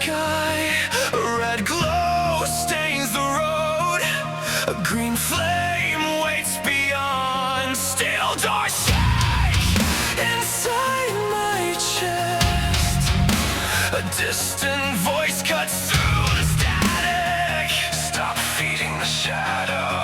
sky, a red glow stains the road, a green flame waits beyond. Steel doors shake inside my chest, a distant voice cuts through the static. Stop feeding the shadow.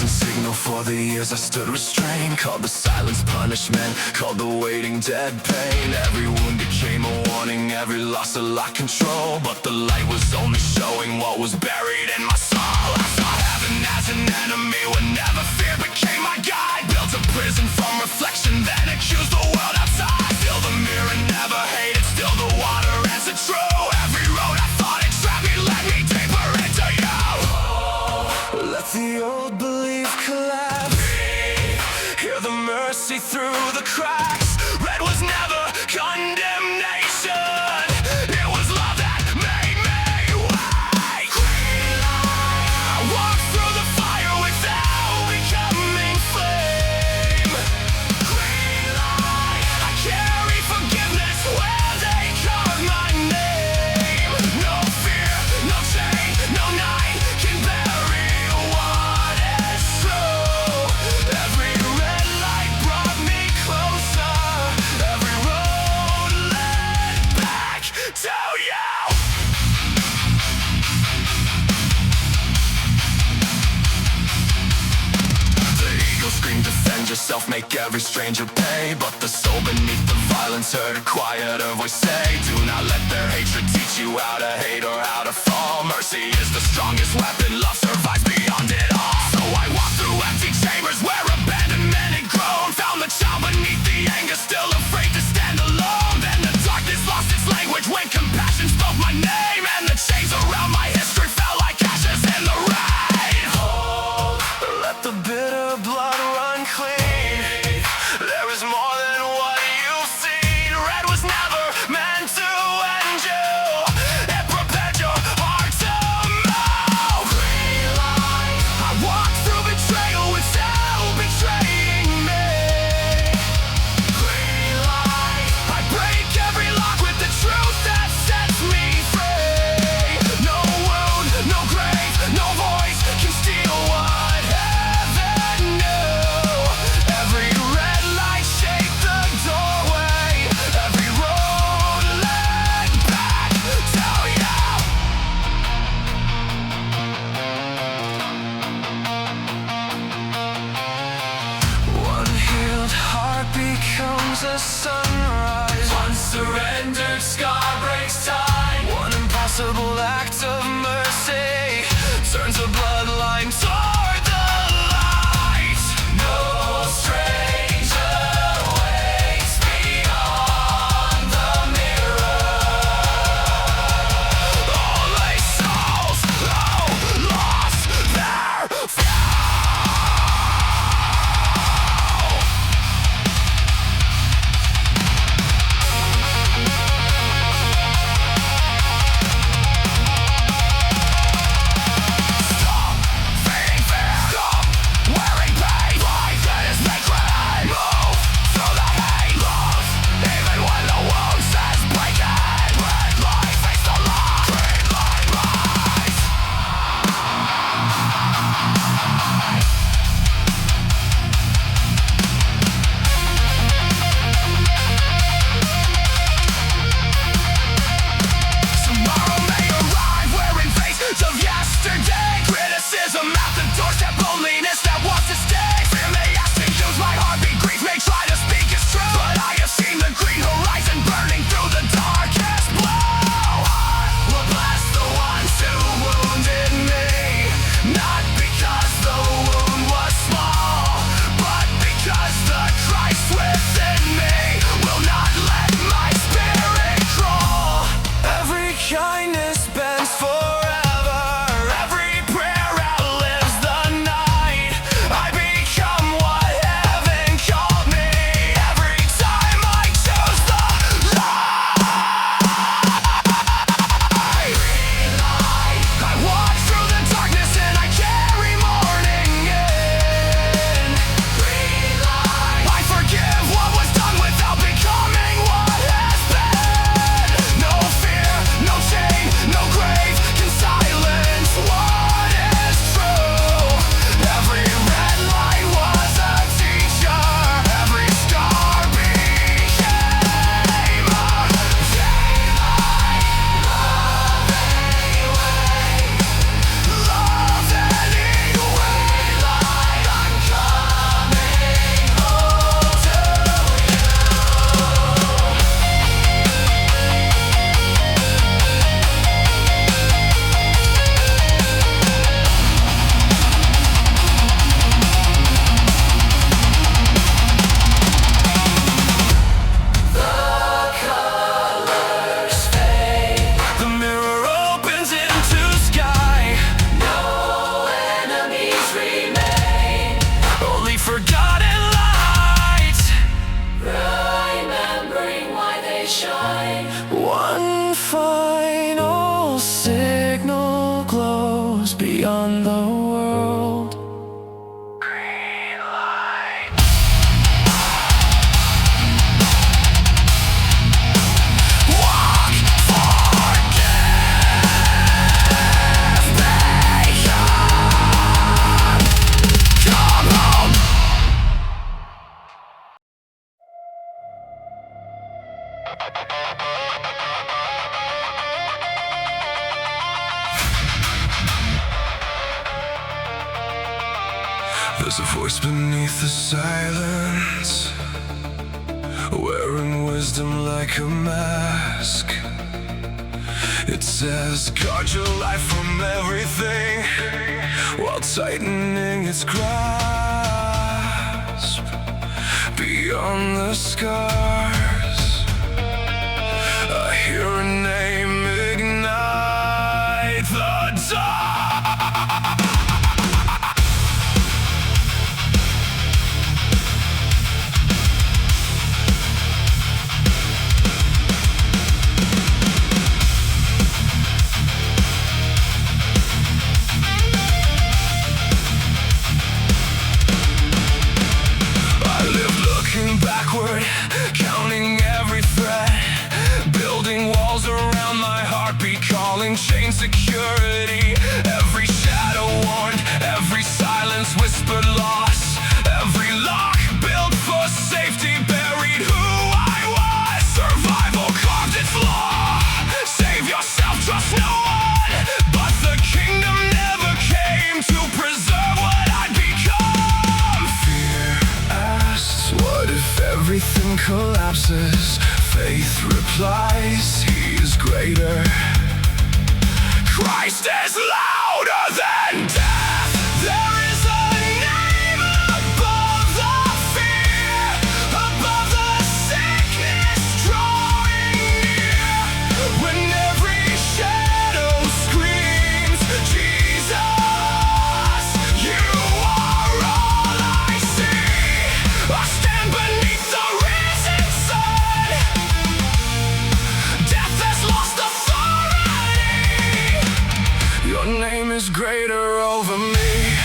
Signal for the years I stood restrained, called the silence punishment, called the waiting dead pain. Every wound became a warning, every loss a lost control, but the light was only showing what was buried in my soul. I saw heaven as an enemy whenever fear became my guide. Built a prison from reflection, then accused the world outside. Still the mirror never hated, still the water answered true. Every road I thought it trapped me led me deeper into you. Let the old belief collapse, hear the mercy through the cracks. Red was never condemnation, it was love that made me wake. Green light, I walk through the fire without becoming flame. Green light, I carry forgiveness where they carve my name. No fear, no chain, no night can bury what is true. Every red light brought me closer, every road led back to you. The eagle screamed, defend yourself, make every stranger pay. But the soul beneath the violence heard a quieter voice say, do not let their hatred teach you how to hate or how to fall. Mercy is the strongest weapon, love survives beyond it all. So I walked through empty chambers where abandonment had grown, found the child beneath the anger, still afraid to stand alone. Then the darkness lost its language when compassion spoke my name, and the chains around my history fell like ashes in the rain. Hold, let the bitter blood run clean. There is more than what you've seen. Red was never meant to end you, it prepared your heart to move. Green light, I walk through betrayal without betraying me. Green light, I break every lock with the truth that sets me free. No wound, no grave, no voice can steal what heaven knew. Every red light shaped the doorway, every road led back to you. One healed heart becomes a sunrise, one surrendered scar breaks time. One impossible act of mercy turns a bloodline toward the light. No stranger waits beyond the mirror. Only souls who lost their fuel. There's a voice beneath the silence, wearing wisdom like a mask. It says, guard your life from everything, while tightening its grasp. Beyond the scars, I hear a name ignite the dark. Backward, counting every threat, building walls around my heartbeat, calling chain security. Every shadow warned, every silence whispered loss, every lock built for safety buried who I was. Survival carved its law. Save yourself, trust no one. But the kingdom never came to preserve what I'd become. Fear asks, what if everything collapses? Faith replies, he is greater. Christ is louder than death. There is a name above the fear, above the sickness drawing near. When every shadow screams, Jesus, you are all I see. I stand beneath the risen sun. Death has lost authority. Your name is greater over me.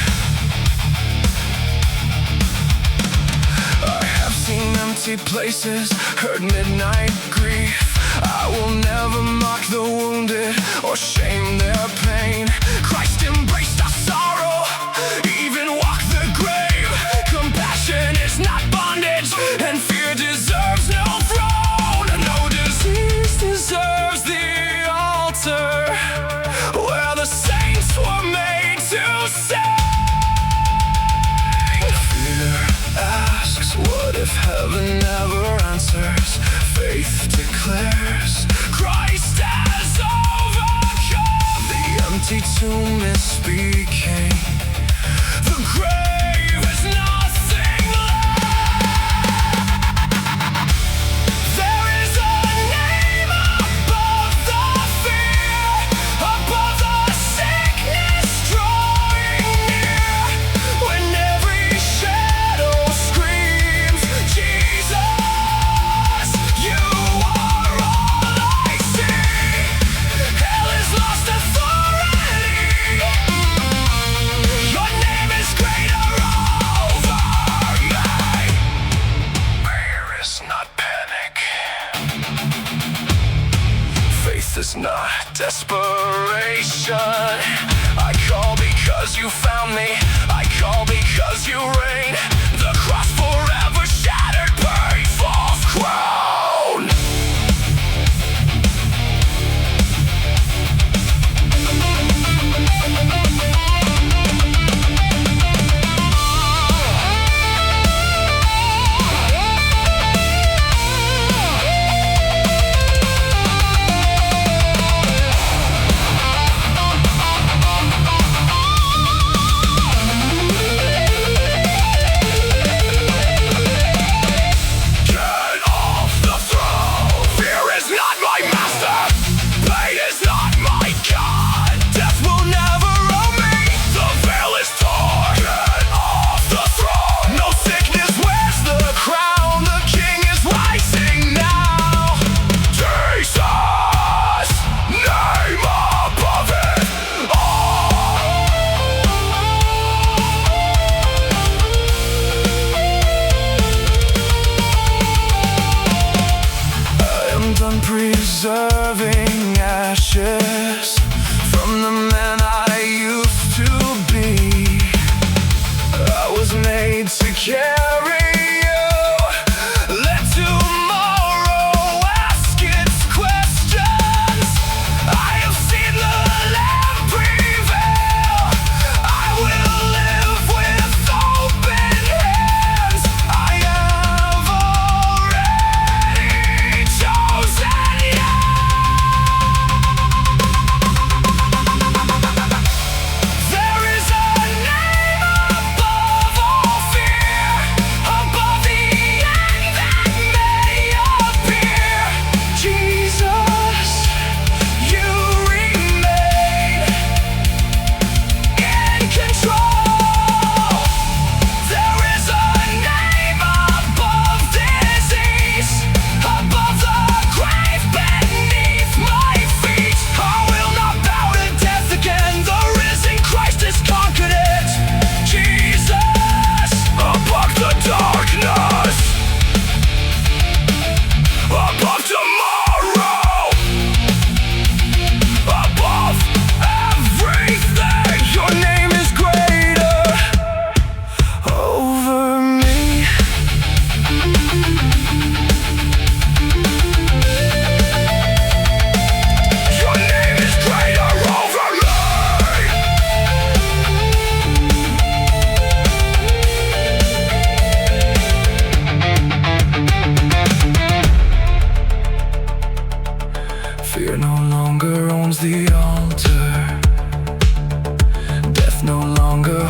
I have seen empty places, heard midnight grief. I will never mock the wounded or shame their pain. Christ embraced our sorrow, even walked the grave. Compassion is not bondage, and fear deserves no throne. No disease deserves the altar, where the saints were made to sing. Fear asks, what if heaven never answers? Faith declares, Christ has overcome. The empty tomb is speaking, the grave is nothing left. There is a name above the fear, above the sickness drawing near. When every shadow screams, Jesus, you are all I see. Hell has lost authority. Your name is greater over me. Fear is not panic. Faith is not desperation. I call because you found me. I call because you reign. The cross forever shattered, buried, false crown. Preserving ashes from the man I used to be. I was made to carry you. Let tomorrow ask its questions. I have seen the Lamb prevail. I will live with hope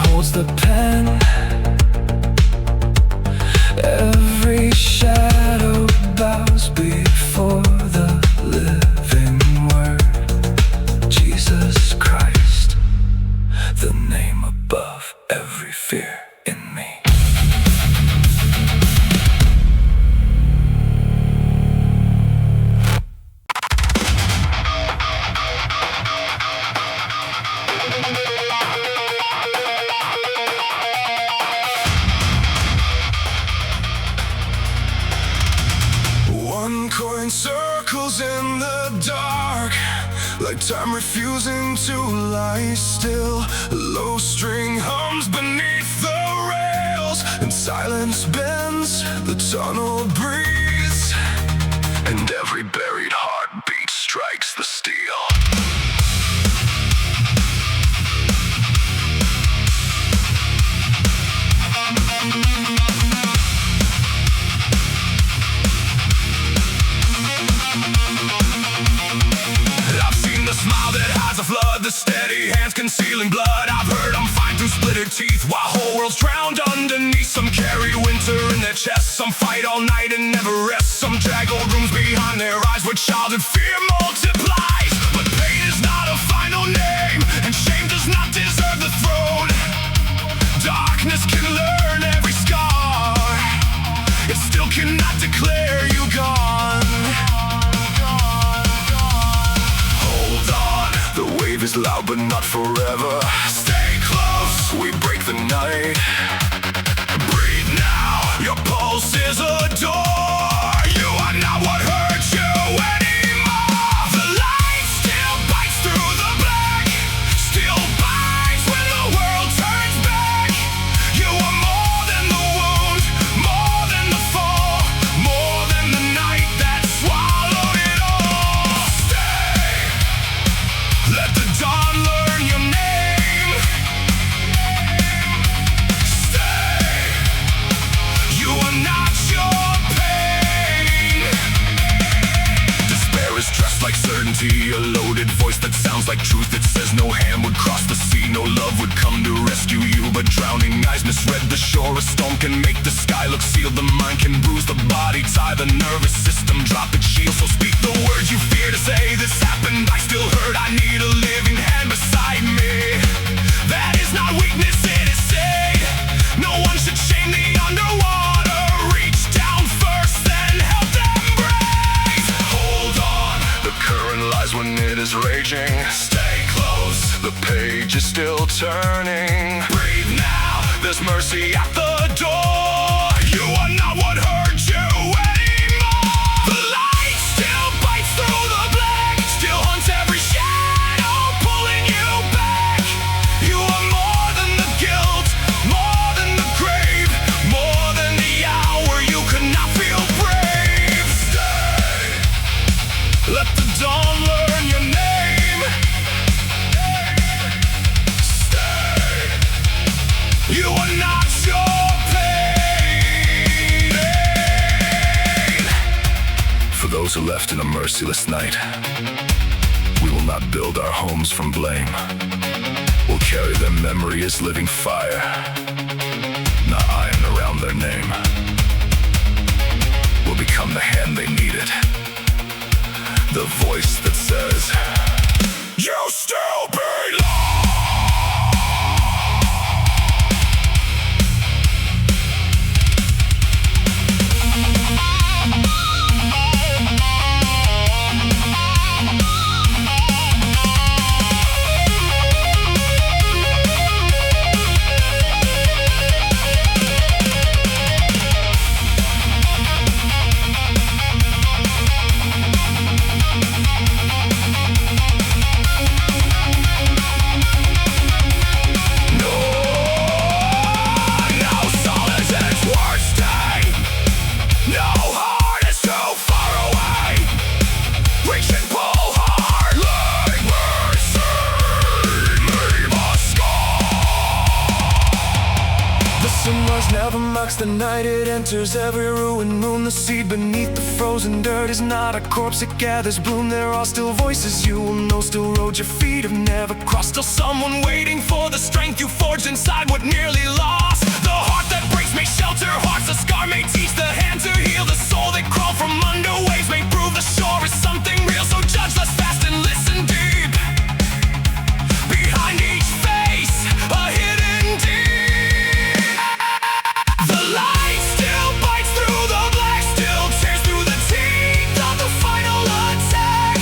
holds the pen. Every shadow bows before the living word, Jesus Christ, the name above every fear in me. One coin circles in the dark, like time refusing to lie still. A low string hums beneath the rails, and silence bends, the tunnel breathes, and every buried heartbeat strikes the steel. Smile that hides a flood, the steady hands concealing blood. I've heard I'm fine through splintered teeth, while whole worlds drowned underneath. Some carry winter in their chests, some fight all night and never rest. Some drag old rooms behind their eyes where childhood fear multiplies. But pain is not a final name, and shame does not deserve the throne. Darkness can learn every scar, it still cannot declare you gone. Is loud but not forever. Stay close, we break the night. Breathe now, your pulse is a door. You are not what hurt you anymore. The light still bites through the black, still bites when the world turns back. You are more than the wound, more than the fall, more than the night that swallowed it all. Stay, let the dawn learn your name. Stay, you are not your pain. Despair is dressed like certainty, a loaded voice that sounds like truth. It says no hand would cross the sea, no love would come to rescue you. But drowning eyes misread the shore. A storm can make the sky look sealed. The mind can bruise the body, tie the nervous system, drop its shield. So speak the words you fear to say. This happened, I still hurt, I need a living hand beside me. That is not weakness, it is safe. No one should shame the underwater. Reach down first, then help them breathe. Hold on, the current lies when it is raging. Stay close, the page is still turning. Breathe now, there's mercy at the door. You are not what hurt you anymore. The light still bites through the black, still haunts every shadow, pulling you back. You are more than the guilt, more than the grave, more than the hour you could not feel brave. Stay, let the dawn learn your name. Stay, you are not your pain. For those who left in a merciless night, we will not build our homes from blame. We'll carry their memory as living fire, not iron around their name. We'll become the hand they needed, the voice that says, you still belong. Sunrise never marks the night, it enters every ruined moon. The seed beneath the frozen dirt is not a corpse, it gathers bloom. There are still voices you will know, still roads your feet have never crossed. Still someone waiting for the strength you forged inside what nearly lost. The heart that breaks may shelter hearts, the scar may teach the hand to heal. The soul that crawled from under waves may prove the shore is something real. So judge less fast and listen deep. Behind each face, a hidden deep. The light still bites through the black, still tears through the teeth of the final attack.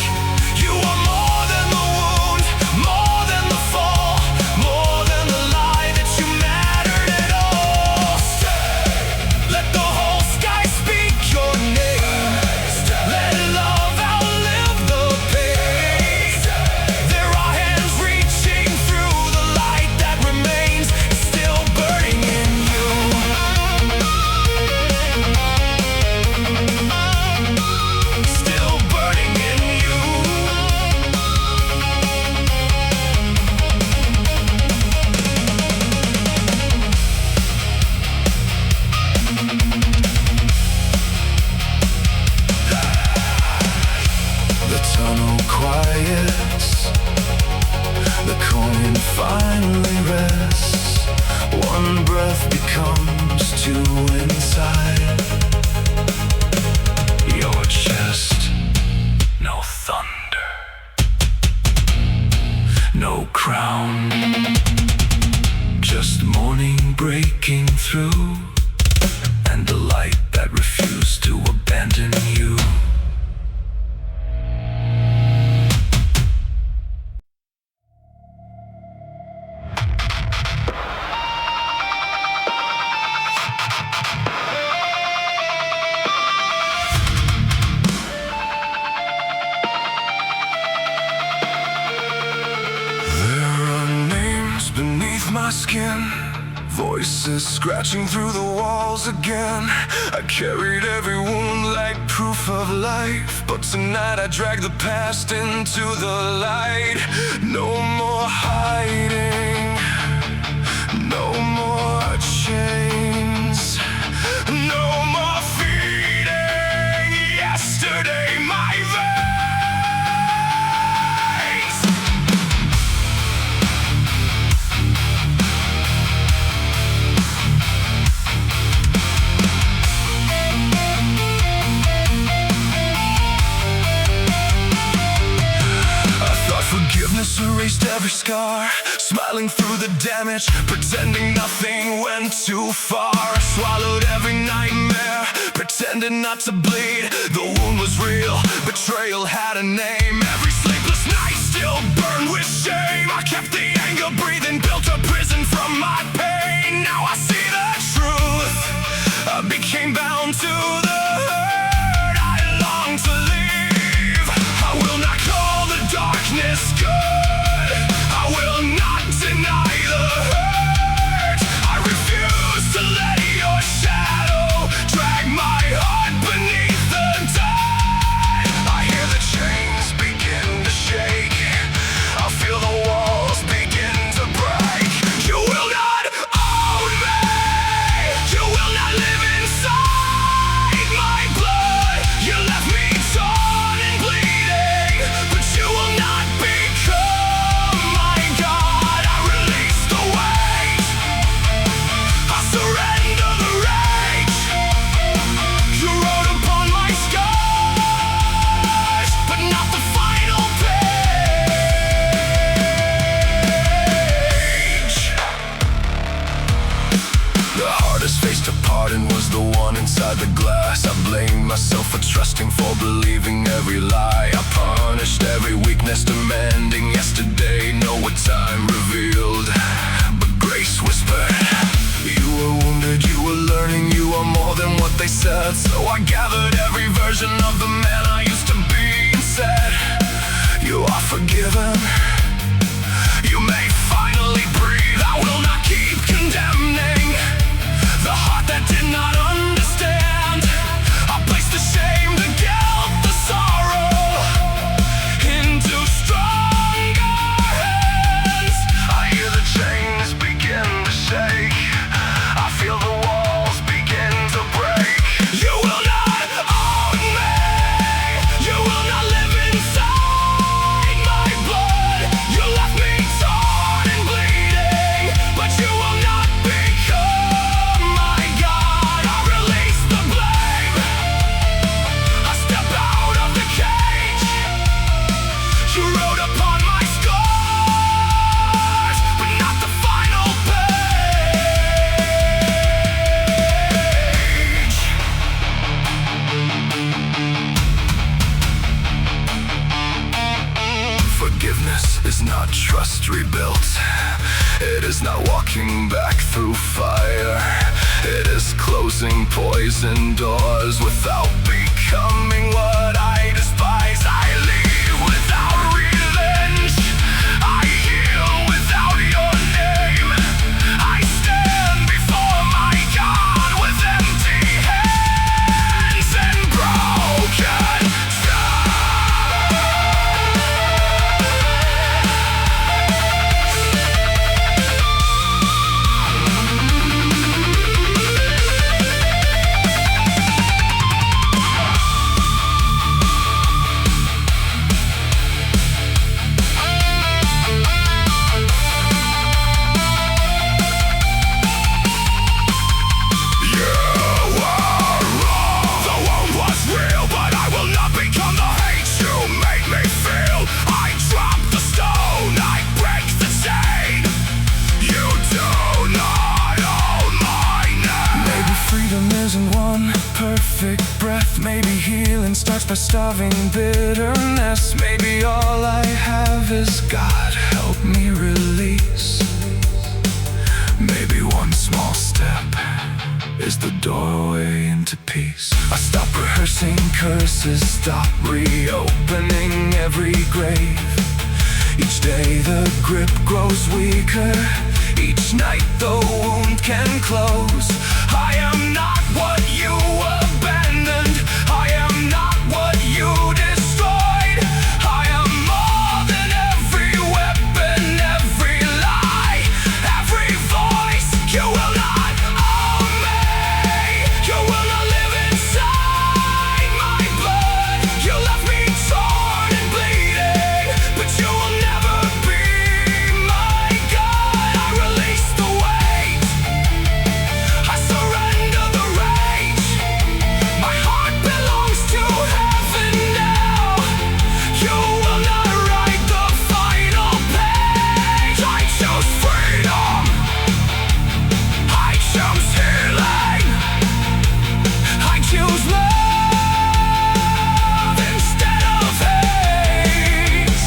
You are more than the wound, more than the fall, more than the lie that you mattered at all. Let the whole sky speak your name. Let love outlive the pain. There are hands reaching through the light that remains, still burning in you. Still burning in you. The tunnel quiets, the coin finally rests. One breath becomes two inside your chest. No thunder, no crown, just morning breaking through, and the light that refused to abandon you. Beneath my skin, voices scratching through the walls again. I carried every wound like proof of life, but tonight I drag the past into the light. No more hiding, no more chains, no more feeding yesterday my veins. Forgiveness erased every scar, smiling through the damage, pretending nothing went too far. I swallowed every nightmare, pretended not to bleed. The wound was real, betrayal had a name. Every sleepless night still burned with shame. I kept the anger breathing, built a prison from my pain. Now I see the truth, I became bound to the hurt. I long to leave, I will not call the darkness good. I will not deny the hurt. I refuse to let your shadow drag my heart beneath the dirt. I hear the chains begin to shake, I feel the walls begin to break. You will not own me, you will not live inside my blood. You left me torn and bleeding, but you will not become my God. I release the weight, I surrender the rage. You wrote upon my scars, but not the final page. The hardest face to pardon was the one inside the glass. I blamed myself for trusting, for believing every lie. I punished every weakness, demanding yesterday. Know what time revealed, but grace whispered. You were wounded, you were learning, you are more than what they said. So I gathered every version of the man I used to be and said, you are forgiven, you may finally breathe. I will not keep condemning the heart that did not understand. I place the shame, the guilt, the sorrow into stronger hands. I hear the chains begin to shake, I feel fighting back through fire. It is closing poison doors without becoming what I despise. I leave without revenge, I heal without your name. I stand before my God with empty hands and broken breath. Maybe healing starts by starving bitterness. Maybe all I have is God, help me release. Maybe one small step is the doorway into peace. I stop rehearsing curses, stop reopening every grave. Each day the grip grows weaker, each night the wound can close. I am not what you abandoned, I am not what you destroyed. I am more than every weapon, every lie, every voice. You will not own me, you will not live inside my blood. You left me torn and bleeding, but you will never be my God. I release the weight, I surrender the rage. My heart belongs to heaven now. You will not write the final page. I chose freedom, I chose healing, I choose love instead of hate.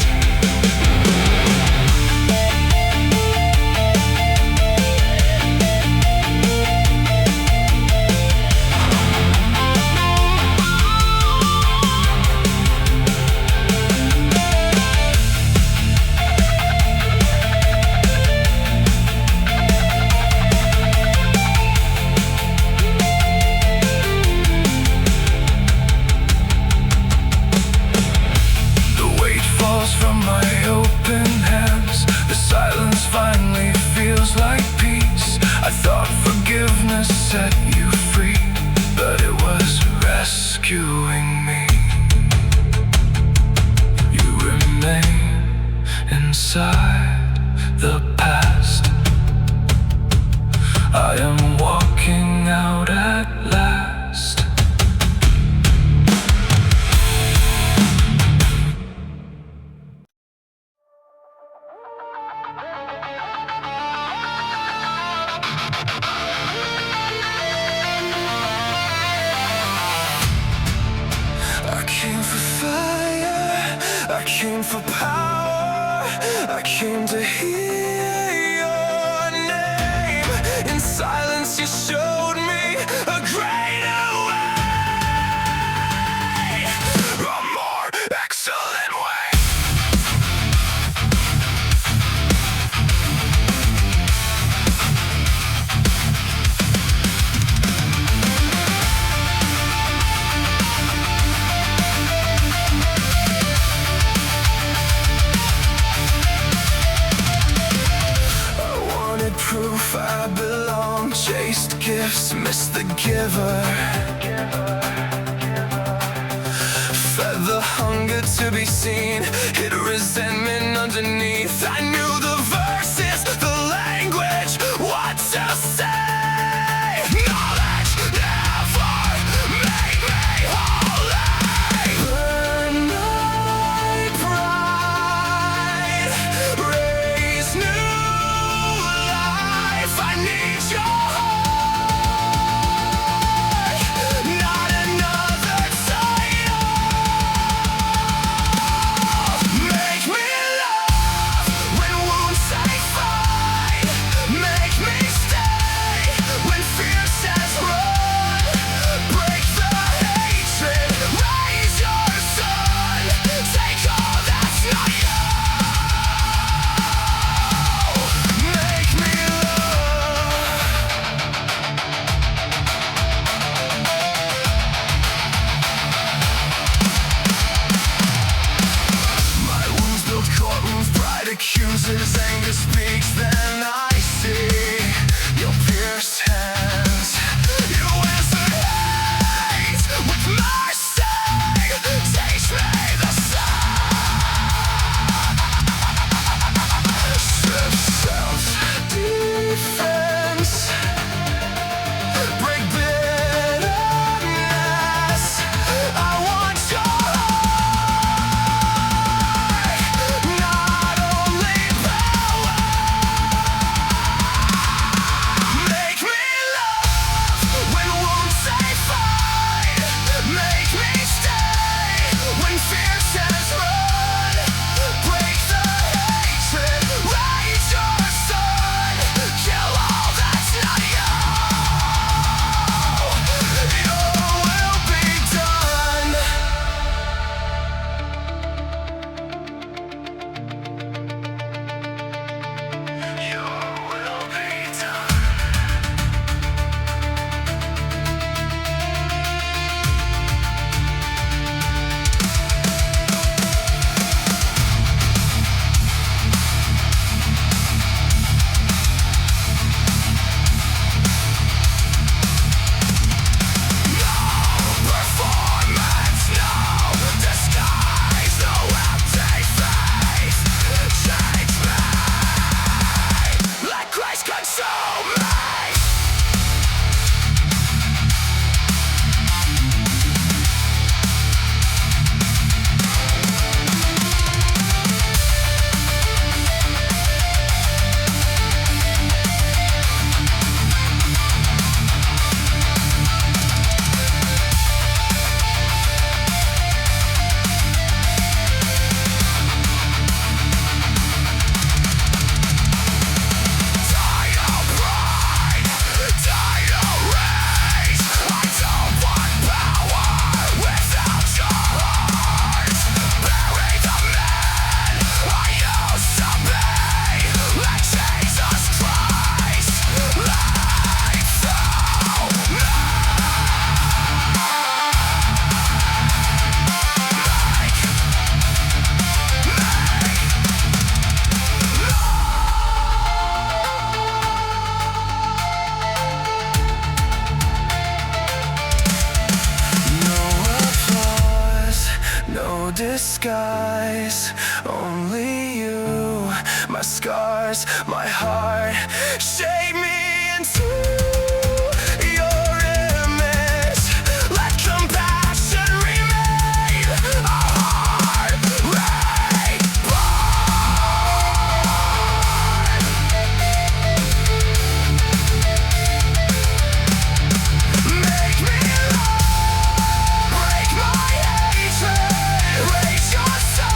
The weight falls from my open hands. The silence finally feels like peace. I thought forgiveness set you free, but it was rescuing me. You remain inside the past. I am walking out at last. I came for fire, I came for power, I came to hear your name. In silence you showed me a greater way, a more excellent way. Proof I belong, chased gifts, missed the giver. Fed the hunger to be seen, hid resentment underneath. I knew the verses, the language, what to say. Knowledge never made me holy. Burn my pride, raise new life. I need your heart, not another title. Make me love when wounded. disguise. Only you, my scars, my heart, shape me into your image. Let compassion remain a heart reborn. Make me love, break my hatred, raise your sun.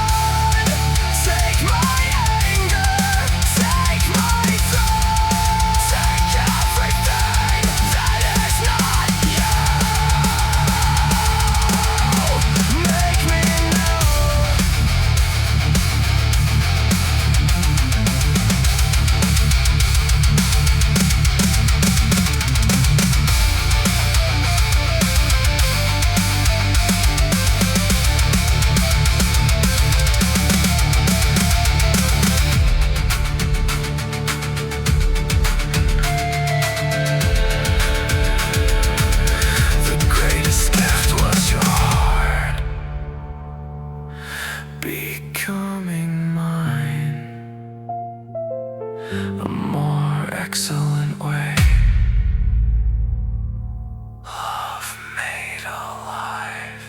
Take my anger, take my throne. Take everything that is not you. Make me know. The greatest gift was your heart becoming mine, a more excellent way. Love made alive.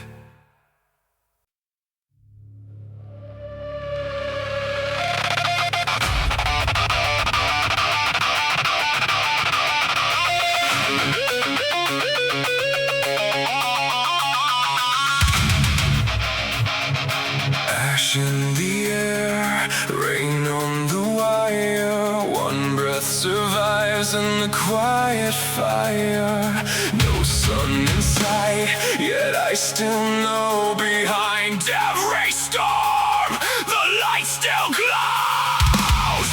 Ash in the air, rain on the wire. One breath survives in the quiet fire. No sun in sight, yet I still know behind every storm, the light still glows.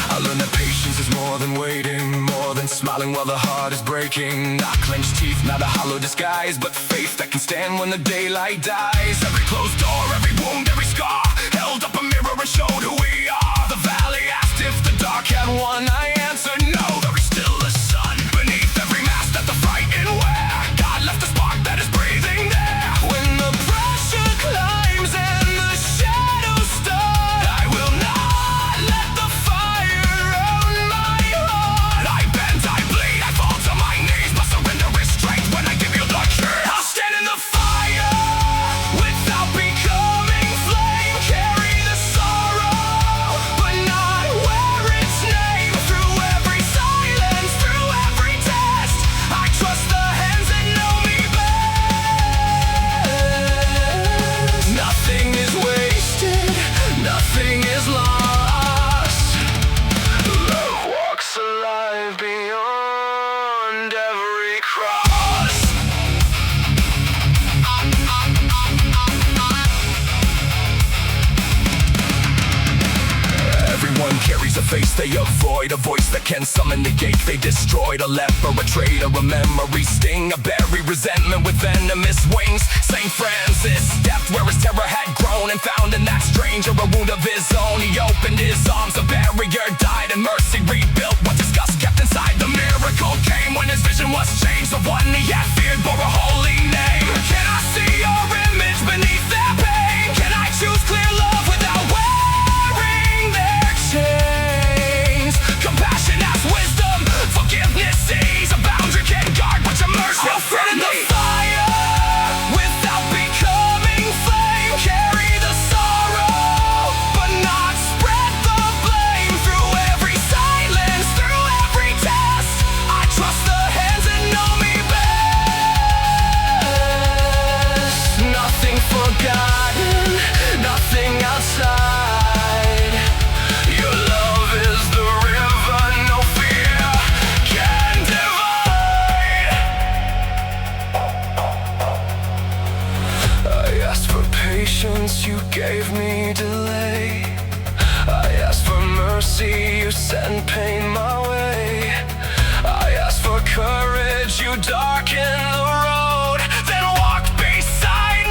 I learned that patience is more than waiting, more than smiling while the heart is breaking. Not clenched teeth, not a hollow disguise, but faith that can stand when the daylight dies. Every closed door, every wound, every scar held up a mirror and showed who we are. The valley asked if the dark had won. I answered no, there is still a sun beneath every mask that the frightened wear. God left a spark that is breathing there. When the pressure climbs and the shadows start, I will not let the fire own my heart. I bend, I bleed, I fall to my knees, but surrender is strength when I give you the key. I'll stand in the fire without becoming flame. Carry the sorrow, but not wear its name. Through every silence, through every test, I trust the hands that know me best. Nothing is wasted, nothing is lost. Love walks alive beyond every cross. Everyone carries a face they avoid, a voice that can summon the gate they destroyed. A leper, a traitor, a memory sting, a berry resentment with venomous wings. Saint Francis stepped where his terror had grown and found in that stranger a wound of his own. He opened his arms, a barrier died, and mercy rebuilt what disgust kept inside. The miracle came when his vision was changed. The one he had feared bore a holy name. Can I see your image beneath their pain? Can I choose clear love without wearing their chains? Compassion has wisdom, forgiveness sees a boundary can guard what your mercy will set in the fire without becoming flame. Carry the sorrow, but not spread the blame. Through every silence, through every test, I trust the hands that know me best. Nothing forgotten, nothing outside. Your love is the river, no fear can divide. I asked for patience, you gave me delay. I asked for mercy, you sent pain my way. I asked for courage, you darkened the road, then walked beside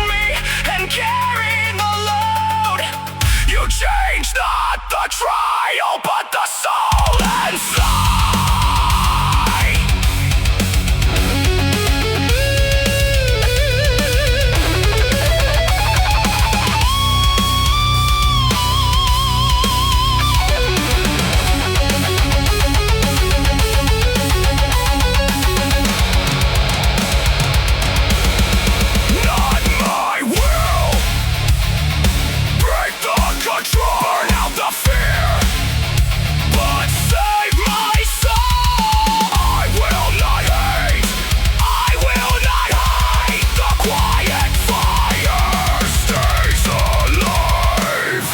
and fly. Not my will. Break the control. Burn out the fear. But save my soul. I will not hate. I will not hide. The quiet fire stays alive.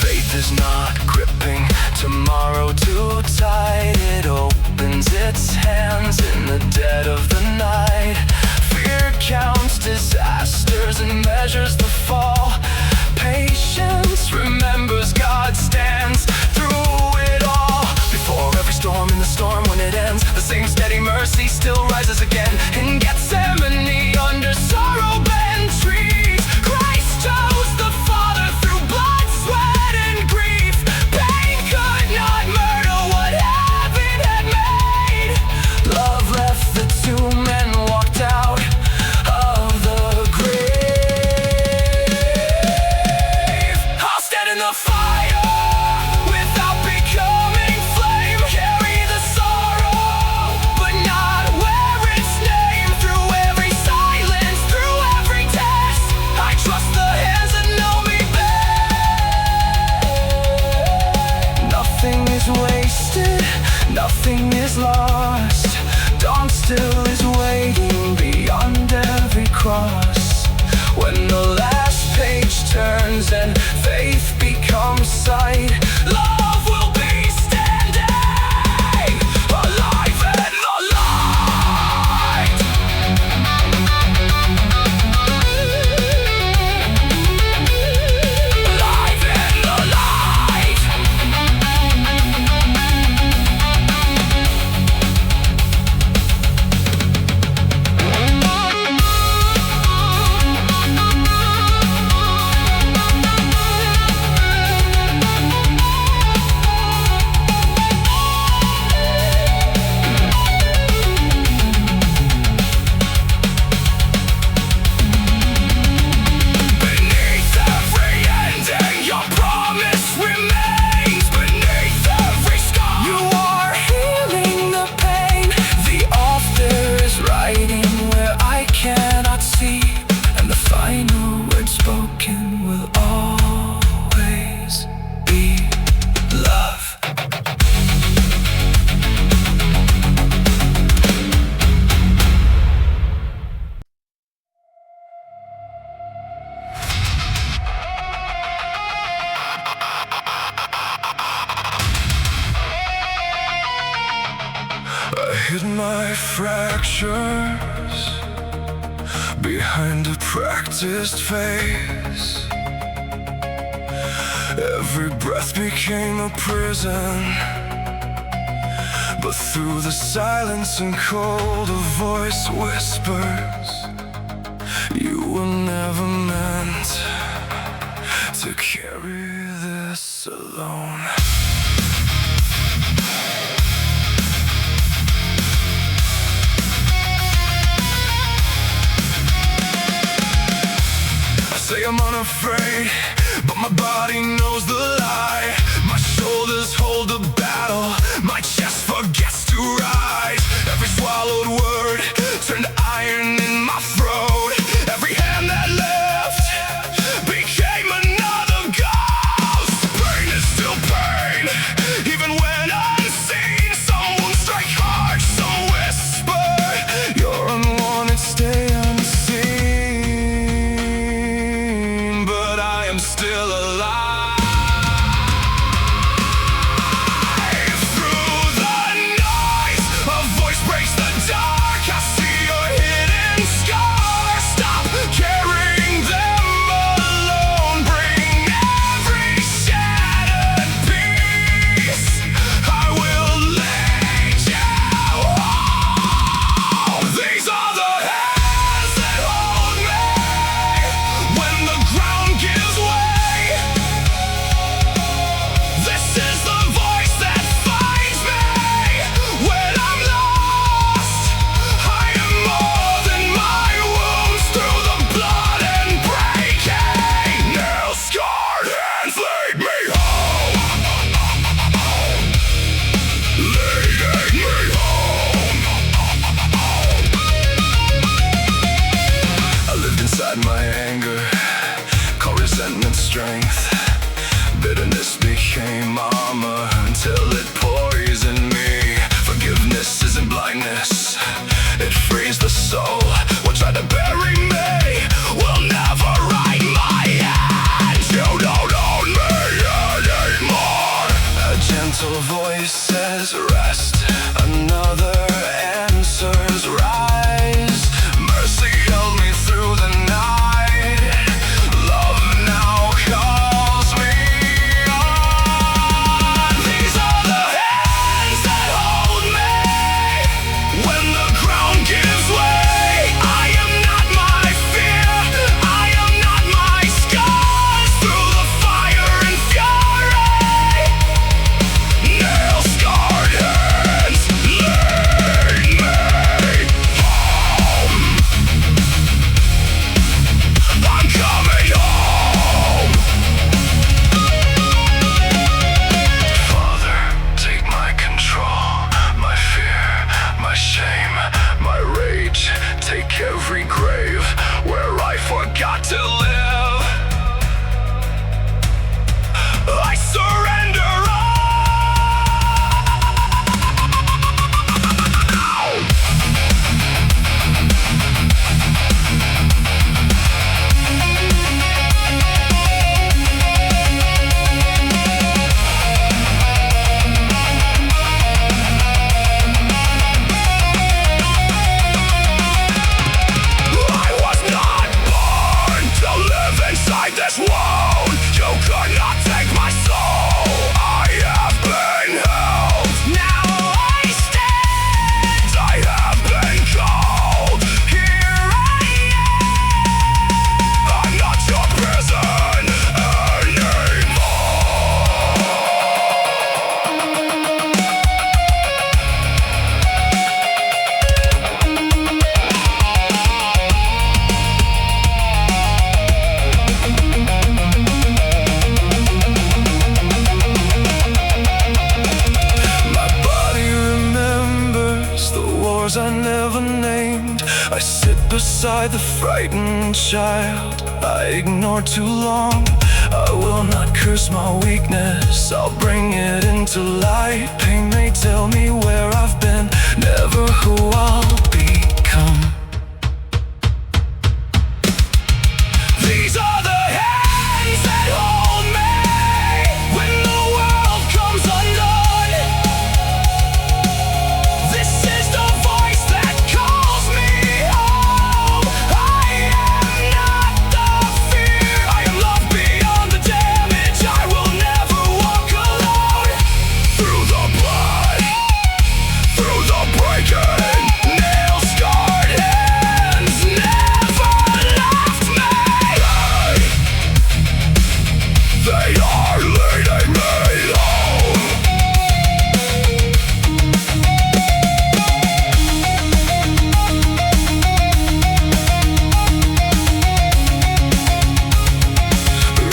Faith is not gripping tomorrow too tight. It opens its hands in the dead of the night. Fear counts disasters and measures the fall. Patience remembers God stands through it all. Before every storm, in the storm when it ends, the same steady mercy still rises again. In Gethsemane, under sorrow-bent trees, Christ chose the Father through blood, sweat, and grief. Pain could not murder what heaven had made. Love left the tomb and walked out of the grave. I'll stand in the fire without becoming flame. Carry the sorrow, but not wear its name. Through every silence, through every test, I trust the hands that know me best. Nothing is wasted, nothing is lost. Dawn still is waiting beyond every cross. When the last page turns and faith becomes sight, love will be standing alive in the light. Alive in the light. Beneath every ending, your promise remains. Beneath every scar, you are healing the pain. The author is writing where I cannot see, and the final word spoken will always be love. I hid my fractures behind a practiced face. Every breath became a prison, but through the silence and cold a voice whispers, you were never meant to carry this alone. I say I'm unafraid, but my body knows the lie. My shoulders hold the battle, my chest forgets to rise. Every swallowed word turned iron in my throat. Every hand that left became another ghost. Pain is still pain, even when unseen. Some wounds strike hard, some whisper your unwanted stay unseen. But I am still alive. Through the noise, a voice breaks the dark. I see your hidden scar. hide my anger, call resentment strength. Bitterness became armor until it poisoned me. Forgiveness isn't blindness, it frees the soul. Will try to bury me, will never write my hands. You don't own me anymore. A gentle voice says rest, another answers rise. Mercy held me through the night, love now calls me on. These are the hands that hold me when the ground gives way. I am not my fear, I am not my scars. Through the fire and fury, nail-scarred hands lead me home. I'm coming home. Father, take my control, my fear, my shame, my rage. Take every grave where I forgot to live. I surrender all. I was not born to live inside this wound. You could not take my soul, I have been held. Now I stand, I have been called. Here I am, I'm not your prison anymore. My body remembers the wars I never named. I sit beside the frightened child I ignored too long. I will not curse my weakness, I'll bring it into light. Pain may tell me where I've been, never who I'll become. These are the hands that hold me when the world comes undone. This is the voice that calls me home. I am not the fear, I am love beyond the damage. I will never walk alone. Through the blood, through the breaking, nail-scarred hands never left me. They are leading me home.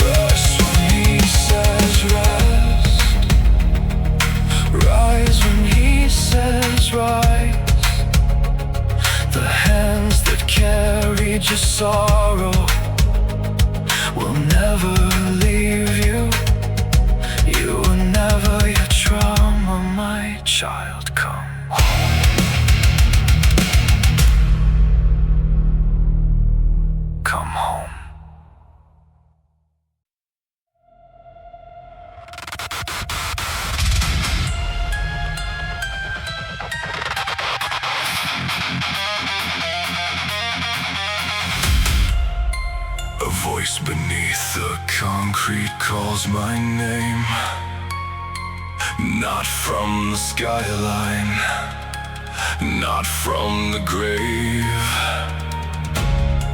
Rest when he says rest, rise when he says rise. The hands that carried your sorrow will never leave you. You were never your trauma, my child. Come home. Come home. A voice beneath the concrete calls my name. Not from the skyline, not from the grave,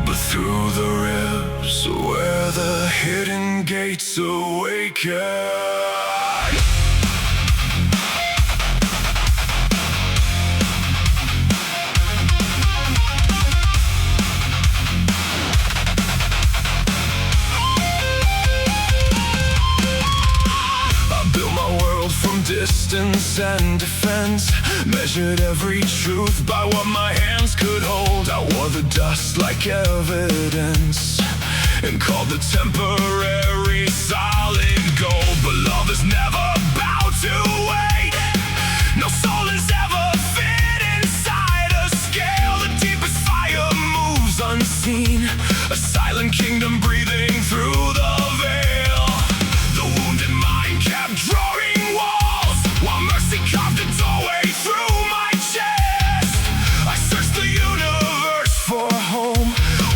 but through the ribs where the hidden gates awaken. I built my world from distance. distance and defense. Measured every truth by what my hands could hold. I wore the dust like evidence and called the temporary solid gold. But love is never bound to wait. No soul is ever fit inside a scale. The deepest fire moves unseen, a silent kingdom breathing through the veil. The wounded mind kept drawing walls, while mercy carved a doorway through my chest. I searched the universe for home,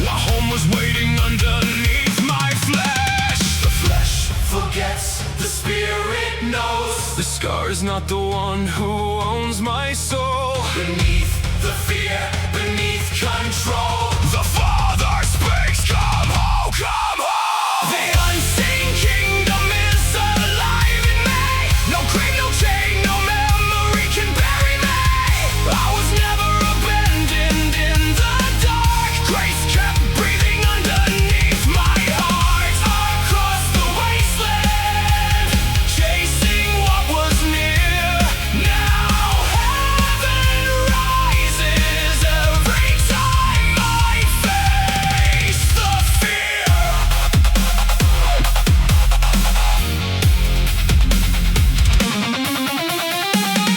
while home was waiting underneath my flesh. The flesh forgets, the spirit knows. The scar is not the one who owns my soul. Beneath the fear, beneath control, the Father speaks, come home, come home. The unseen kingdom is alive in me. No grave, no chain, no memory can bury me. I was never abandoned in the dark. Grace kept breathing underneath my heart. Across the wasteland, chasing what was near. Now heaven rises every time I face the fear.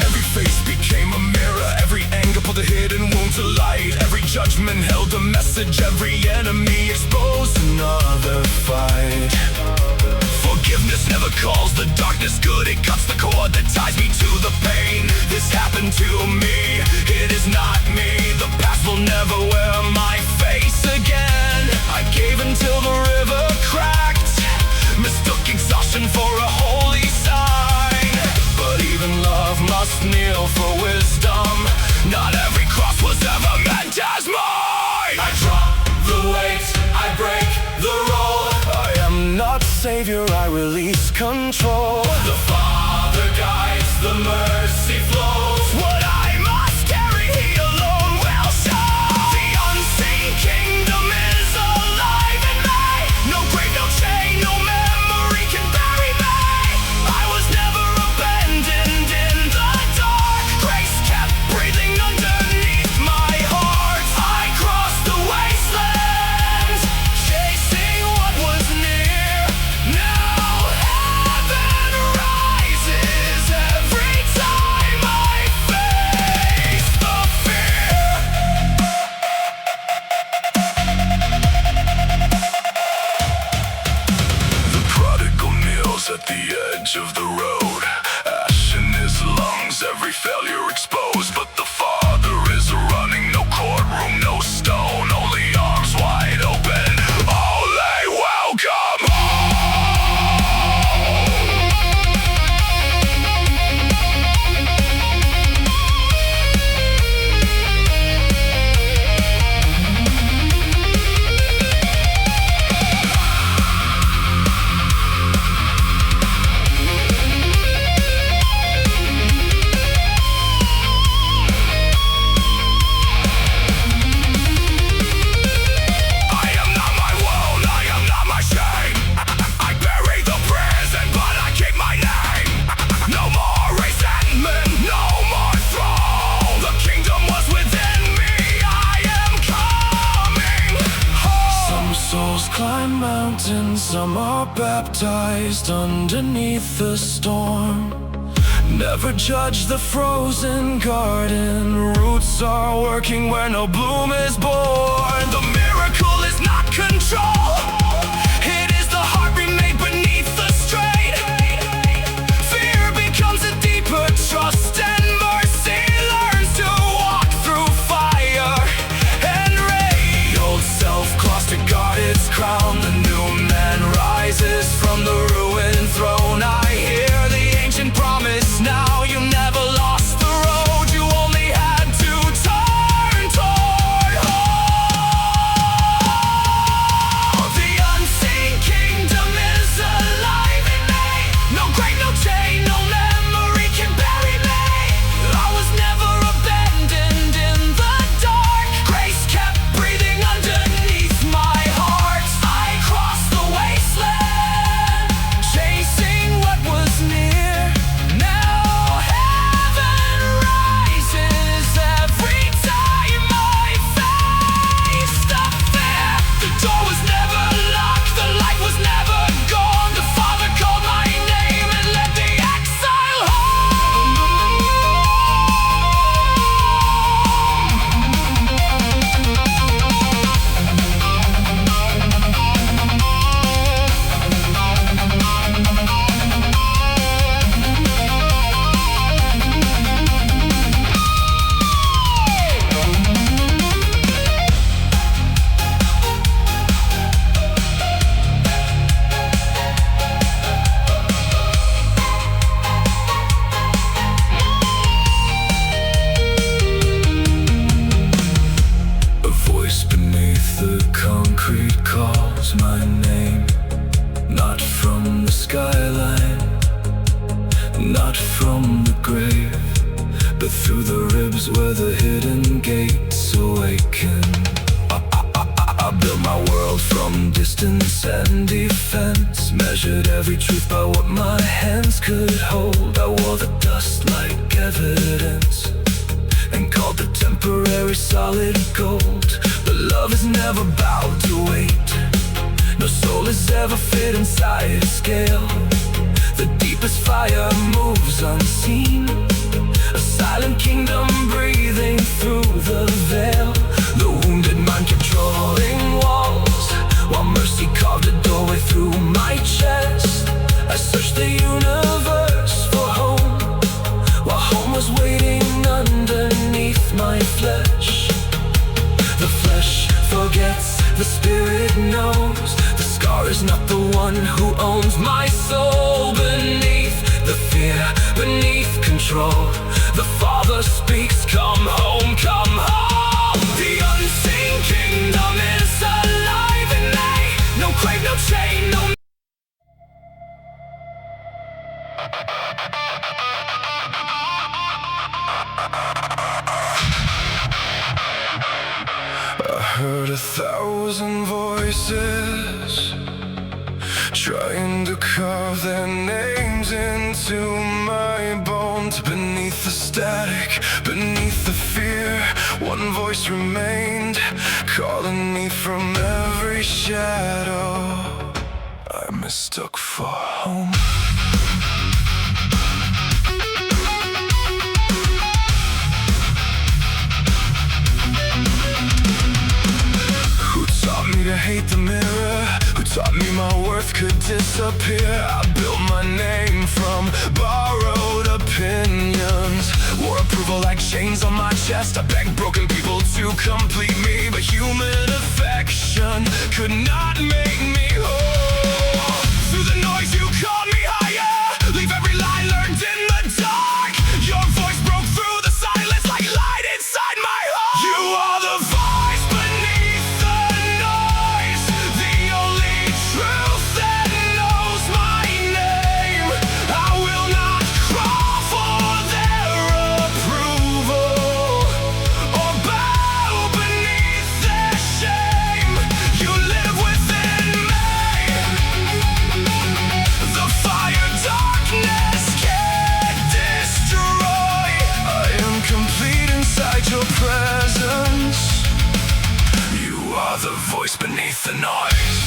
Every face became a mirror, every anger pulled a hidden wound to light. Every judgment held a message, every enemy exposed another fight. Forgiveness never calls the darkness good, it cuts the cord that ties me to the pain. This happened to me, it is not me. The past will never wear my face again. I gave until the river cracked, mistook exhaustion for a holy sign. But even love must kneel for wisdom. Not every cross was ever meant as mine. I drop the weight, I break the roll. I am not savior, I release control. The Father guides, the mercy flows. What I must carry, He alone will show. The unseen kingdom is alive in me. No grave, no chain, no memory can bury me. I was never abandoned in the dark. Grace kept breathing underneath my heart. I crossed the wasteland, chasing what was near. Now heaven rises every time I face the fear. The prodigal kneels at the edge of the road, ash in his lungs, every failure exposed. But the Father is running, no courtroom, no stone, only arms wide open. Ole, welcome I am not my wound, I am not my shame. I bury the prison, but I keep my name. No more resentment, no more throne. The kingdom was within me, I am coming home. Some souls climb mountains, some are baptized underneath the storm. Never judge the frozen garden. Roots are working where no bloom is born. The miracle is not control, it is the heart remade beneath the strain. Fear becomes a deeper trust, and mercy learns to walk through fire and rain. The old self claws to guard its crown. The new man rises from the ruined throne. I hear the ancient promise now. You never lost the road, you only had to turn toward home. The unseen kingdom is alive in me. No grave, no chain, no memory can bury me. I was never abandoned in the dark. Grace kept breathing underneath my heart. I crossed the wasteland, chasing what knows my name. Not from the skyline, not from the grave, but through the ribs where the hidden gates awaken. I built my world from distance and defense, measured every truth by what my hands could hold. I wore the dust like evidence and called the temporary solid gold. But love is never bowed to weight. No soul has ever fit inside a scale. The deepest fire moves unseen, a silent kingdom breathing through the veil. The wounded mind kept drawing walls, while mercy carved a doorway through my chest. I searched the universe for home, while home was waiting underneath my flesh. The flesh forgets, the spirit knows. The scar is not the one who owns my soul. Beneath the fear, beneath control, the Father speaks, come home, come home. The unseen kingdom is alive in me. No grave, no chain, no. I heard 1,000 voices trying to carve their names into my bones. Beneath the static, beneath the fear, one voice remained, calling me from every shadow. I mistook for home. To hate the mirror, who taught me my worth could disappear. I built my name from borrowed opinions, wore approval like chains on my chest. I begged broken people to complete me, but human affection could not make me whole. Through the noise you called me higher, leave every lie learned in the dark. Your voice broke through the silence like light inside my heart. You are the voice beneath the noise, the only truth that knows my name. I will not crawl for their approval or bow beneath their shame. You live within me, the fire darkness can't destroy. I am complete inside your presence. You are the voice beneath the noise.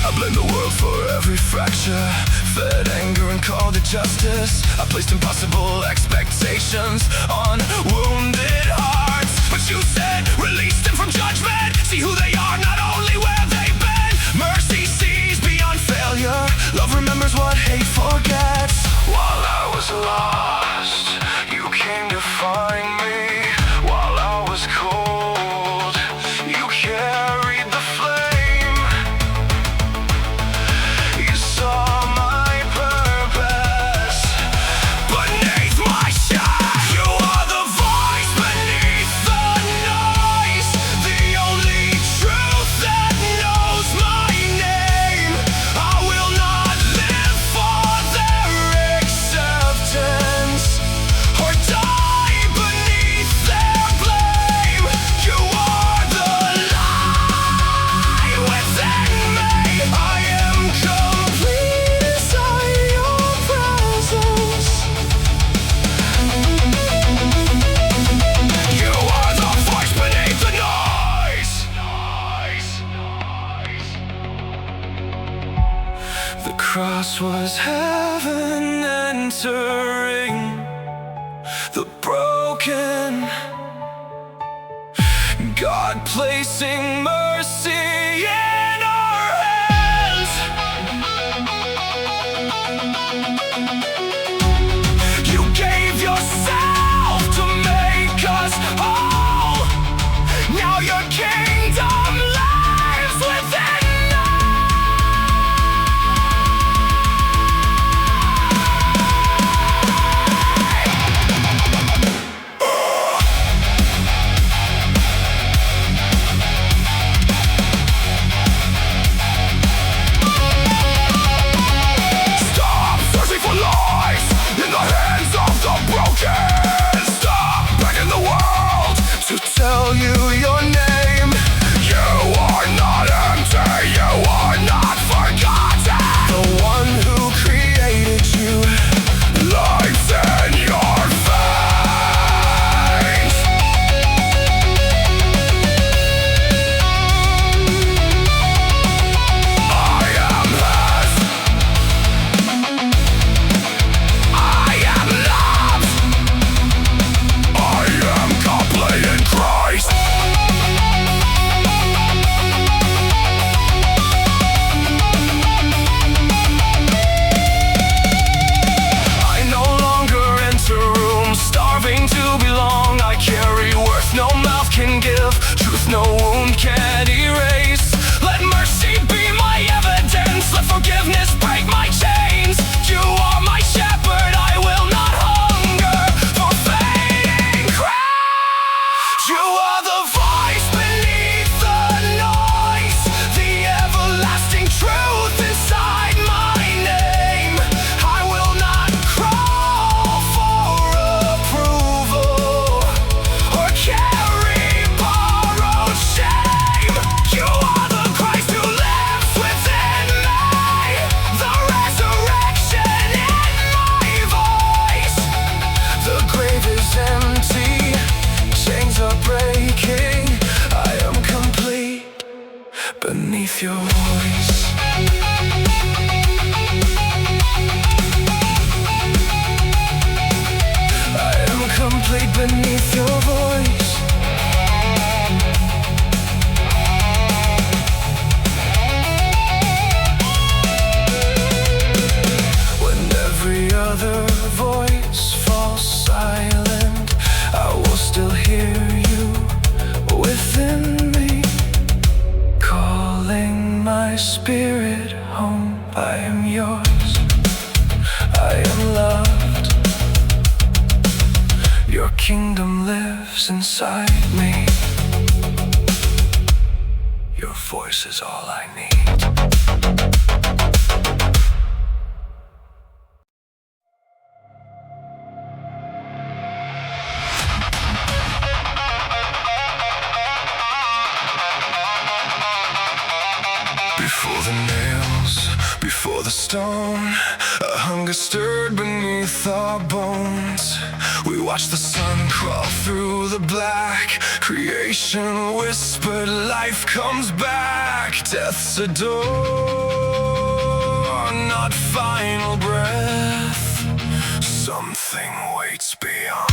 I blame the world for every fracture, fed anger and called it justice. I placed impossible expectations on wounded hearts, but you said release them from judgment. See who they are, not only where they've been. Mercy sees beyond failure, love remembers what hate forgets. While I was lost, you came to find me. While I was cold, you carried the flame. You saw my purpose beneath my shine. You are the voice beneath the noise, the only truth that knows my name. I will not live for their acceptance or die beneath their blame. You are the light within me. I am complete inside your presence. You are the voice beneath the noise. The cross was heaven entering the broken, God placing mercy in our hands. You gave yourself to make us whole. Now your kingdom lives within us. beneath your voice. I am complete beneath your voice. When every other voice falls silent, I will still hear you within me, calling my spirit home. I am yours, I am loved. Your kingdom lives inside me. Your voice is all I need. Before the nails, before the stone, a hunger stirred beneath our bones. We watched the sun crawl through the black. Creation whispered, life comes back. Death's a door, not final breath. Something waits beyond.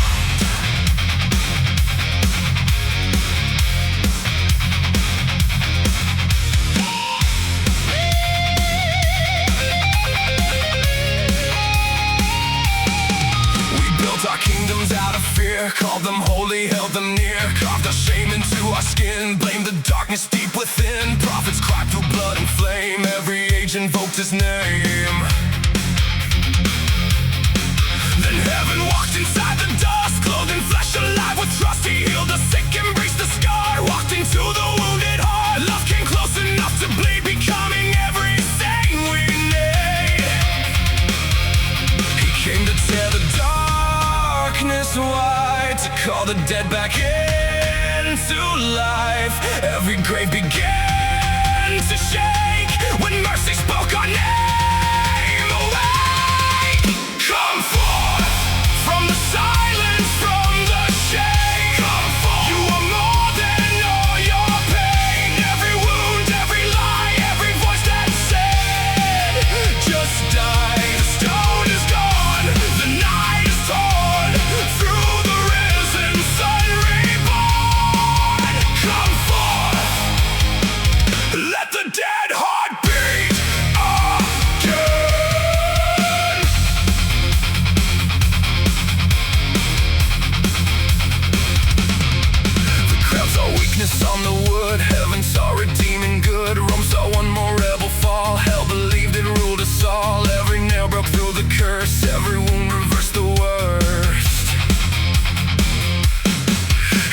Our kingdoms out of fear, called them holy, held them near, carved our shame into our skin, blamed the darkness deep within. Prophets cried through blood and flame, every age invoked his name. Then heaven walked inside the dust, clothed in flesh alive with trust. He healed the sick, embraced the scar, walked into the wounded heart. Love came close enough to bleed, becoming everything we need. He came to tear the darkness wide, to call the dead back into life. Every grave began to shake when mercy spoke our name. Awake! Come forth from the silence, from the shame. Come forth. You are more than all your pain. Every wound, every lie, every voice that said just die. The stone is gone, the night is torn. Through the risen sun reborn. Come forth, let the dead heart beat again. The crowd saw weakness on the wood, heaven saw redeeming good. Rome saw one more rebel fall, hell believed it ruled us all. Every nail broke through the curse, every wound reversed the worst.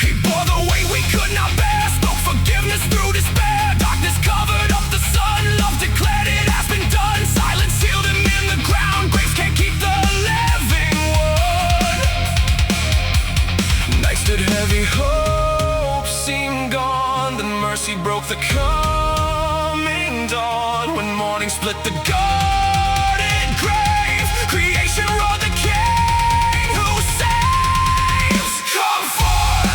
He bore the weight we could not bear, spoke forgiveness through despair. Darkness covered up the sun, love declared it has been done. Silence sealed him in the ground, graves can't keep the living one. Night stood heavy, hope seemed gone. Then mercy broke the coming dawn. When morning split the guarded grave, creation roared the king who saves. Come forth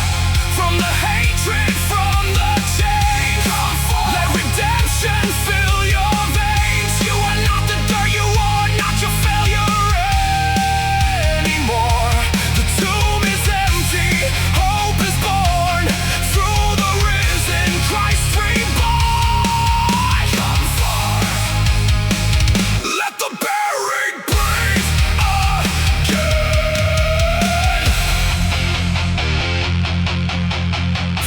from the hatred, from the chains. Come forth, let redemption fill your veins. You are not the dirt, you are not your failure anymore. The tomb is empty, hope is born. Through the risen Christ reborn. Come forth, let the buried breathe again.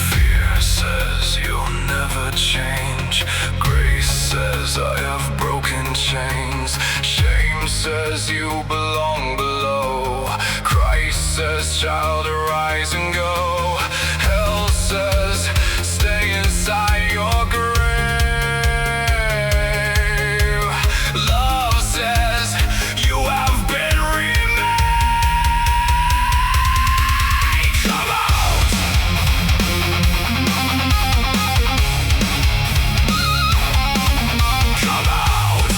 Fear says you'll never change. Grace says I have broken chains. Shame says you belong below. Christ says, child, arise and go. Hell says, stay inside your grave. Love says, you have been remade. Come out! Come out!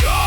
Come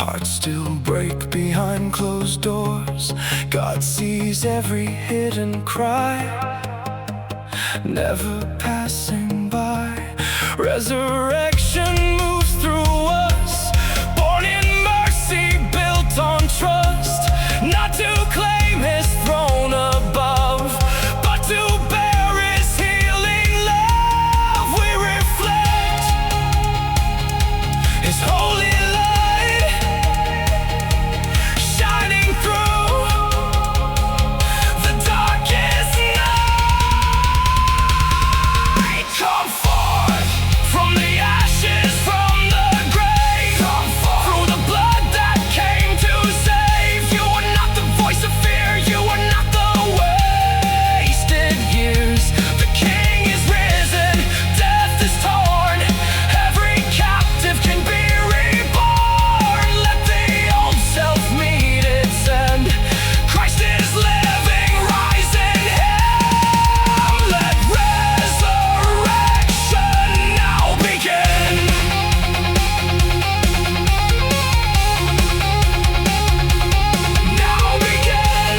Hearts still break behind closed doors. God sees every hidden cry, never passing by. Resurrection moves through us, born in mercy, built on trust. Not to claim his throne above, but to bear his healing love. We reflect his holy light, shining through the darkest night. Come forth from the ashes, from the grave. Come forth through the blood that came to save. You are not the voice of fear, you are not the wasted years. The King is risen, death is torn, every captive can be reborn. Let the old self meet its end. Christ is living, rise in him. Let resurrection now begin. Now begin.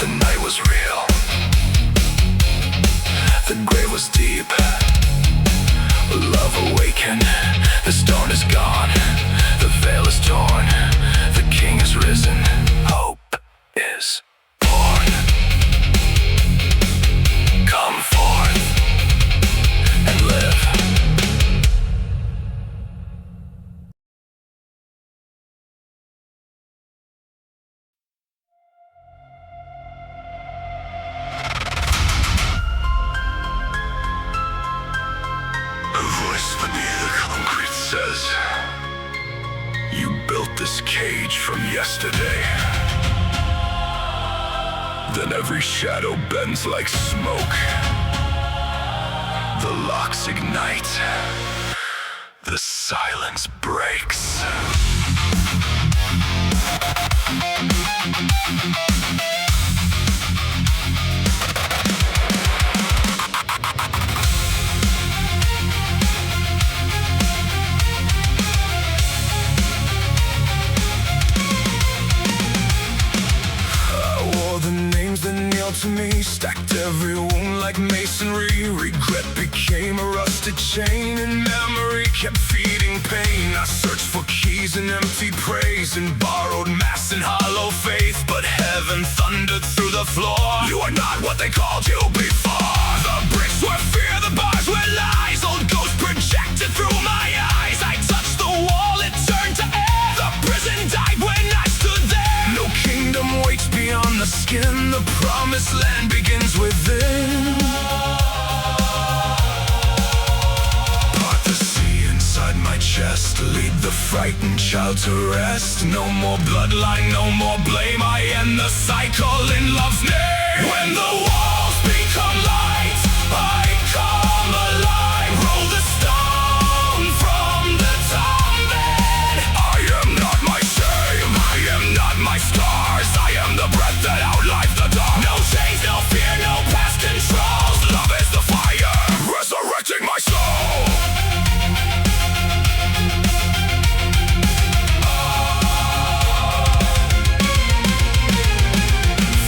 The night was real, the grave was deep. Love awakened, the stone is gone, the veil is torn, the King is risen, hope is born. Come forth and live. A voice beneath the concrete says, "You built this cage from yesterday." Then every shadow bends like smoke. The locks ignite. The silence breaks. The names that nailed to me, stacked every wound like masonry. Regret became a rusted chain, and memory kept feeding pain. I searched for keys and empty praise, and borrowed mass and hollow faith. But heaven thundered through the floor. You are not what they called you before. The bricks were fear, the bars were lies. Old ghosts projected through my eyes. I touched the wall, it turned to air. The prison died when I stood there. No kingdom waits beyond the skin. The promised land begins within. Part the sea inside my chest, lead the frightened child to rest. No more bloodline, no more blame. I end the cycle in love's name. When the walls become light, I come alive. Roll the stone from the tomb. I am not my shame, I am not my scars. I am the breath that outlives the dark. No chains, no fear, no past controls. Love is the fire, resurrecting my soul.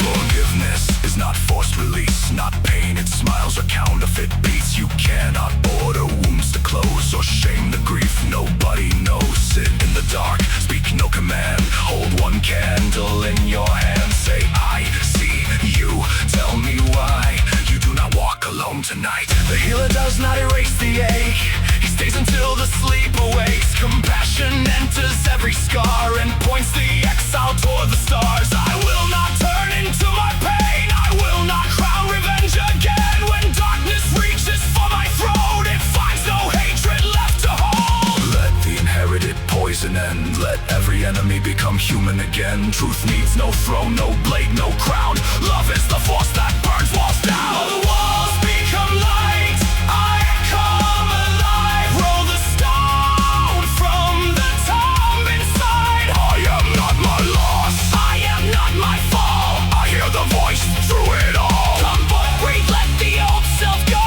Forgiveness is not forced release, not pain, it smiles or counterfeit beats. You cannot order wounds to close or shame the grief nobody knows. Sit in the dark, speak no command. Hold one candle in your hand. Say, I see you. Tell me why you do not walk alone tonight. The healer does not erase the ache. He stays until the sleep awakes. Compassion enters every scar and points the exile toward the stars. I will not turn into my pain. I will not crown revenge again. When darkness reaches for my throat, it finds no hatred left to hold. Let the inherited poison end. Let every enemy become human again. Truth needs no throne, no blade, no crown. Love is the force that burns walls down. The walls become light, I come alive. Roll the stone from the tomb inside. I am not my loss, I am not my fall. I hear the voice through it all. Come forth, breathe, let the old self go.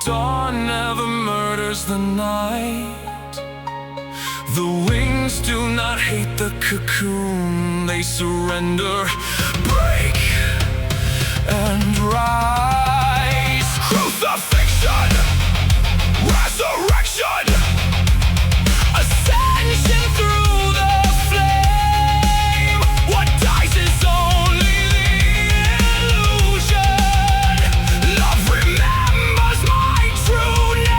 Dawn never murders the night. The wings do not hate the cocoon. They surrender, break, and rise. Crucifixion, resurrection, ascension through the flame. What dies is only the illusion. Love remembers my true name.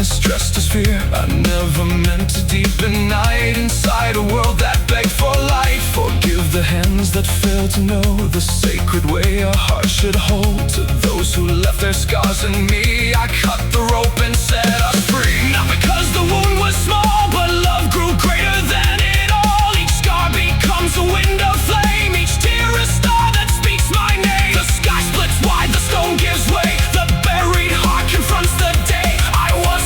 Stressed as fear, I never meant to deepen night inside a world that begged for light. Forgive the hands that failed to know the sacred way a heart should hold. To those who left their scars in me, I cut the rope and set us free. Not because the wound was small, but love grew greater than it all. Each scar becomes a wind of flame, each tear a star that speaks my name. The sky splits wide, the stone gives way, the buried heart confronts the day.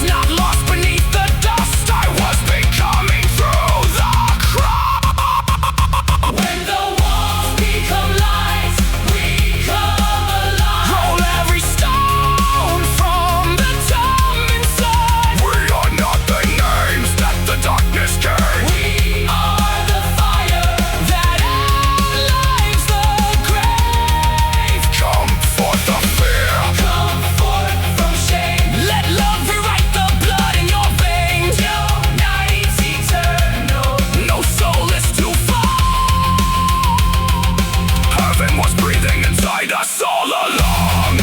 Not lost beneath the dust, I was becoming through the crowd. When the walls become light, we come alive. Roll every stone from the tomb inside. We are not the names that the darkness gave. We are the fire that outlives the grave. Come forth of fear, come forth from shame. Let love rewrite the blood in your veins. No night's eternal, no soul is too far. Heaven was breathing inside us all along.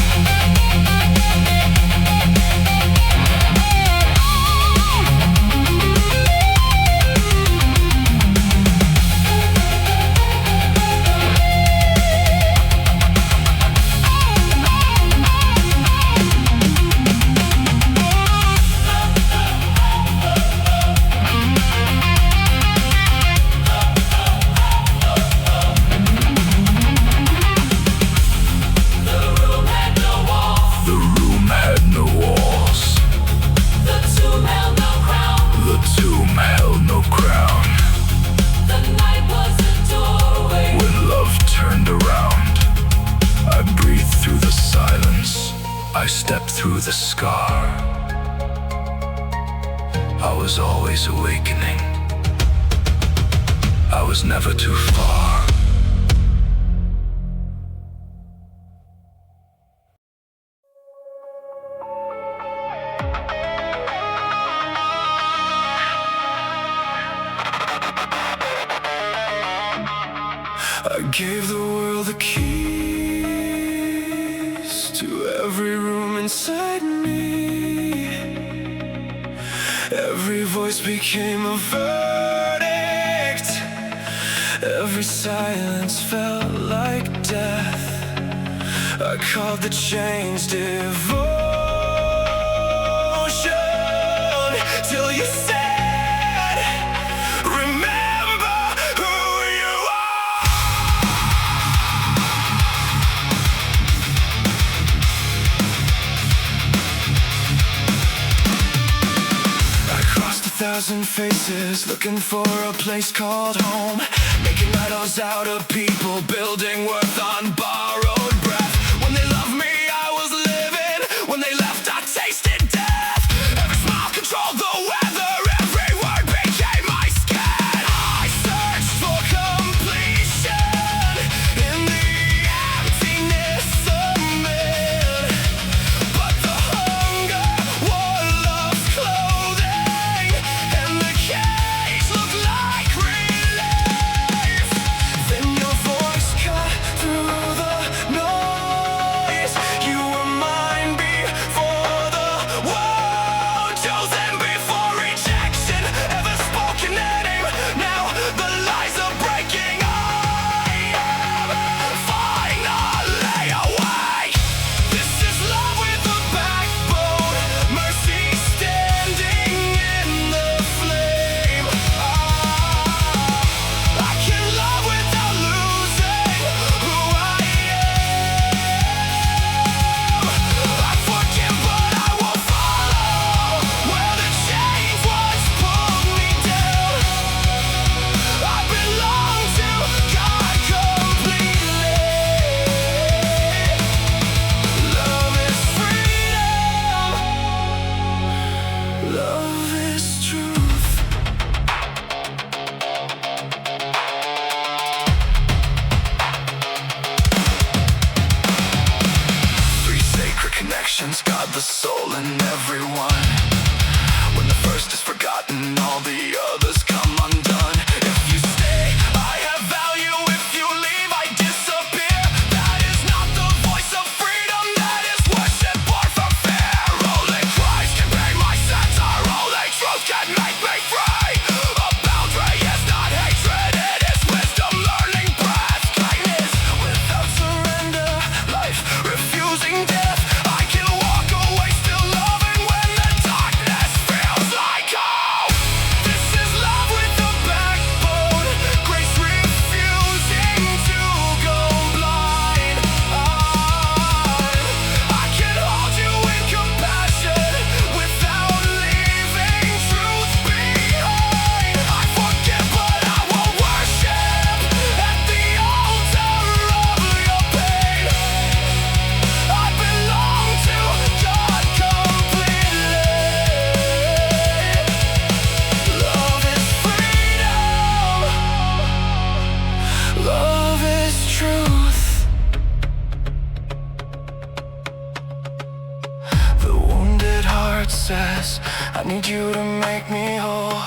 I stepped through the scar. I was always awakening. I was never too far. I gave the world the keys to every room inside me. Every voice became a verdict. Every silence felt like death. I called the change devotion, till you said, remember who you are. I crossed 1,000 faces, looking for a place called home. Making idols out of people, building worth on borrowed breath. When they loved me, I was living. When they left, I tasted death. Every smile controlled the weather. Every word became my skin. I searched for completion in the emptiness of men. But the hunger wore love's clothing, and the cage looked like relief. Then your voice cut through the Everyone's got the soul in everyone. When the first is forgotten, all the others come undone. If you stay, I have value. If you leave, I disappear. That is not the voice of freedom. That is worship born from fear. Only Christ can pay my censor. Only truth can make me free. A boundary is not hatred. It is wisdom learning breath. Kindness without surrender. Life refusing death. I can walk away still loving when the darkness feels like home. This is love with a backbone. Grace refusing to go blind. I can hold you in compassion without leaving truth behind. I forgive but I will worship at the altar of your pain. I belong to God completely. Love is freedom. Love is truth. The wounded heart says, I need you to make me whole.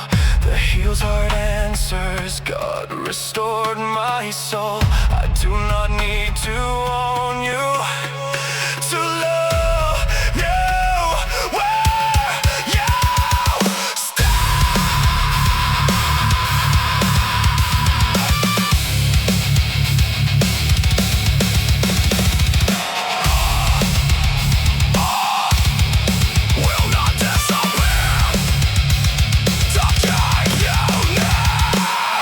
The healed heart answers, God restored my soul. I do not need to own you to love you where you stand. Will not disappear. Touching you near.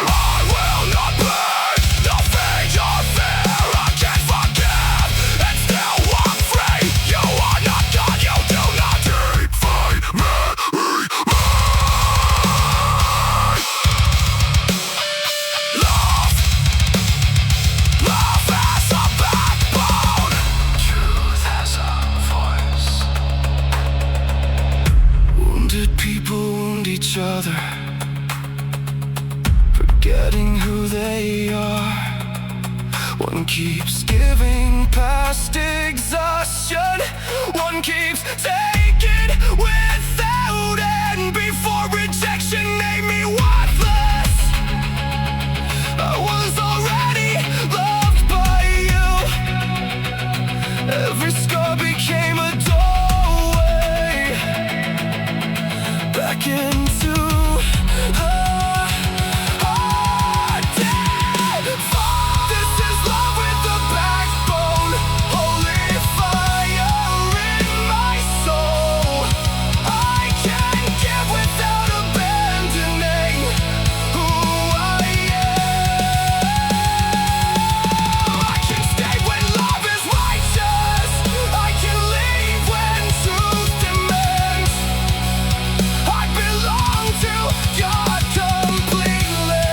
I will not burn. No fate or fear. I can forgive and still walk free. You are not God. You do not define me. Love. Love has a backbone. Truth has a voice. Wounded people wound each other, forgetting who they are. One keeps giving past exhaustion. One keeps taking without end. Before rejection made me worthless, I was already loved by you. Every scar became a doorway back into a dead fall. This is love with a backbone. Holy fire in my soul. I can give without abandoning who I am. I can stay when love is righteous. I can leave when truth demands. I belong to God completely.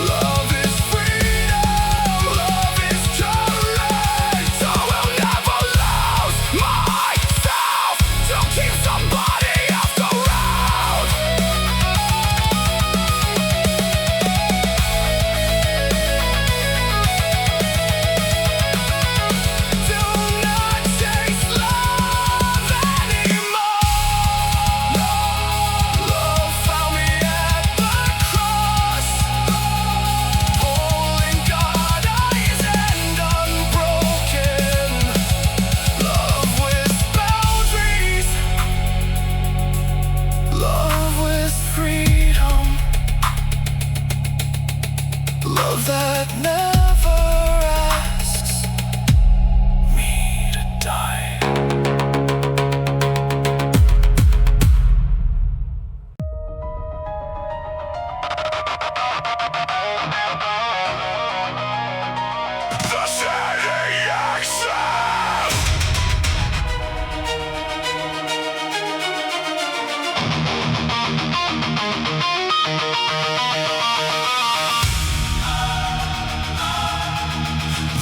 Love is freedom. Love is courage. I will never lose myself to keep somebody else around. Do not chase love anymore. Love found me at the cross, holding God eyes and unbroken. Love with boundaries. Love with freedom. Love that never asks me to die. The city excels.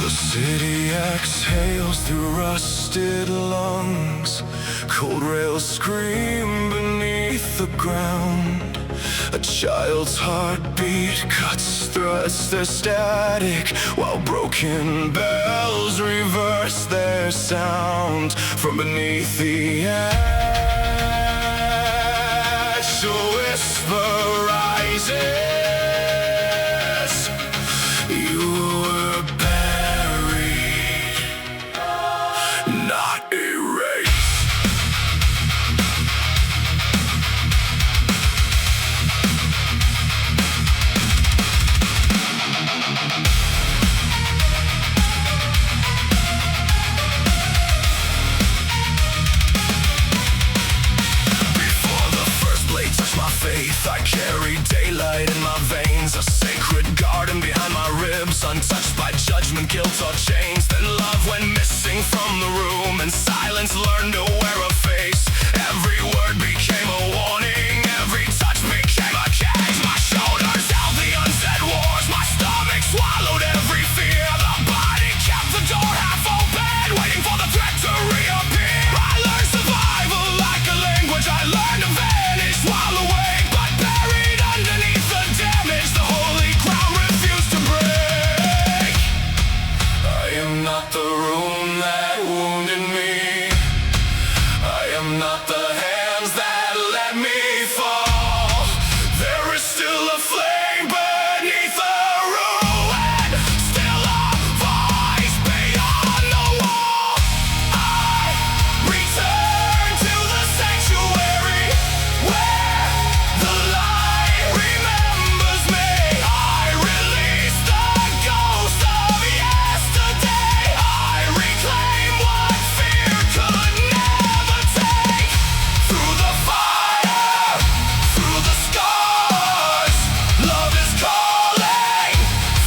The city exhales through rusted lungs. Cold rails scream beneath the ground. A child's heartbeat cuts through the static, while broken bells reverse their sound from beneath the ash. A whisper rises. You were buried, not erased. I carry daylight in my veins, a sacred garden behind my ribs, untouched by judgment, guilt, or chains. Then love went missing from the room, and silence learned to wear a face. Every word became a warning, every touch became a cage. My shoulders held the unsaid wars, my stomach swallowed every fear. The body kept the door half open, waiting for the threat to reappear. I learned survival like a language, I learned to vanish while awake. Not the room that wounded me, I am not the hands that let me fall. There is still a flame beneath the ruin, still a voice beyond the wall. I return to the sanctuary where the light remembers me. I release the ghost of yesterday. Reclaim what fear could never take. Through the fire, through the scars, love is calling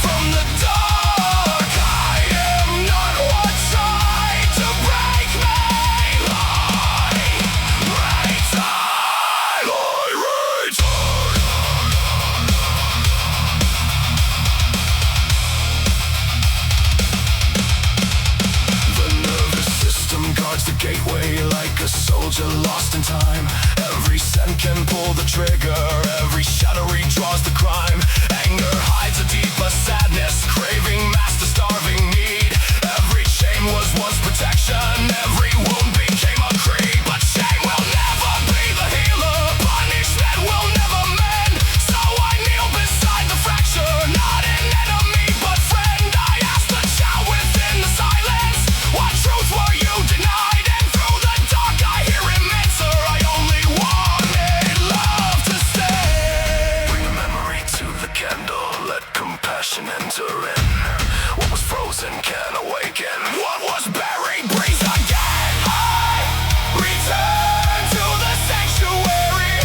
from the dark. I am not what tried to break me. The gateway like a soldier lost in time. Every scent can pull the trigger, every shadow redraws the crime. Anger hides a deeper sadness, craving master starving need. Every chain was once protection, every wound became a creed. But shame will never be the healer, punishment will never mend. So I kneel beside the fracture, not an enemy but friend. I ask the child within the silence, what truth were you denied? Enter in. What was frozen can awaken. What was buried breathes again. I return to the sanctuary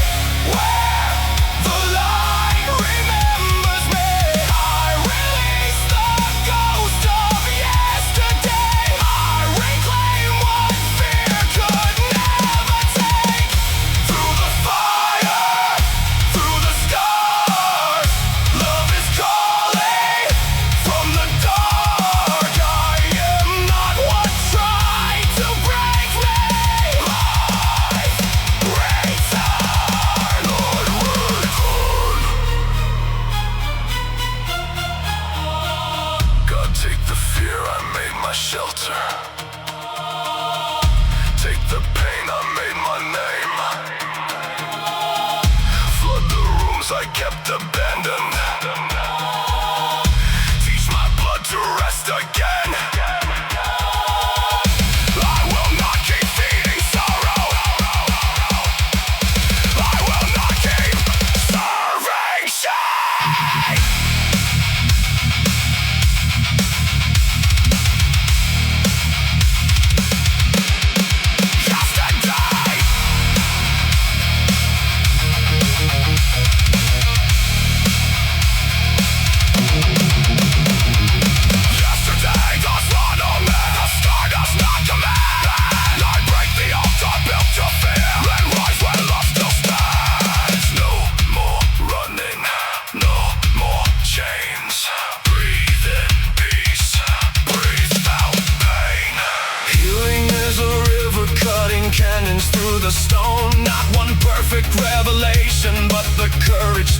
where the light remembers me. I release the ghost of yesterday. I reclaim what fear could never take. Through the fire, through the scars, love is calling. From the dark, I am not what tried to break me. Life return, Lord, return. God, take the fear, I made my shelter. Take the pain, I made my name. Flood the rooms I kept abandoned. To rest again. I will not keep feeding sorrow. I will not keep serving shame. Yesterday, canyons through the stone. Not one perfect revelation, but the courage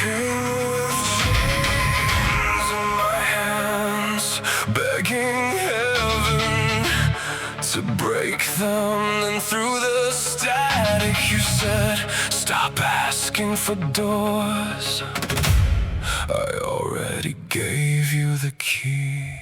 with chains in my hands, begging heaven to break them. Then through the static you said, stop asking for doors. I already gave you the key.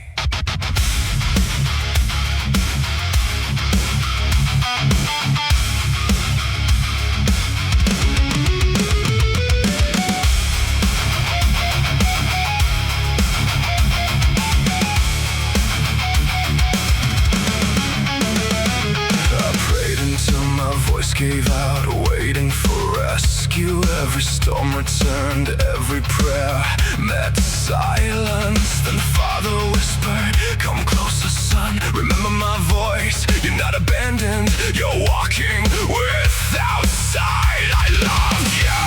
Gave out, waiting for rescue. Every storm returned, every prayer met silence. Then Father whispered, come closer, son, remember my voice. You're not abandoned, you're walking without sight. I loved you,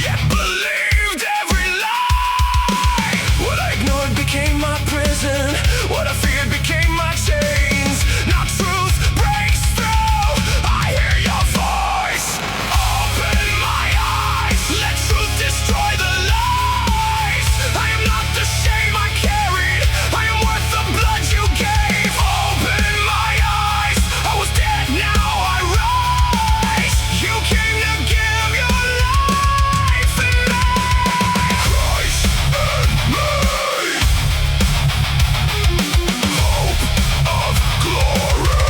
yet believed every lie. What I ignored became my prison, what I feared became my chains. Now truth breaks through, I hear your voice. Open my eyes, let truth destroy the lies. I am not the shame I carried, I am worth the blood you gave. Open my eyes, I was dead, now I rise. You came to give your life in me. Christ and me, hope of glory.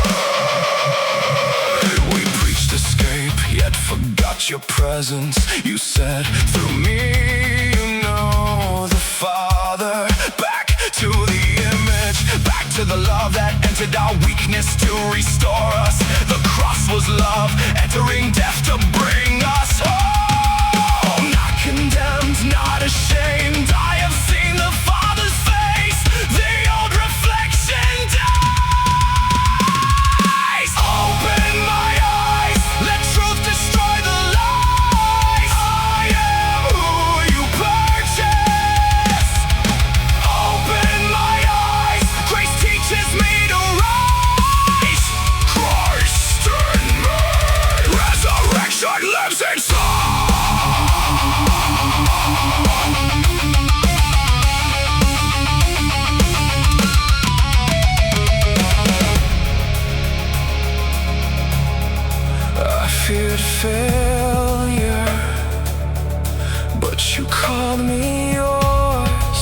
We preached escape, yet forgot your presence. You said, through me you know the Father. Back to the image, back to the love that entered our weakness to restore us. The cross was love, entering death to bring us home. Not condemned, not ashamed, I have seen the Father's face. The old reflection dies. Open my eyes, let truth destroy the lies. I am who you purchased. Open my eyes, grace teaches me to rise. Christ in me, resurrection lives inside. I feared failure, but you called me yours.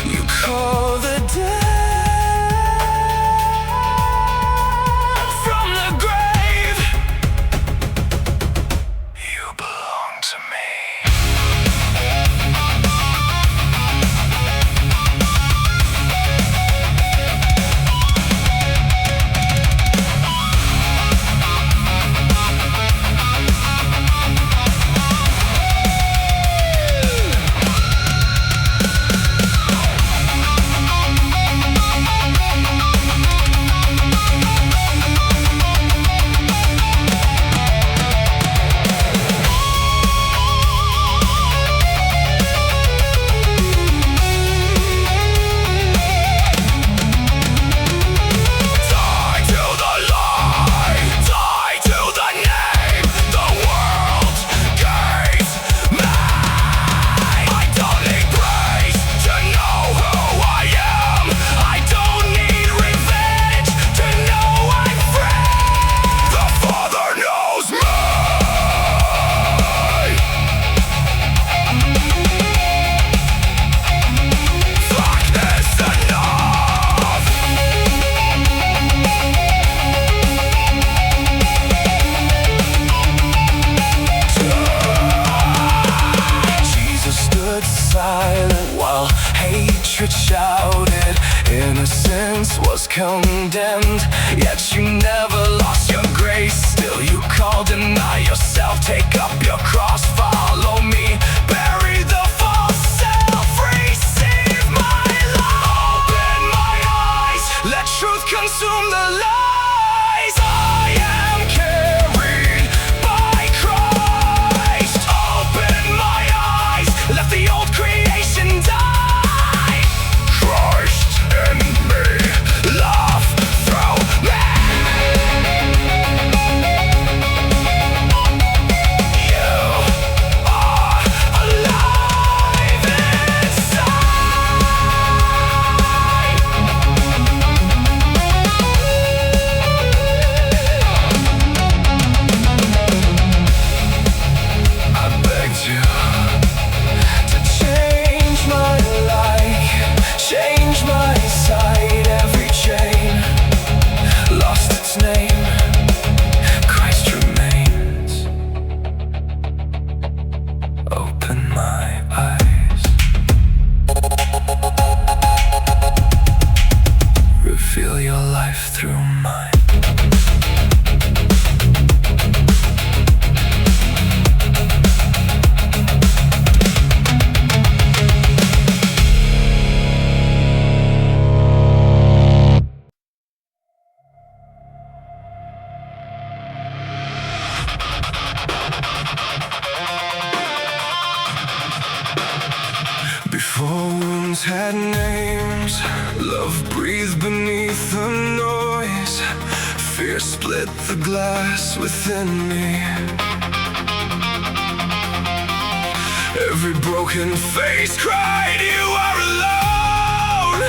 You call the dead from the grave. You belong to me. Silent while hatred shouted, innocence was condemned. Yet you never lost your grace. Still you call, deny yourself, take up your cross, follow me, bury the false self, receive my love. Open my eyes, let truth consume the lies. I am carried by Christ. Open my eyes, let the old creation die. Christ in me, love Dreams had names, love breathed beneath the noise. Fear split the glass within me. Every broken face cried, "You are alone."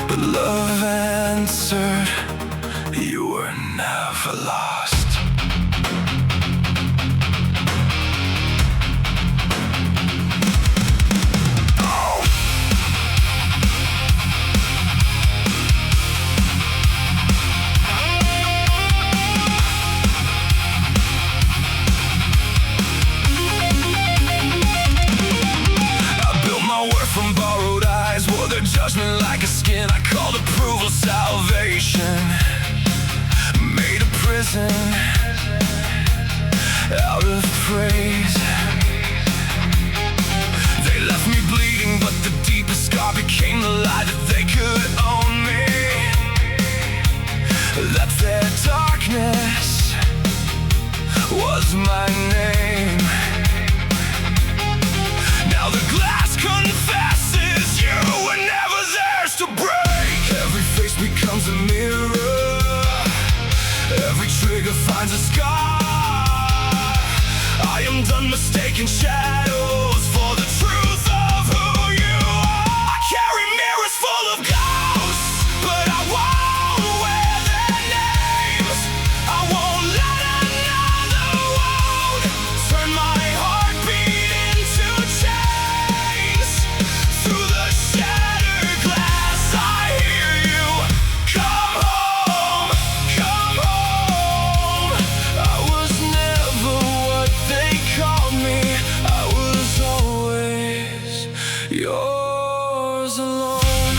But love answered, "You were never lost." From borrowed eyes, wore their judgment like a skin. I called approval salvation, made a prison out of praise. They left me bleeding, but the deepest scar became the lie that they could own me, that their darkness was my name. Now the glass confesses you were never theirs to break. Every face becomes a mirror, every trigger finds a scar. I am done mistaking shadows for the truth of who you are. I carry mirrors full of ghosts, but I won't wear their names. I won't let another wound turn my heartbeat into chains. Through the shattered glass I hear you, come home, come home. I was never what they called me, I was always yours alone.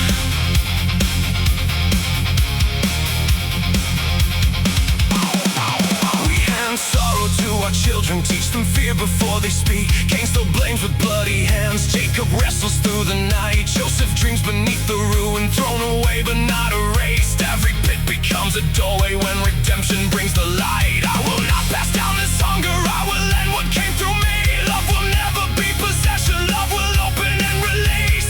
We hand sorrow to our children, teach them fear before they speak. Cain still blames with bloody hands, Jacob wrestles through the night. Joseph dreams beneath the ruin, thrown away but not erased. Every pit becomes a doorway when redemption brings the light. I will not pass down this hunger, I will end what came through me. Love will never be possession, love will open and release.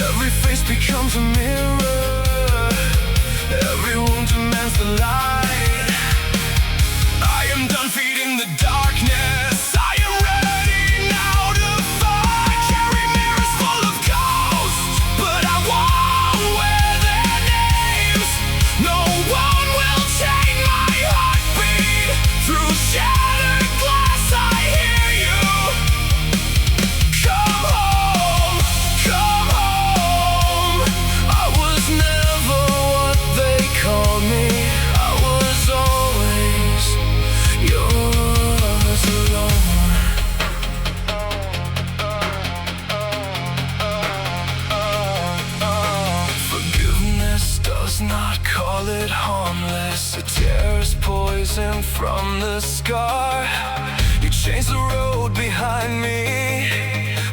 Every face becomes a mirror, every wound demands the light. I am done feeding the darkness, I am ready now to fight. I carry mirrors full of ghosts, but I won't wear their names. No one will chain my heartbeat. Through shattered glass I hear you, come home, come home. I was never what they called me, I was always yours alone. Forgiveness does not call it harmless. It tears poison from the scar. You changed the road behind me,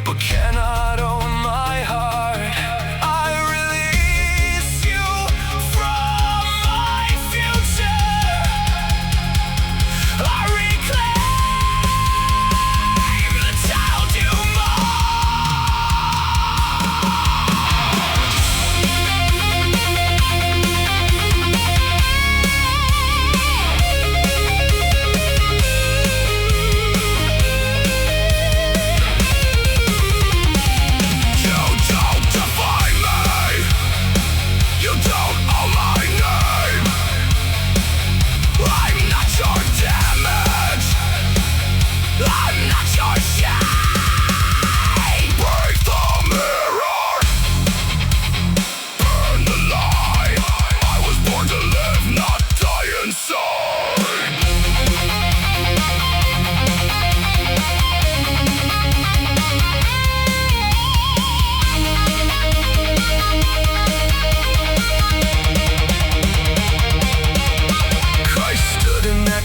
but cannot own my heart. I release you from my future, I reclaim the child you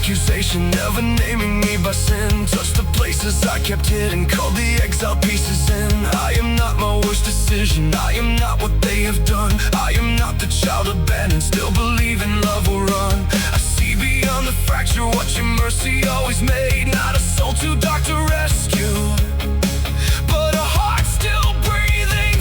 accusation, never naming me by sin. Touched the places I kept hidden, called the exiled pieces in. I am not my worst decision, I am not what they have done. I am not the child abandoned, still believe in love will run. I see beyond the fracture what your mercy always made. Not a soul too dark to rescue, but a heart still breathing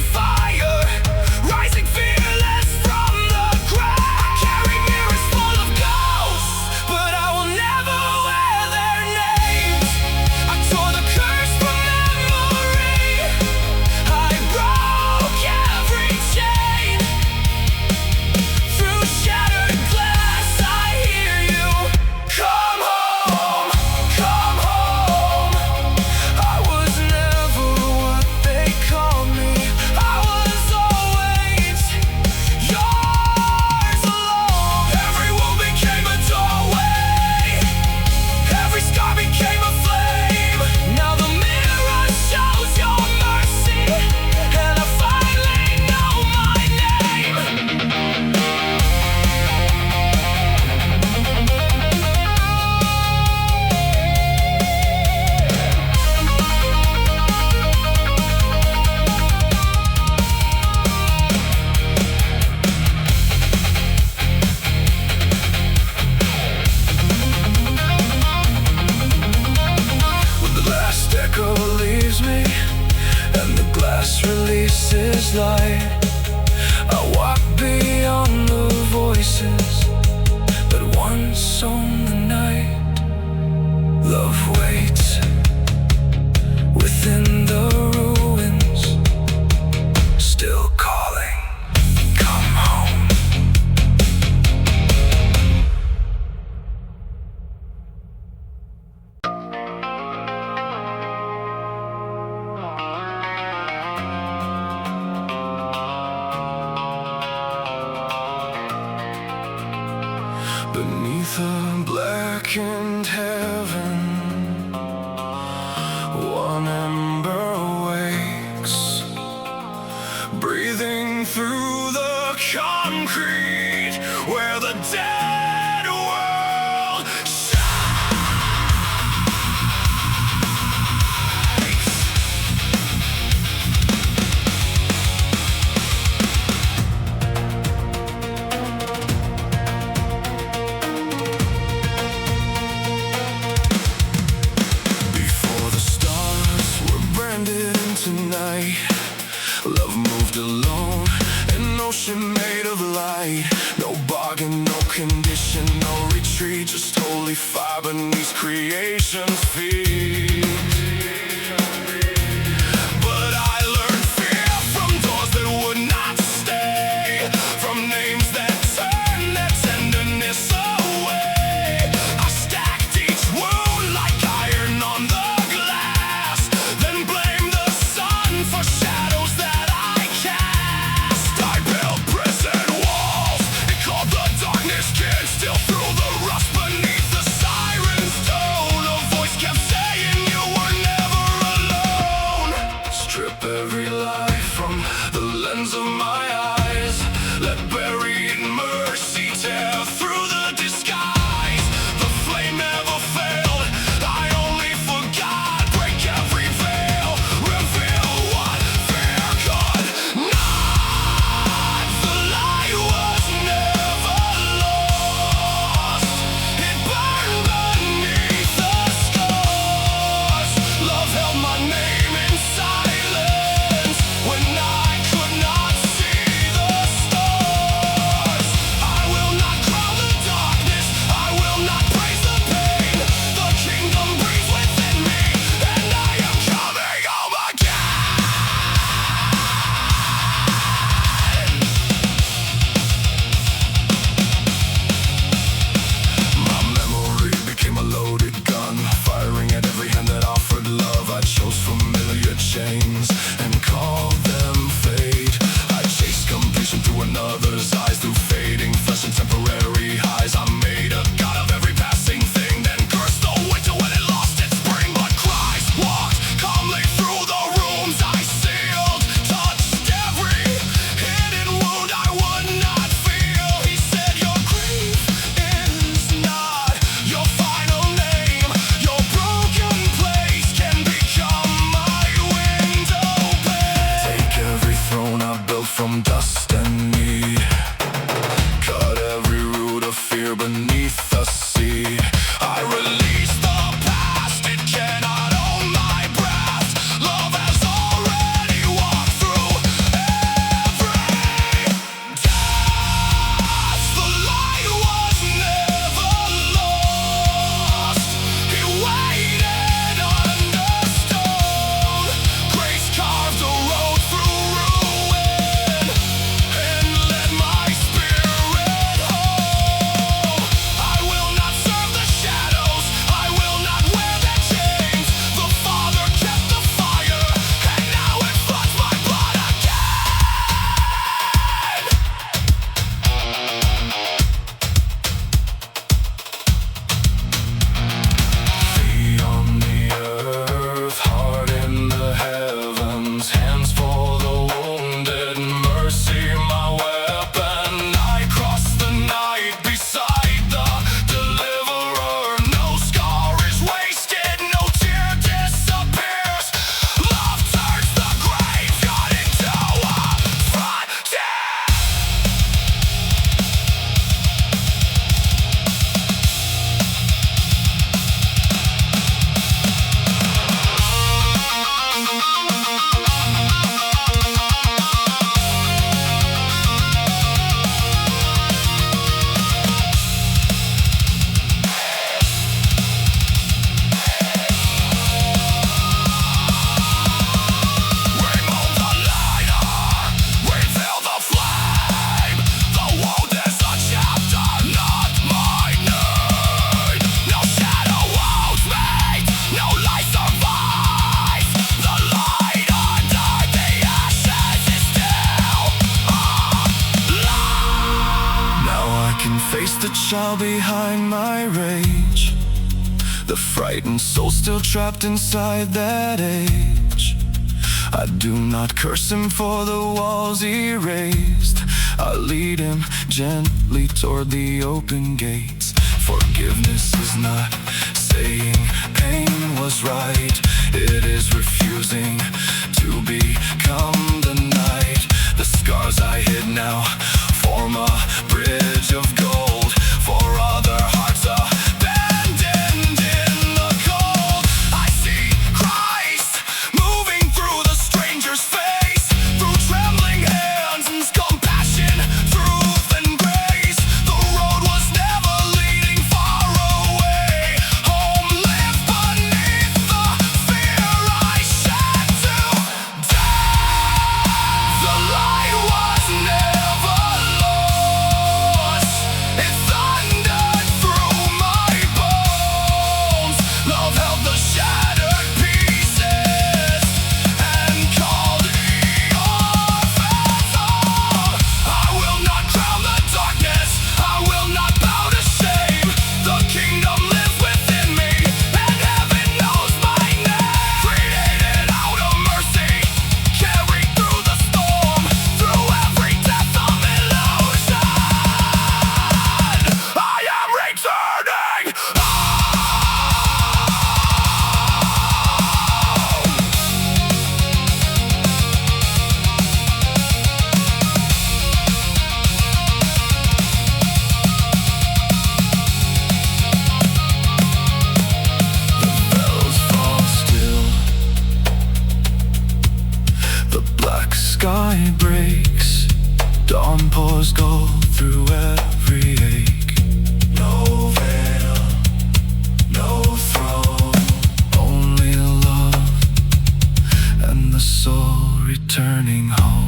its light. I walk beyond the voices that once owned the night. Love waits within the ruins, still calling, come home. Beneath a blackened heaven, one ember wakes, breathing through the concrete where the dead world shakes. Before the stars were branded into night, love moved alone, an ocean made of light. No bargain, no condition, no retreat, just holy fire beneath creation's feet. But I learned fear from doors that would not stay, from names that turned their tenderness away. I stacked each wound like iron on the glass, then blamed the sun for shadows that I cast. I built prison walls and called the darkness kin, still through the rust beneath the siren's tone. A voice kept saying you were shall be behind my rage. The frightened soul still trapped inside that age. I do not curse him for the walls erased. I lead him gently toward the open gates. Forgiveness is not saying pain was right. It is refusing to become the night. The scars I hid now form a bridge of gold for other hearts abandoned in the cold. I see Christ moving through the stranger's face, through trembling hands and compassion, truth and grace. The road was never leading far away. Home lived beneath the fear I shed to die. The light was never lost. It thundered through my bones. Love held the shattered pieces and called me your fathom. I will not drown the darkness, I will not bow to shame. The kingdom lives within me, and heaven knows my name. Created out of mercy, carried through the storm, through every death of illusion. I am returning. Bells fall still. The black sky breaks. Dawn pours gold through every ache. No veil, no throne, only love and the soul returning home.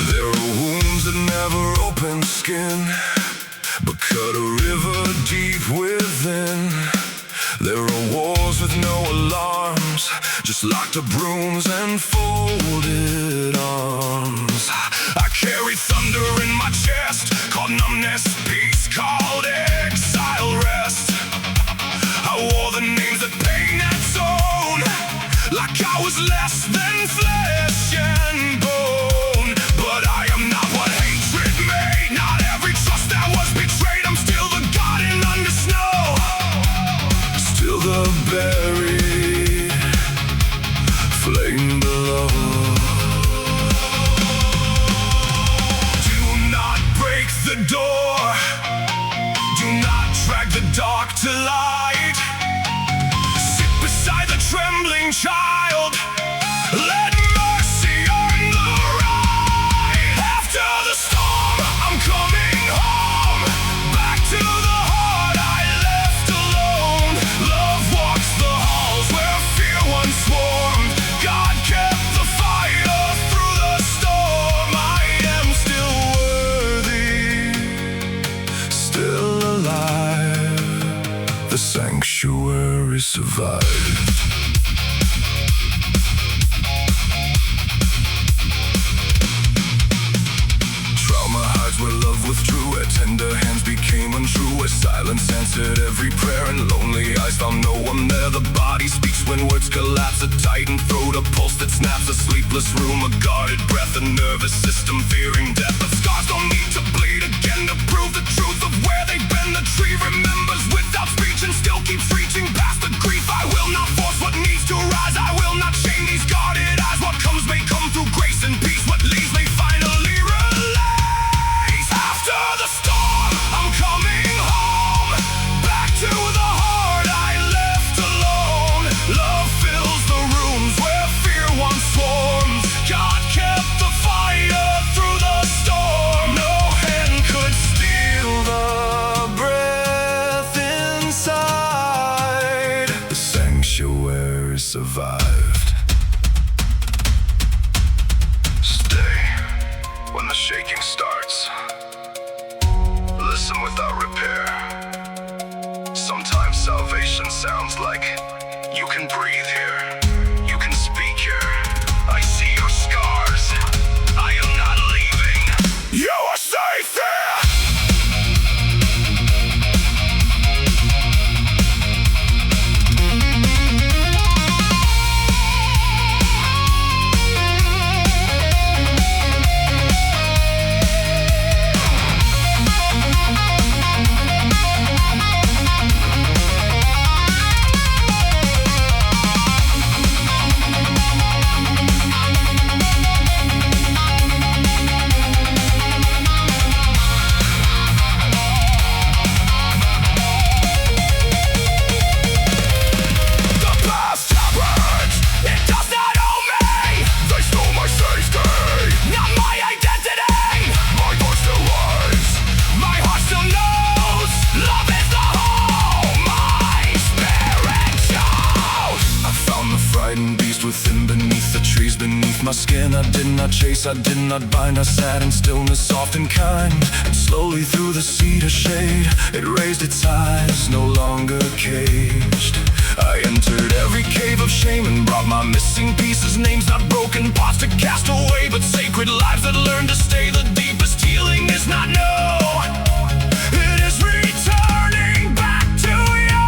There are wounds that never open skin, but cut a river deep within. There are wars with no alarms, just locked up rooms and folded arms. I carry thunder in my chest, called numbness, peace, called exile, rest. I wore the names that pain had sown, like I was less than flesh and bone. But I am not what hatred made, not every trust that was betrayed. I'm still the garden under snow, still the buried flame below. Do not break the door, do not drag the dark to light. Sit beside the trembling child, let mercy earn the right. After the storm, I'm coming home, back to the heart I left alone. Love walks the halls where fear once swarmed. God kept the fire through the storm. I am still worthy, still alive. The sanctuary survived. Trauma hides where love withdrew, where tender hands became untrue, where silence answered every prayer and lonely eyes found no one there. The body speaks when words collapse, a tightened throat, a pulse that snaps, a sleepless room, a guarded breath, a nervous system fearing death. But scars don't need to bleed again to prove the truth of where they've been. The tree remembers without speech and still keeps reaching past the grief. I will not force what needs to rise, I will not shame these guarded eyes. What comes may come through grace and peace, what leaves may finally release. After the storm, I'm coming home, back to the heart I left alone. Love fills the rooms where fear once swarmed. God kept the fire through the storm. No hand could steal without repair. Sometimes salvation sounds like you can breathe here, you can speak here. I see your scars, I am not leaving. You are safe here. Within, beneath the trees, beneath my skin. I did not chase, I did not bind. I sat in stillness, soft and kind. And slowly through the cedar shade, it raised its eyes, no longer caged. I entered every cave of shame and brought my missing pieces, names not broken, parts to cast away, but sacred lives that learn to stay. The deepest healing is not no, it is returning back to you.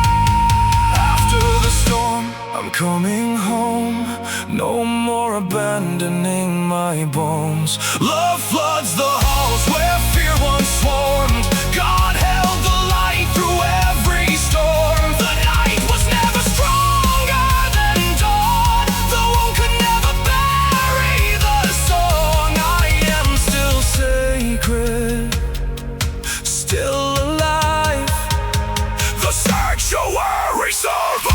After the storm, I'm coming home, no more abandoning my bones. Love floods the halls where fear once swarmed. God held the light through every storm. The night was never stronger than dawn. The wound could never bury the song. I am still sacred, still alive. The sanctuary survives.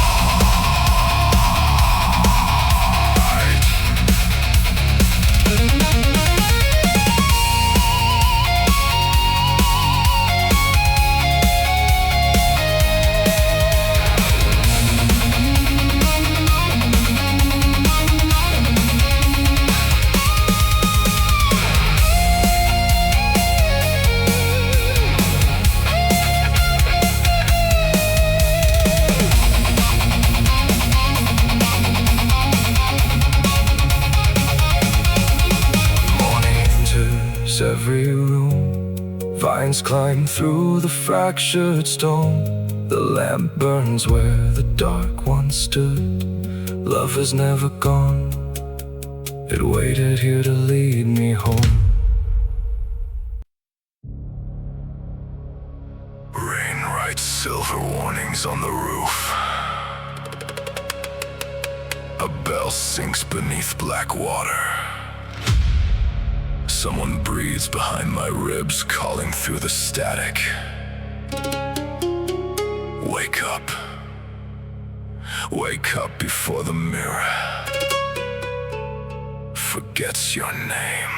Every room, vines climb through the fractured stone. The lamp burns where the dark once stood. Love has never gone, it waited here to lead me home. Rain writes silver warnings on the roof. A bell sinks beneath black water. Someone breathes behind my ribs, calling through the static. Wake up. Wake up before the mirror forgets your name.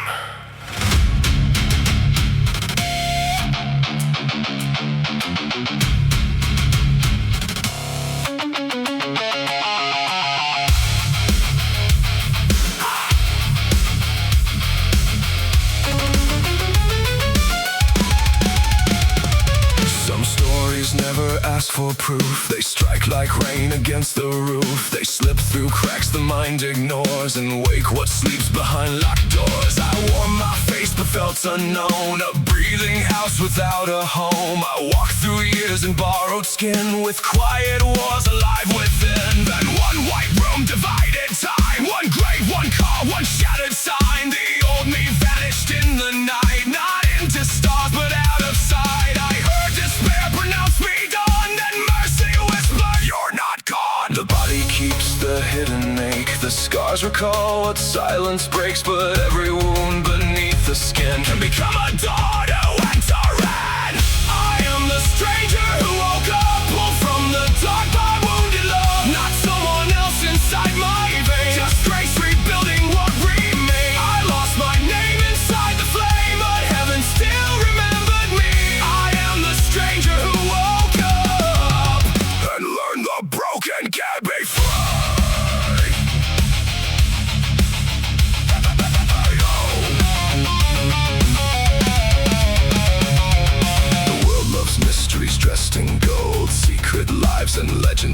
Never ask for proof. They strike like rain against the roof. They slip through cracks the mind ignores and wake what sleeps behind locked doors. I wore my face but felt unknown, a breathing house without a home. I walked through years in borrowed skin, with quiet wars alive within. Then one white room divided time, one grave, one car, one shattered sign. The old me vanished in the night, not into stars but out of sight. I heard despair pronounce me done, then mercy whispered, you're not gone. The body keeps the hidden ache, the scars recall what silence breaks. But every wound beneath the skin can become a dawn to enter in. I am the stranger who woke up, pulled from the dark by wounded love. Not someone else inside my veins, just grace rebuilding what remains. I lost my name inside the flame, but heaven still remembered me. I am the stranger who woke up and learned the broken can be free.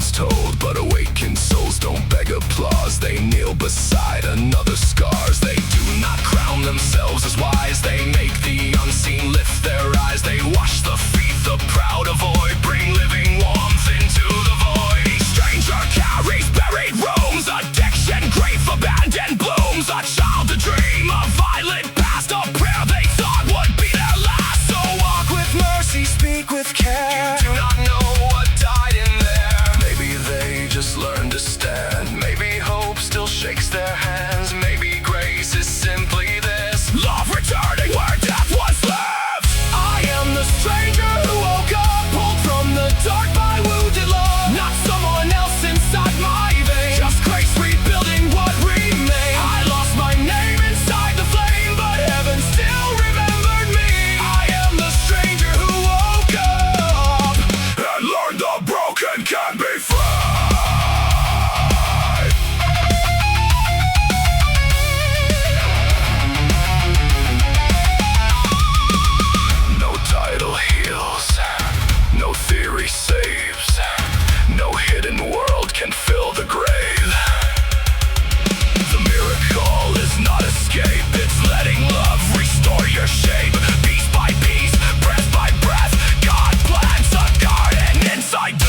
tales told, but awakened souls don't beg applause. They kneel beside another's scars. They do not crown themselves as wise. They make the unseen lift their eyes. They wash the feet the proud avoid, bring living warmth into the void. Each stranger carries buried rooms, addiction, grief, abandoned blooms. A child, a dream, a violent past, a prayer they thought would be their last. So walk with mercy, speak with care. You do not know what died in there. Maybe they just learned to stand. Maybe hope still shakes their hands. Maybe grace is simply this: love returning where death once lived. I am the stranger who woke up, pulled from the dark by wounded love. Not someone else inside my veins, just grace rebuilding what remained. I lost my name inside the flame, but heaven still remembered me. I am the stranger who woke up and learned the broken can be free. No title heals, no theory saves, no hidden world can fill the grave. The miracle is not escape, it's letting love restore your shape. Piece by piece, breath by breath, God plants a garden inside dirt.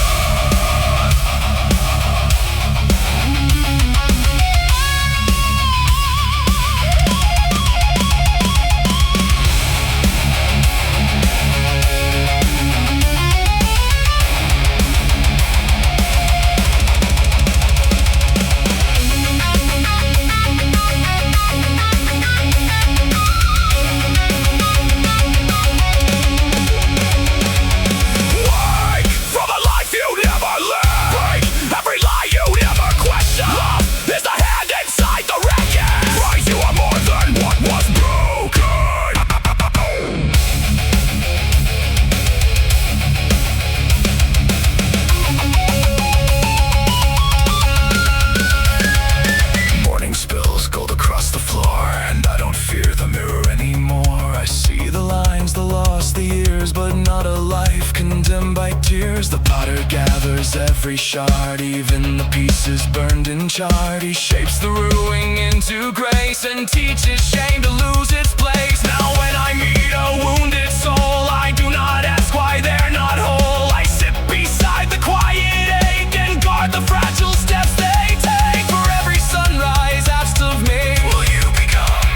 The potter gathers every shard, even the pieces burned and charred. He shapes the ruin into grace and teaches shame to lose its place. Now when I meet a wounded soul, I do not ask why they're not whole. I sit beside the quiet ache and guard the fragile steps they take. For every sunrise asked of me, will you become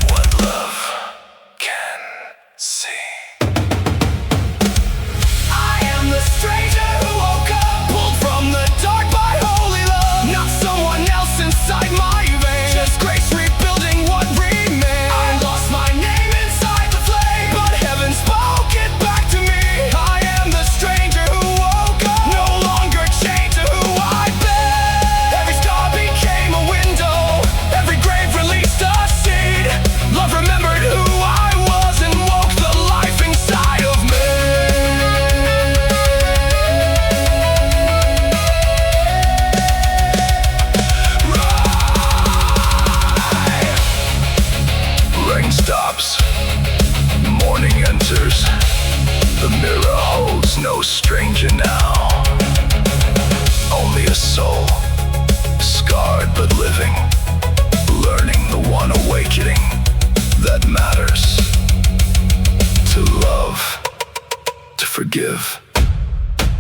what love can see? The stranger who woke up, pulled from the dark by holy love. Not someone else inside my veins, just grace rebuilding what remained. I lost my name inside the flame, but heaven spoke it back to me. I am the stranger who woke up, no longer chained to who I've been. Every star became a window, every grave released a seed. Love remembered who I was and woke the life inside of me. Stops, morning enters. The mirror holds no stranger now. Only a soul, scarred but living, learning the one awakening that matters. To love, to forgive,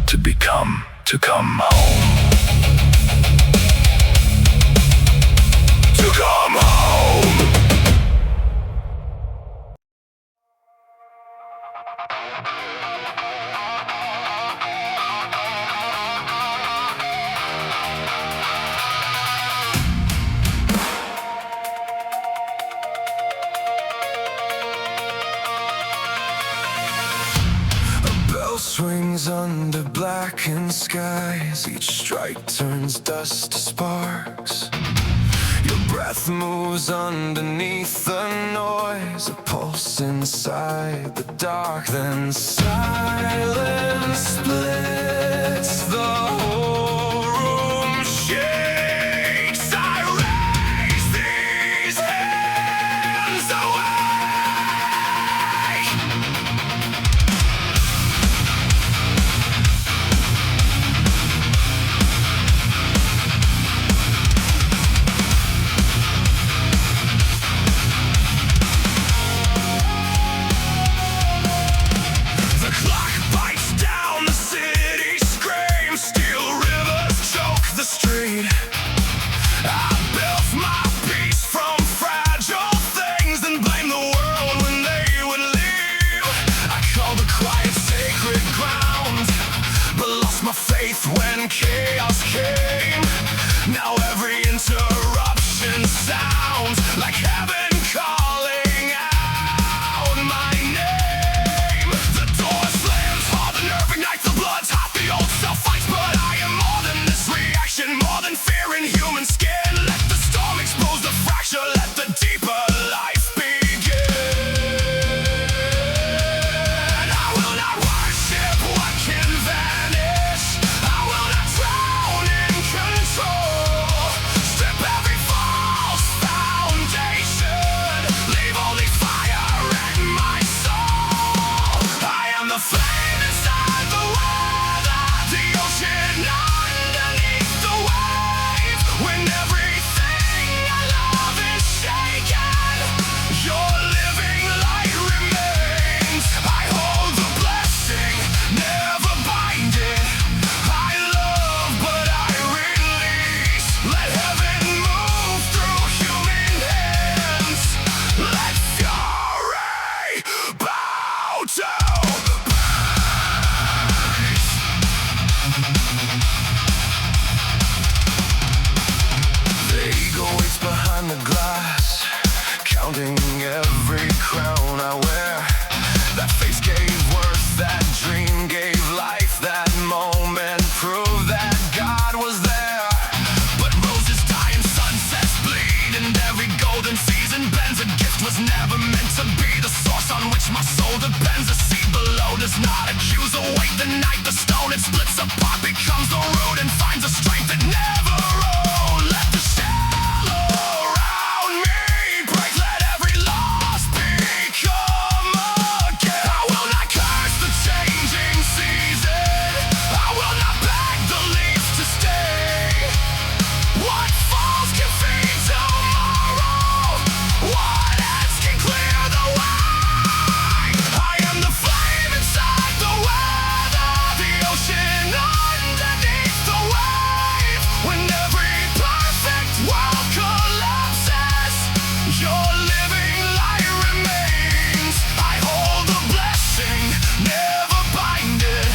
to become, to come home. To come home. Swings under blackened skies. Each strike turns dust to sparks. Your breath moves underneath the noise. A pulse inside the dark. Then silence splits. The whole room shakes. I raise these hands away. faith when chaos came. Now every interruption sounds like heaven calling out my name. The door slams hard, the nerve ignites, the blood's hot, the old self fights, but I am more than this reaction, more than fear in human skin. Let the storm expose the fracture, let the deeper life begin. I will not worship what can vanish, I will not drown in control. Strip every false foundation, leave only fire in my soul. I am the flame inside the weather, the ocean underneath the waves. When everything I love is shaken, your living light remains. I hold the blessing, never bind it. I love but I release. Let heaven move through human hands. Let fury bow to praise. The ego waits behind the glass, counting every crown I wear. That face gave worth, that dream gave life, that moment proved that God was there. But roses die and sunsets bleed, and every golden season bends. A gift was never meant to be the source on which my soul depends. The seed below does not accuse, await the night, the stone it splits apart becomes the root and finds a strength that never owned. Let the shell around me break, let every loss become again. I will not curse the changing season, I will not beg the leaf to stay. What falls can feed tomorrow, what ends can clear the way. I am the flame inside the weather, the ocean underneath the wave. When every perfect world collapses, your living light remains. I hold the blessing, never bind it.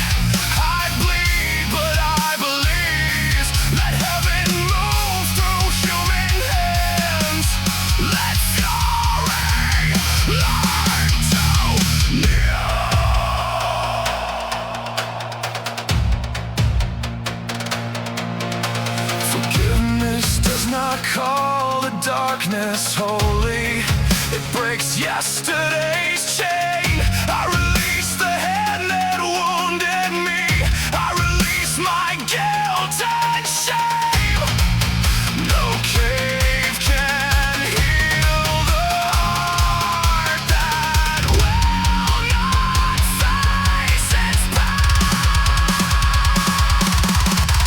I bleed but I believe. Let heaven move through human hands. Let fury learn to kneel. Forgiveness does not call the darkness holy, it breaks yesterday's chain. I release the hand that wounded me, I release my guilt and shame. No cave can heal the heart that will not face its pain.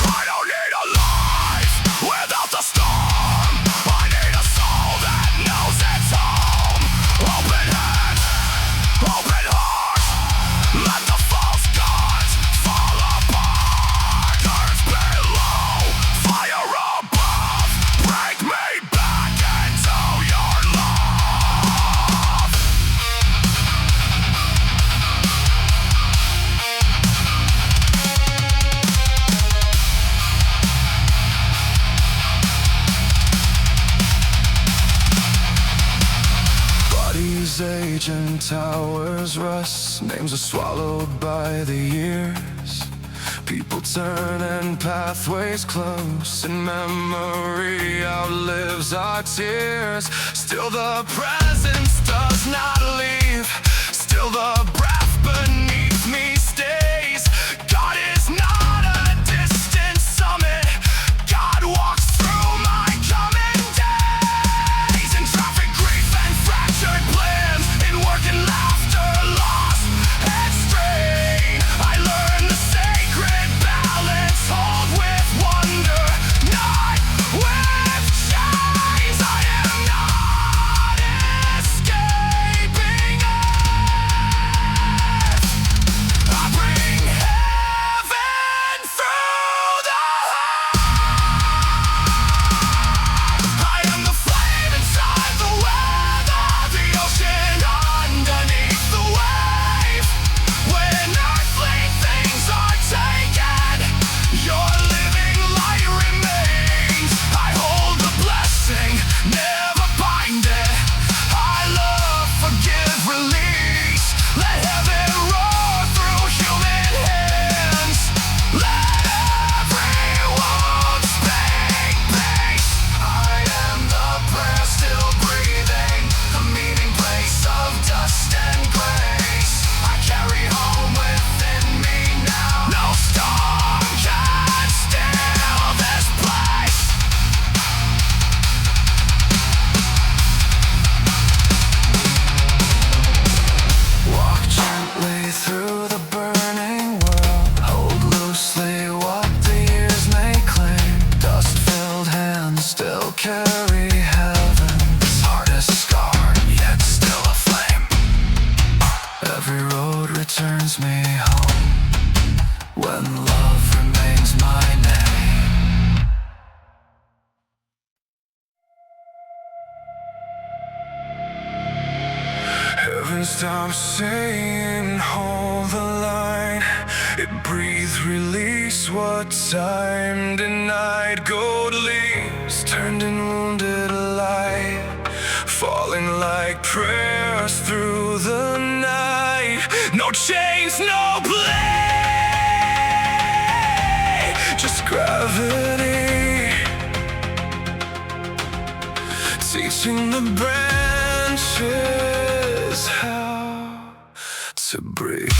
I don't need a life without the storm, I need a soul that knows its home. Open hands, open heart, let the false gods fall apart. Earth below, fire above, break me back into your love. Bodies age and towers rust, names are swallowed by the years. People turn and pathways close, and memory outlives our tears. Still the presence does not leave, still the breath beneath me stays. God is not a distant summit, God walks through my coming days. In traffic, grief and fractured plans, in work and laughter, loss and strain. I learn the sacred balance, hold with wonder, not with chains. I am not escaping it. me home when love remains my name. Heaven stops saying hold the line. It breathes release what time denied. Gold leaves turned in wounded light, falling like prayers through the night. No chains, no play, just gravity, teaching the branches how to breathe.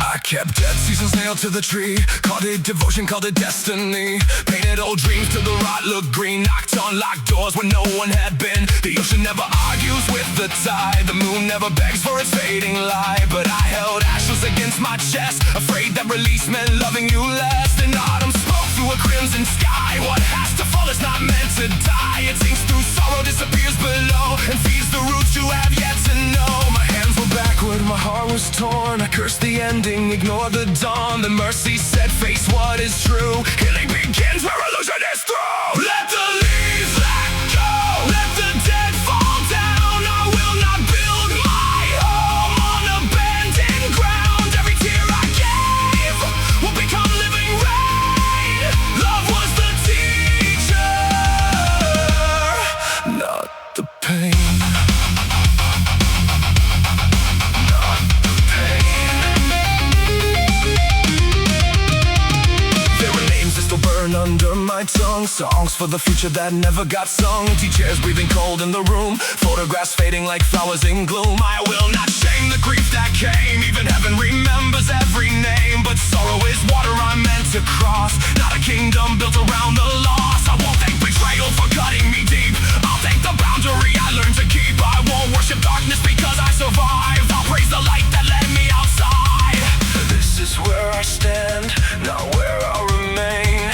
I kept dead seasons nailed to the tree, called it devotion, called it destiny. Painted old dreams till the rot looked green, knocked on locked doors where no one had been. The ocean never argues with the tide, the moon never begs for its fading light. But I held ashes against my chest, afraid that release meant loving you less. And autumn spoke through a crimson sky. What has to fall is not meant to die. It sinks through sorrow, disappears below, and feeds the roots you have yet to know. My hands were backward, my heart was torn. I cursed the ending, ignored the dawn. The mercy said, face what is true. Healing begins where illusion is through. Let the leaves let go, let the dead fall down. I will not build my home on abandoned ground. Every tear I gave will become living rain. Love was the teacher, not the pain. Under my tongue, songs for the future that never got sung. Teachers breathing cold in the room, photographs fading like flowers in gloom. I will not shame the grief that came, even heaven remembers every name. But sorrow is water I'm meant to cross, not a kingdom built around the loss. I won't thank betrayal for cutting me deep, I'll thank the boundary I learned to keep. I won't worship darkness because I survived, I'll praise the light that led me outside. This is where I stand, not where I'll remain.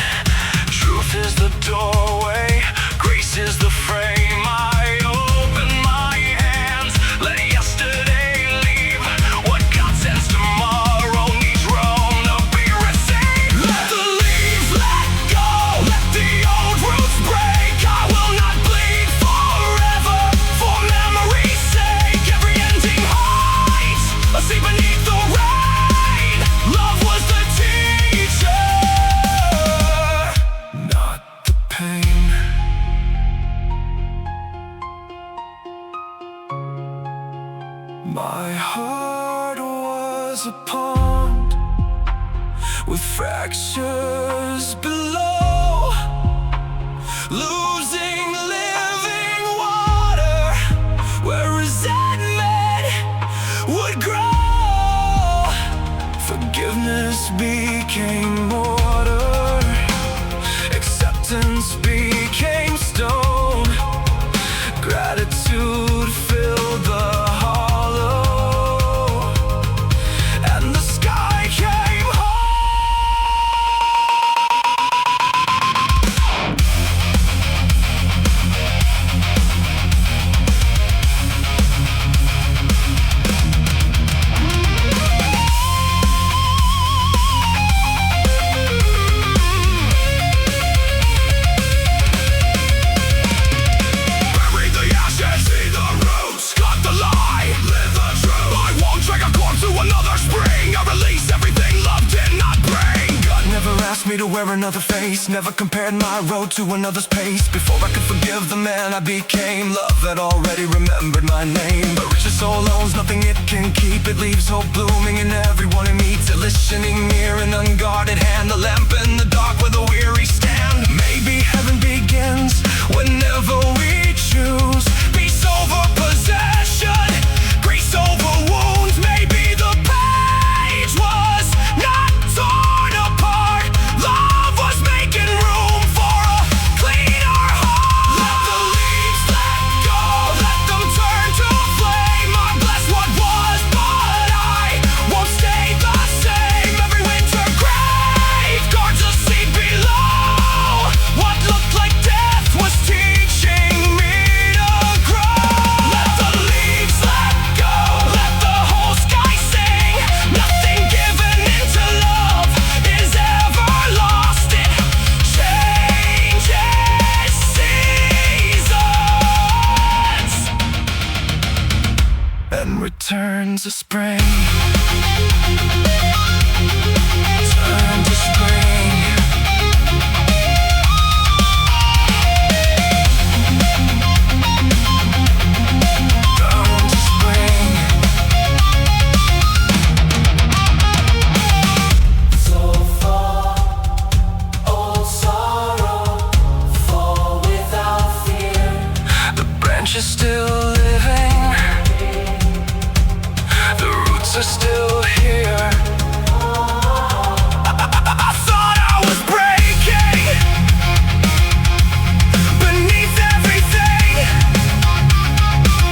Truth is the doorway, grace is the frame. I open my hands, let yesterday leave. What God sends tomorrow needs room to be received. Let the leaves let go, let the old roots break. I will not bleed forever, for memory's sake. Every ending hides a sea beneath the rain. Love was the teacher, pain. My heart was a pond with fractures below, losing living water where resentment would grow. Forgiveness became mortar, acceptance became stone, gratitude filled the hollow, and the sky came me to wear another face, never compared my road to another's pace. Before I could forgive the man I became, love had already remembered my name. But riches soul owns nothing it can keep. It leaves hope blooming in everyone it meets. A listening ear, an unguarded hand, a lamp in the dark where the weary stand. Maybe heaven begins whenever we choose peace over possession, grace over wounds. Maybe the page was not torn apart, love was making room for a cleaner heart. Let the leaves let go, let them turn to flame. I bless what was, but I as a spring. Turn to spring. Turn to spring. So far, old sorrow, fall without fear. The branch is still living. The roots are still here. I thought I was breaking beneath everything,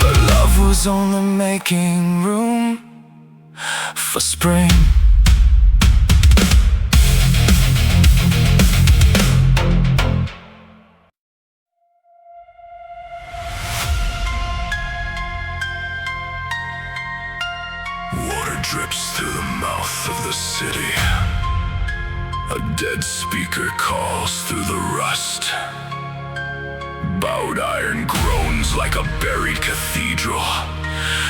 but love was only making room for spring. Water drips through the mouth of the city. A dead speaker calls through the rust. Bowed iron groans like a buried cathedral.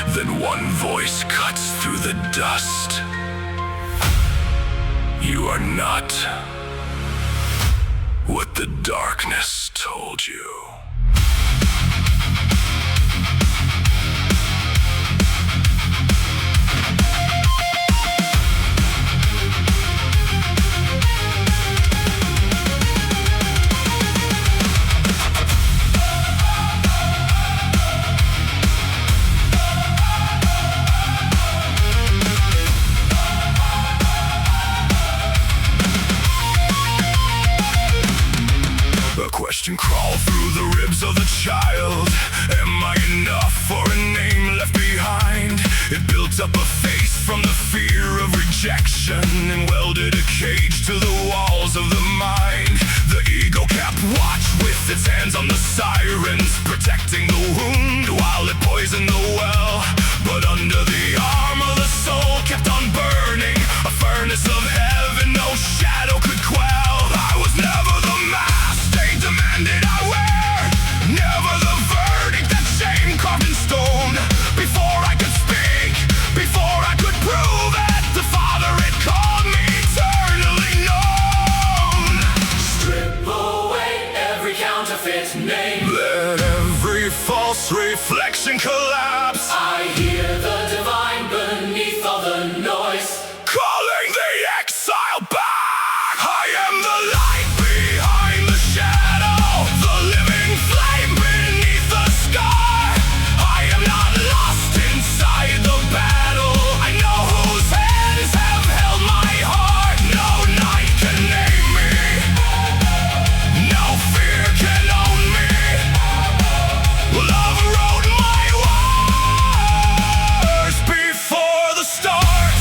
Then one voice cuts through the dust. You are not what the darkness told you. Question crawl through the ribs of the child. Am I enough for a name left behind? It built up a face from the fear of rejection and welded a cage to the walls of the mind. The ego kept watch with its hands on the sirens, protecting the wound while it poisoned the well. But under the arm of the soul kept on burning, a furnace of heaven no shadow could quell. I was never the mask they demanded I wear, never the verdict that shame carved in stone. Before I could speak, before I could prove it, the Father had called me eternally known. Strip away every counterfeit name, let every false reflection collapse. I hear the divine beneath all the noise, calling the exile back. I am the light behind the shadow, the living flame beneath the sky. I am not lost inside the battle. I know whose hands have held my heart. No night can name me, no fear can own me. Love wrote my words before the start.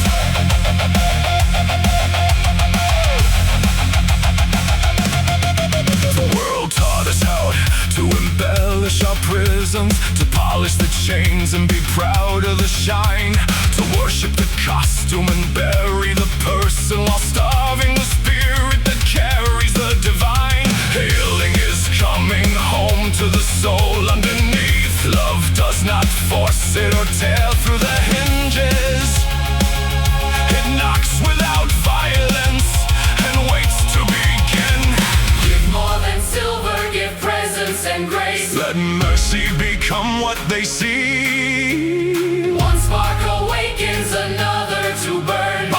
The world taught us how to embellish our prisons, to polish the chains and be proud of the shine, to worship the costume and bury the person while starving the spirit that carries the divine. Healing is coming home to the soul underneath. Love does not force it or tear through the hinges. It knocks without violence and waits to begin. Give more than silver, give presence and grace. Let mercy become what they see. One spark awakens another to burn.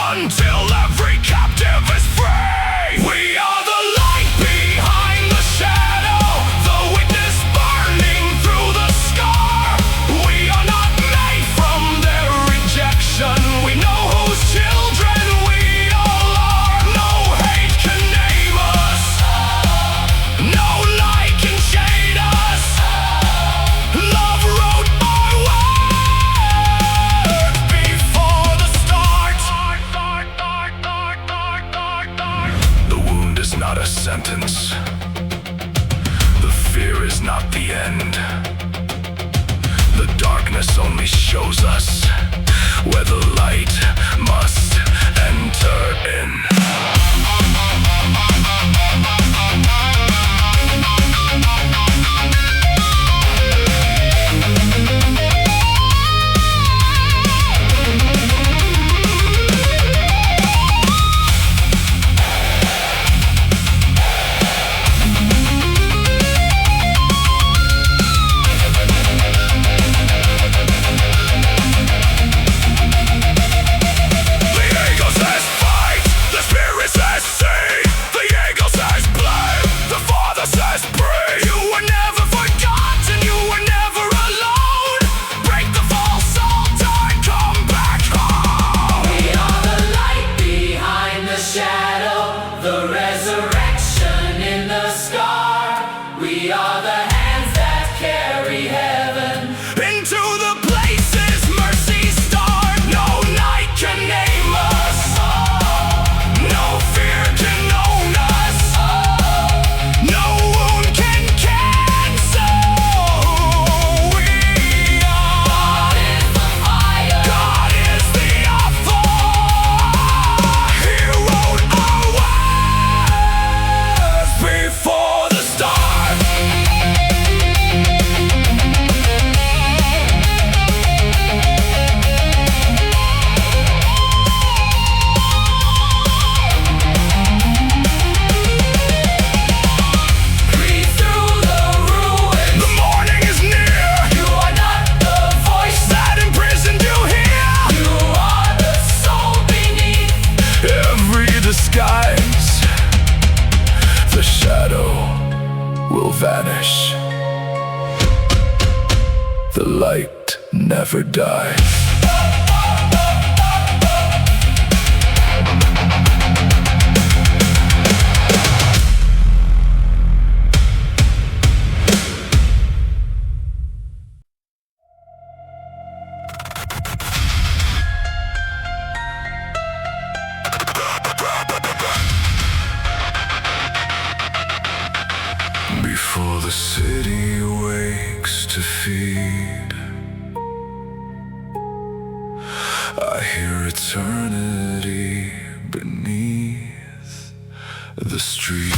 never die. Before the city wakes to feed, I hear eternity beneath the streets.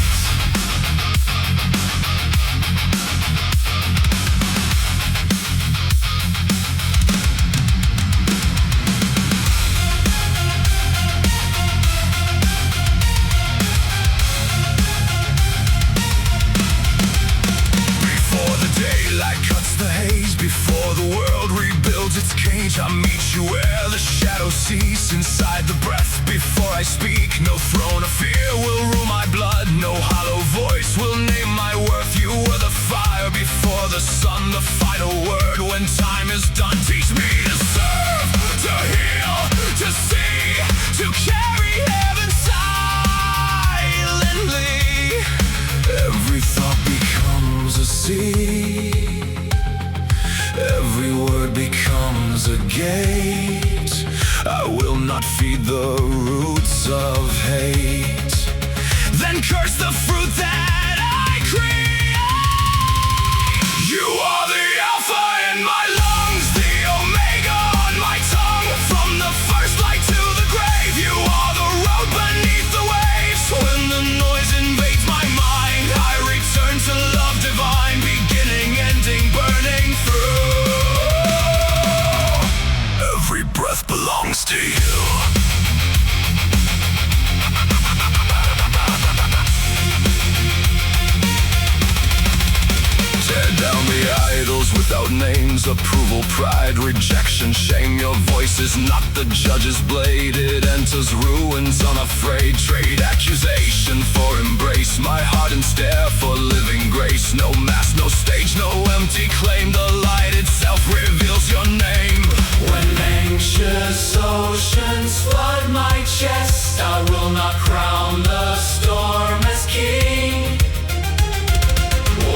Before the world rebuilds its cage, I meet you where the shadows cease. Inside the breath before I speak, no throne of fear will rule my blood, no hollow voice will name my worth. You were the fire before the sun, the final word when time is done. Teach me to serve, to heal, to see, to carry heaven silently. Every thought becomes a seed, every word becomes a gate. I will not feed the roots of hate, then curse the fruit that I create. You are the alpha in my lungs, the omega on my tongue. From the first light to the grave, you are the road beneath the waves. When the noise invades my mind, I return to love divine, beginning, ending, burning through. Every breath belongs to you. Tear down the idols without names, approval, pride, rejection, shame. Your voice is not the judge's blade, it enters ruins unafraid. Trade accusation for embrace, my heart and stare for living grace. No mask, no stage, no empty claim, the light itself reveals your name. When anxious oceans flood my chest, I will not crown the storm as king.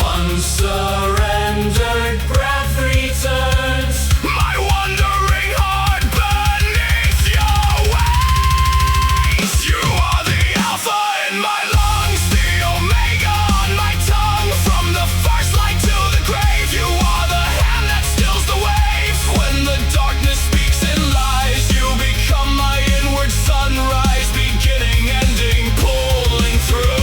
One surrendered breath returns, my wandering heart beneath your waves. You are the alpha in my lungs, the omega on my tongue. From the first light to the grave, you are the hand that stills the waves. When the darkness speaks in lies, you become my inward sunrise, beginning, ending, pulling through.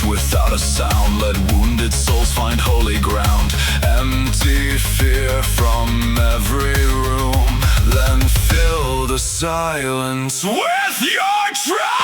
Without a sound, let wounded souls find holy ground. Empty fear from every room, then fill the silence with your trust.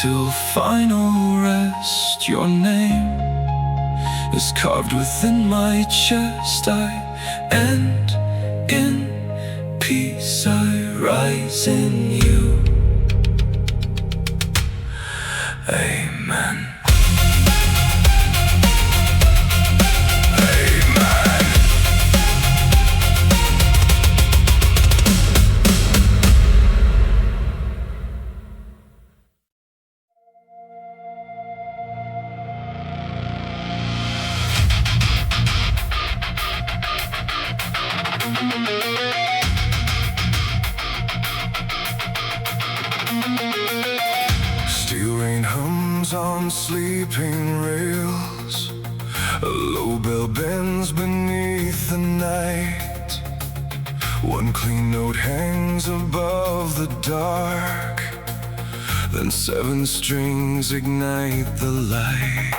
till final rest. Your name is carved within my chest. I end in peace, I rise in you. Amen. Steel rain hums on sleeping rails, a low bell bends beneath the night. One clean note hangs above the dark, then 7 strings ignite the light.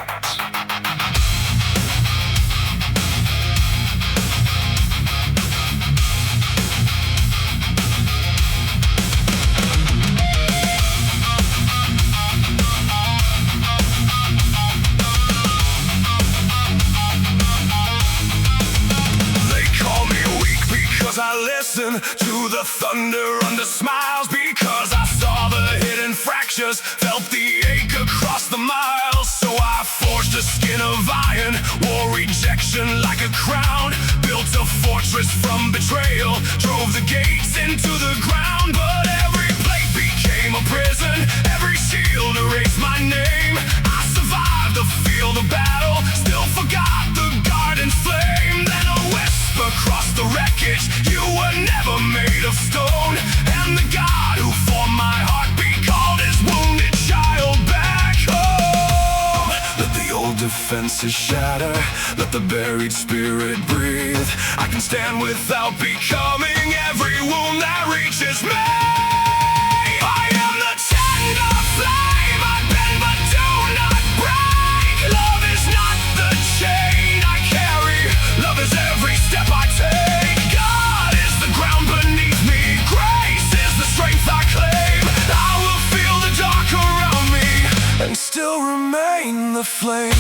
I listen to the thunder under smiles, because I saw the hidden fractures, felt the ache across the miles. So I forged a skin of iron, wore rejection like a crown, built a fortress from betrayal, drove the gates into the ground. But every plate became a prison, every shield erased my name. I survived the field of battle, still forgot the garden flame. Then a whisper crossed the wreckage, you were never made of stone. And the God who formed my heartbeat called his wounded child back home. Let the old defenses shatter, let the buried spirit breathe. I can stand without becoming every wound that reaches me. I am the tender flame, I bend but do not break. Love is not the chain I carry, love is every step I take. God is the ground beneath me, grace is the strength I claim. I will feel the dark around me and still remain the flame.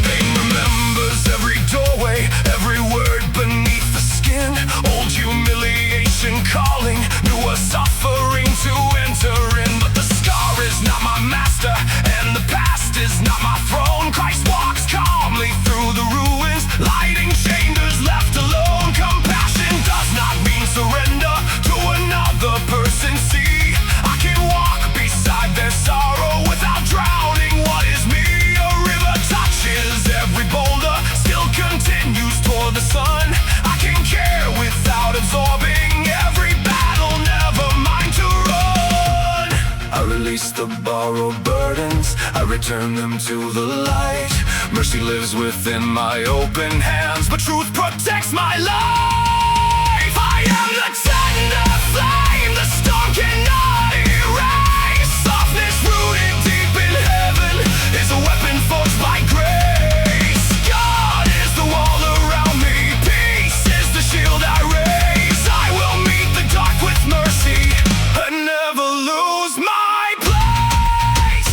Pain remembers every doorway, every word beneath the skin. Old humiliation calling, newer suffering to enter in. But the scar is not my master, and the past is not my throne. Christ walks calmly through the ruins, lighting chambers left alone. Compassion does not mean surrender to another person. See, I can walk beside their sorrow without drowning what is me. A river touches every boulder, still continues toward the sun. I can care without absorbing every battle, never mind to run. I release the borrowed burdens, I return them to the light. Mercy lives within my open hands, but truth protects my life. I am the tender flame, the storm cannot erase. Softness rooted deep in heaven is a weapon forged by grace. God is the wall around me, peace is the shield I raise. I will meet the dark with mercy and never lose my place.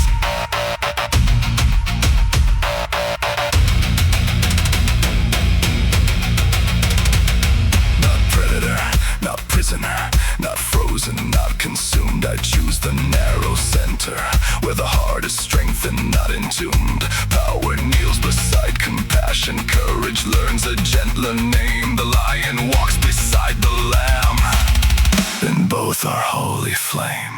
Not predator, not prisoner, not frozen, not consumed. I choose the narrow center, where the heart is strengthened, not entombed. Power kneels beside compassion, courage learns a gentler name. The lion walks beside the lamb, and both are holy flame.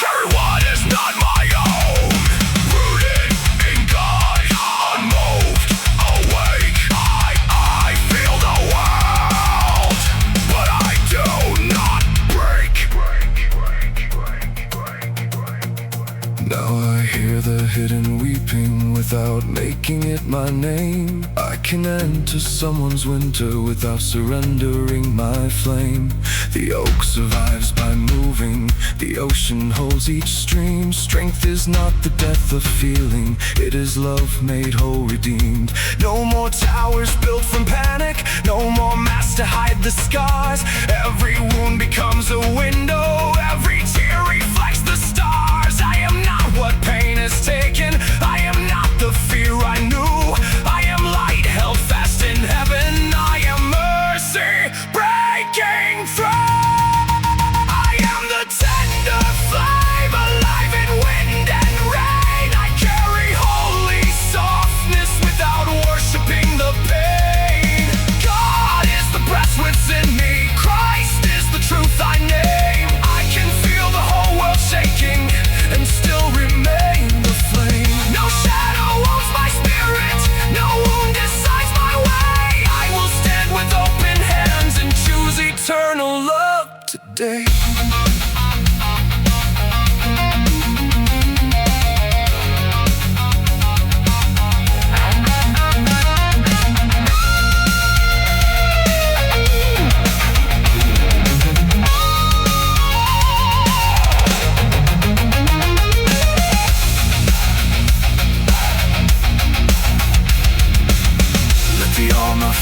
Carry what is not my own, rooted in God. without making it my name. I can enter someone's winter without surrendering my flame. The oak survives by moving, the ocean holds each stream. Strength is not the death of feeling, it is love made whole, redeemed. No more towers built from panic, no more masks to hide the scars. Every wound becomes a window, every tear reflects the stars. I am not what pain has taken, I am not the fear I knew. I am light held fast in heaven, I am mercy breaking through. I am the tender flame, alive in wind and rain. I carry holy softness without worshiping the pain. God is the breath within me, Christ is the truth I name. I can feel the whole world shaking and still remain the flame. No shadow owns my spirit, no wound decides my way. I will stand with open hands and choose eternal love today.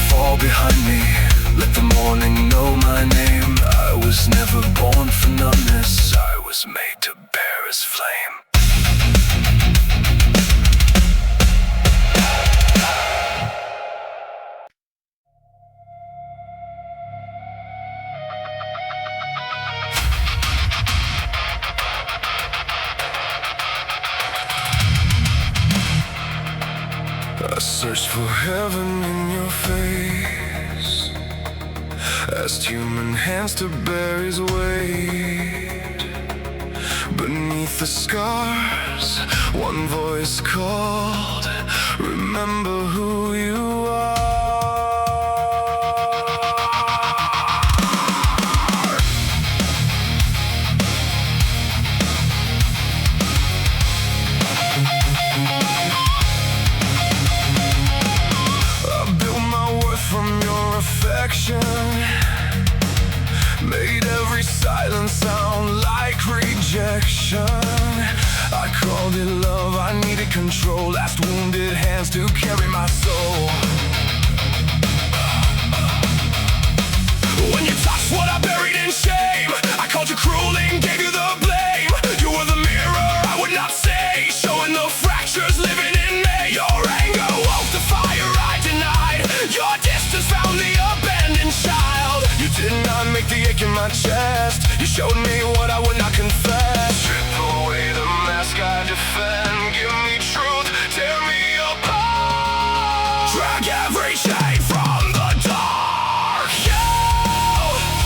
Fall behind me, let the morning know my name. I was never born for numbness, I was made to bear his flame. I searched for heaven in your face, asked human hands to bear his weight. Beneath the scars, one voice called, remember who you are. Made every silence sound like rejection. I called it love, I needed control, asked wounded hands to carry my soul. When you touched what I buried in shame, I called you cruel and gave you the blame. You were the mirror I would not say, showing the fractures living in me. Your anger woke the fire I denied, your distance found the abandoned child. You did not make the ache in my chest, you showed me what I would not confess. Strip away the mask I defend, give me truth, tear me apart. Drag every shade from the dark. You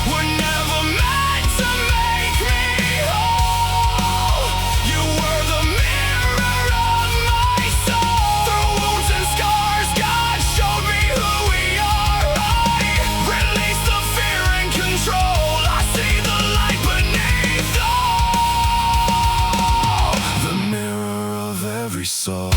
were never meant to make me whole. You were the mirror of my soul. Through wounds and scars, God showed me who we are. I release the fear and control, I see the light beneath all. The mirror of every soul.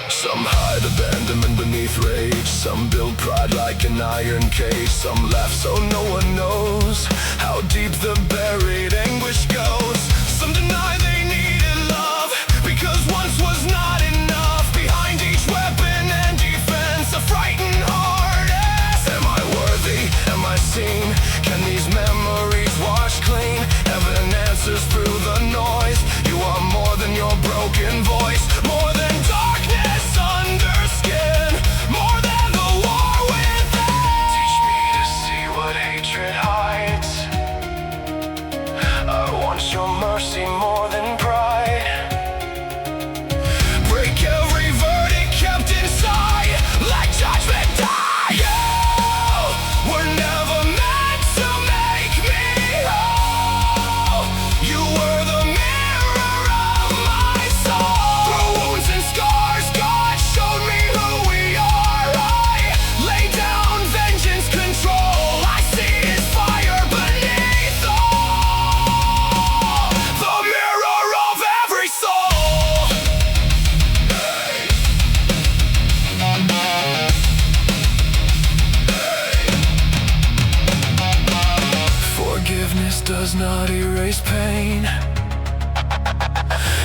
Some hide abandonment beneath rage, some build pride like an iron cage. Some laugh so no one knows how deep the buried anguish goes. Some deny they needed love, because once was not enough. Behind each weapon and defense, a frightened heart asks, am I worthy? Am I seen? Can these memories wash clean? Heaven answers through the noise. You are more than your broken voice, more than darkness under skin, more than the war within. Teach me to see what hatred hides. I want your mercy more than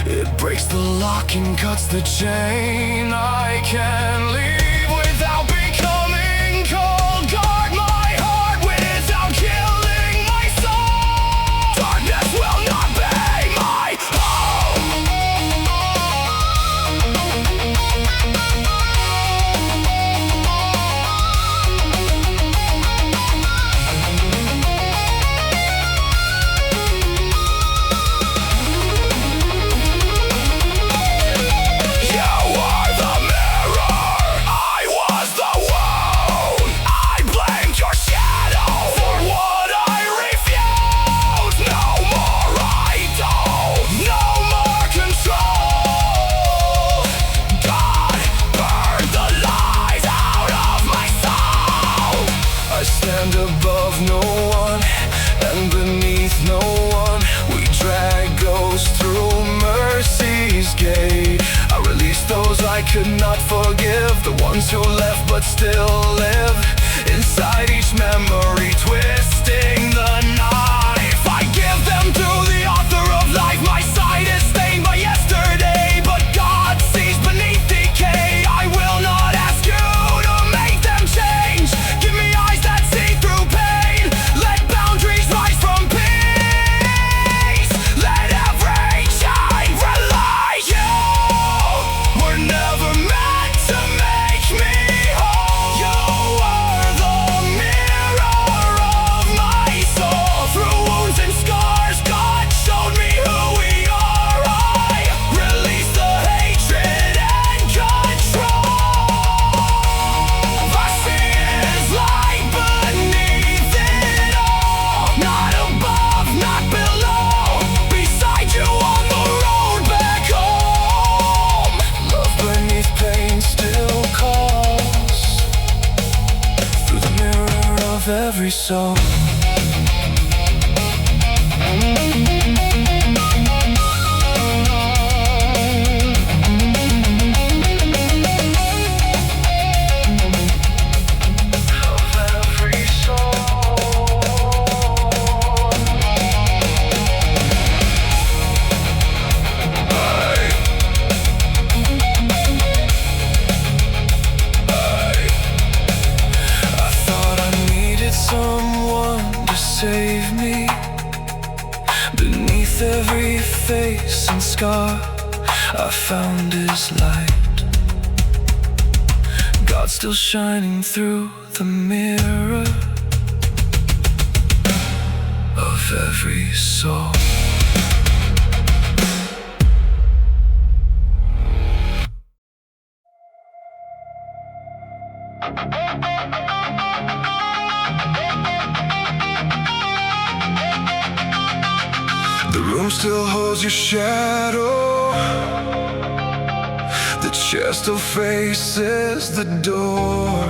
It breaks the lock and cuts the chain. I can't leave without becoming cold. Guard my heart without killing my soul. Darkness will not be my home. Above no one and beneath no one, we drag ghosts through mercy's gate. I release those I could not forgive, the ones who left but still live inside each memory, twisting the knife. I give them to the author of life. My sight is stained by yesterday, but God sees beneath decay. I will not ask you to make them change. Give me eyes that see through pain. Let boundaries rise from peace. Let every child rely. You were never meant to make me whole. You were the mirror of my soul. Through wounds and scars, God showed me who we are. I release the hatred and control. I see His light beneath it all. Not above, not below. Beside you on the road back home. Love beneath pain still calls through the mirror of every soul. Someone to save me. Beneath every face and scar, I found His light. God still shining through the mirror of every soul. The room still holds your shadow. The chair still faces the door.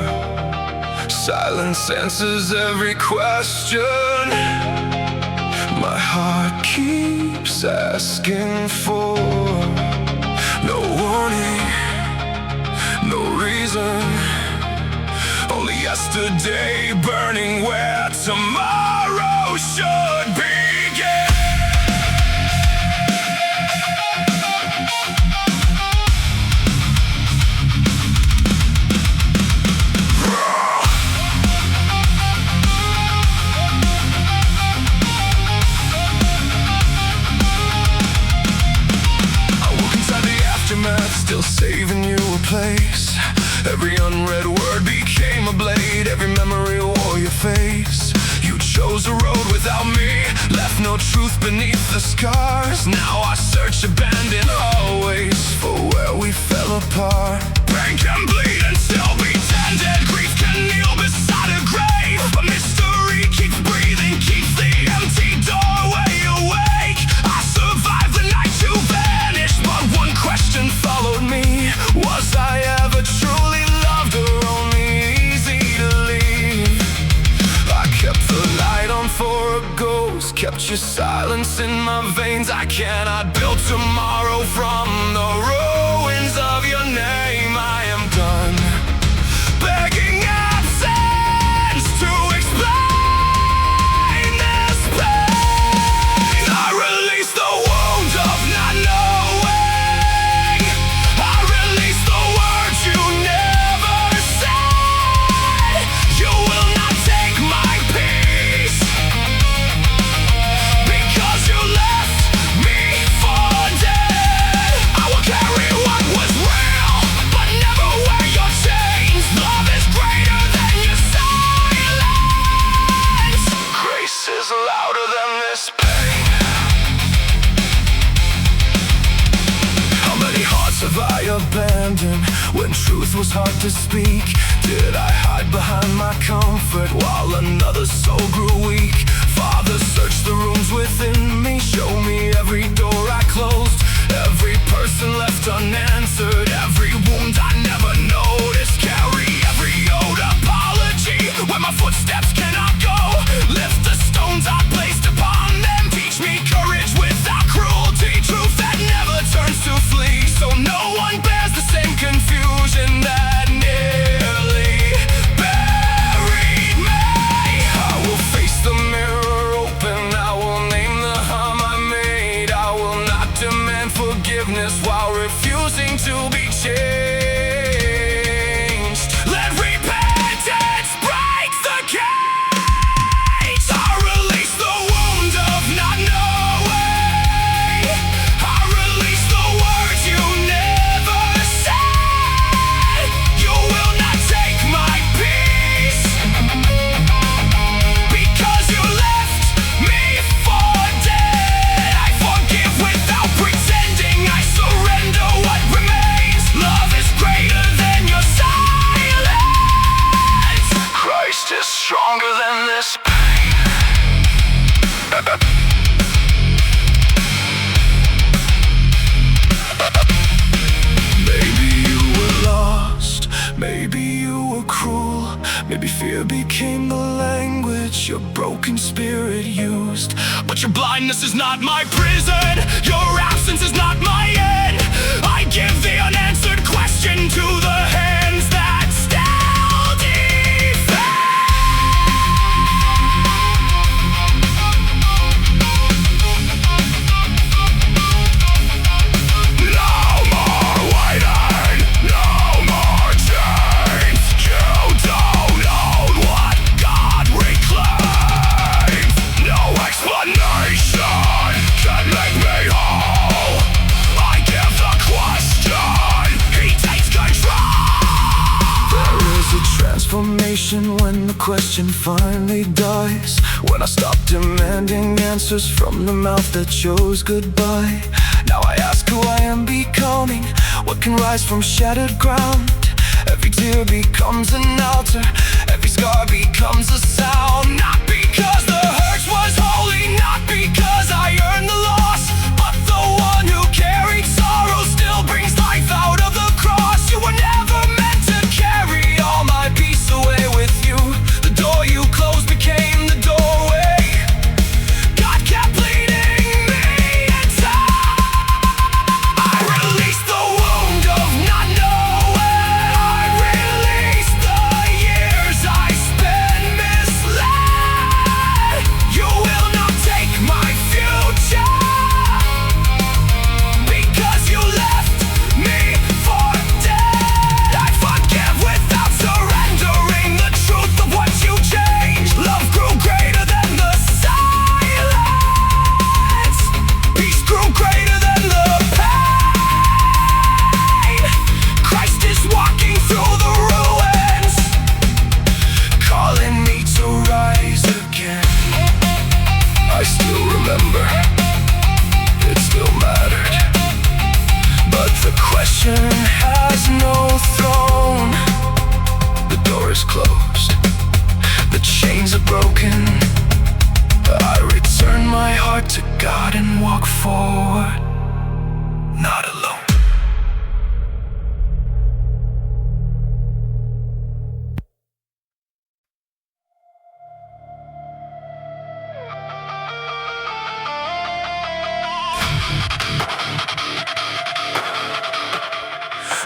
Silence answers every question my heart keeps asking for. No warning, no reason, only yesterday burning where tomorrow should begin. Still saving you a place. Every unread word became a blade. Every memory wore your face. You chose a road without me, left no truth beneath the scars. Now I search abandoned hallways for where we fell apart. Pain can bleed and still be tended. Grief can kneel beside a grave. But mystery keeps breathing, keeps the empty doorway awake. I survived the night you vanished, but one question followed me. Was I ever truly loved or only easy to leave? I kept the light on for a ghost, kept your silence in my veins. I cannot build tomorrow from the ruins of your name. I am done begging absence to explain this pain. I release the wound of not knowing. hearts have I abandoned when truth was hard to speak? Did I hide behind my comfort while another soul grew weak? Father, search the rooms within me, show me every door I closed, every person left unanswered, every wound I never noticed. Carry every owed apology where my footsteps cannot go. Lift the stones I placed upon them, teach me courage without cruelty, truth that never turns to flee, so no one bears the same confusion that nearly buried me. I will face the mirror open, I will name the harm I made, I will not demand forgiveness while refusing to be changed. Let repentance break the cage. I release the wound of not knowing, I release the words you never said. You will not take my peace, because you left me for dead. I forgive without pretending, I surrender what remains. Love is greater than your silence. Christ is stronger than this pain. Maybe you were lost, maybe you were cruel, maybe fear became the language your broken spirit used. But your blindness is not my prison, your absence is not my end. I give the unanswered question to the hands that still defend. No more waiting, no more chains. You don't own what God reclaimed. No explanation can make me whole. I give the question, He takes control. There is a transformation when the question finally dies, when I stop demanding answers from the mouth that chose goodbye. Now I ask who I am becoming, what can rise from shattered ground. Every tear becomes an altar, every scar becomes a sound. Not because the hurt was holy, not because I earned the loss, but the one who carried sorrow still brings life out of the cross. You were never meant to carry all my peace away with you. The door you closed became the doorway. God kept leading me inside. I released the wound of not knowing, I released the years I spent misled. You will not take my future, because you left me for dead. I forgive without surrendering the truth of what you changed. Love grew greater than the silence, peace grew greater than the pain. Christ is walking through the ruins, calling me to rise again. I still remember, it still mattered, but the question has no throne. The door is closed, the chains are broken. I return my heart to God and walk forward, not alone.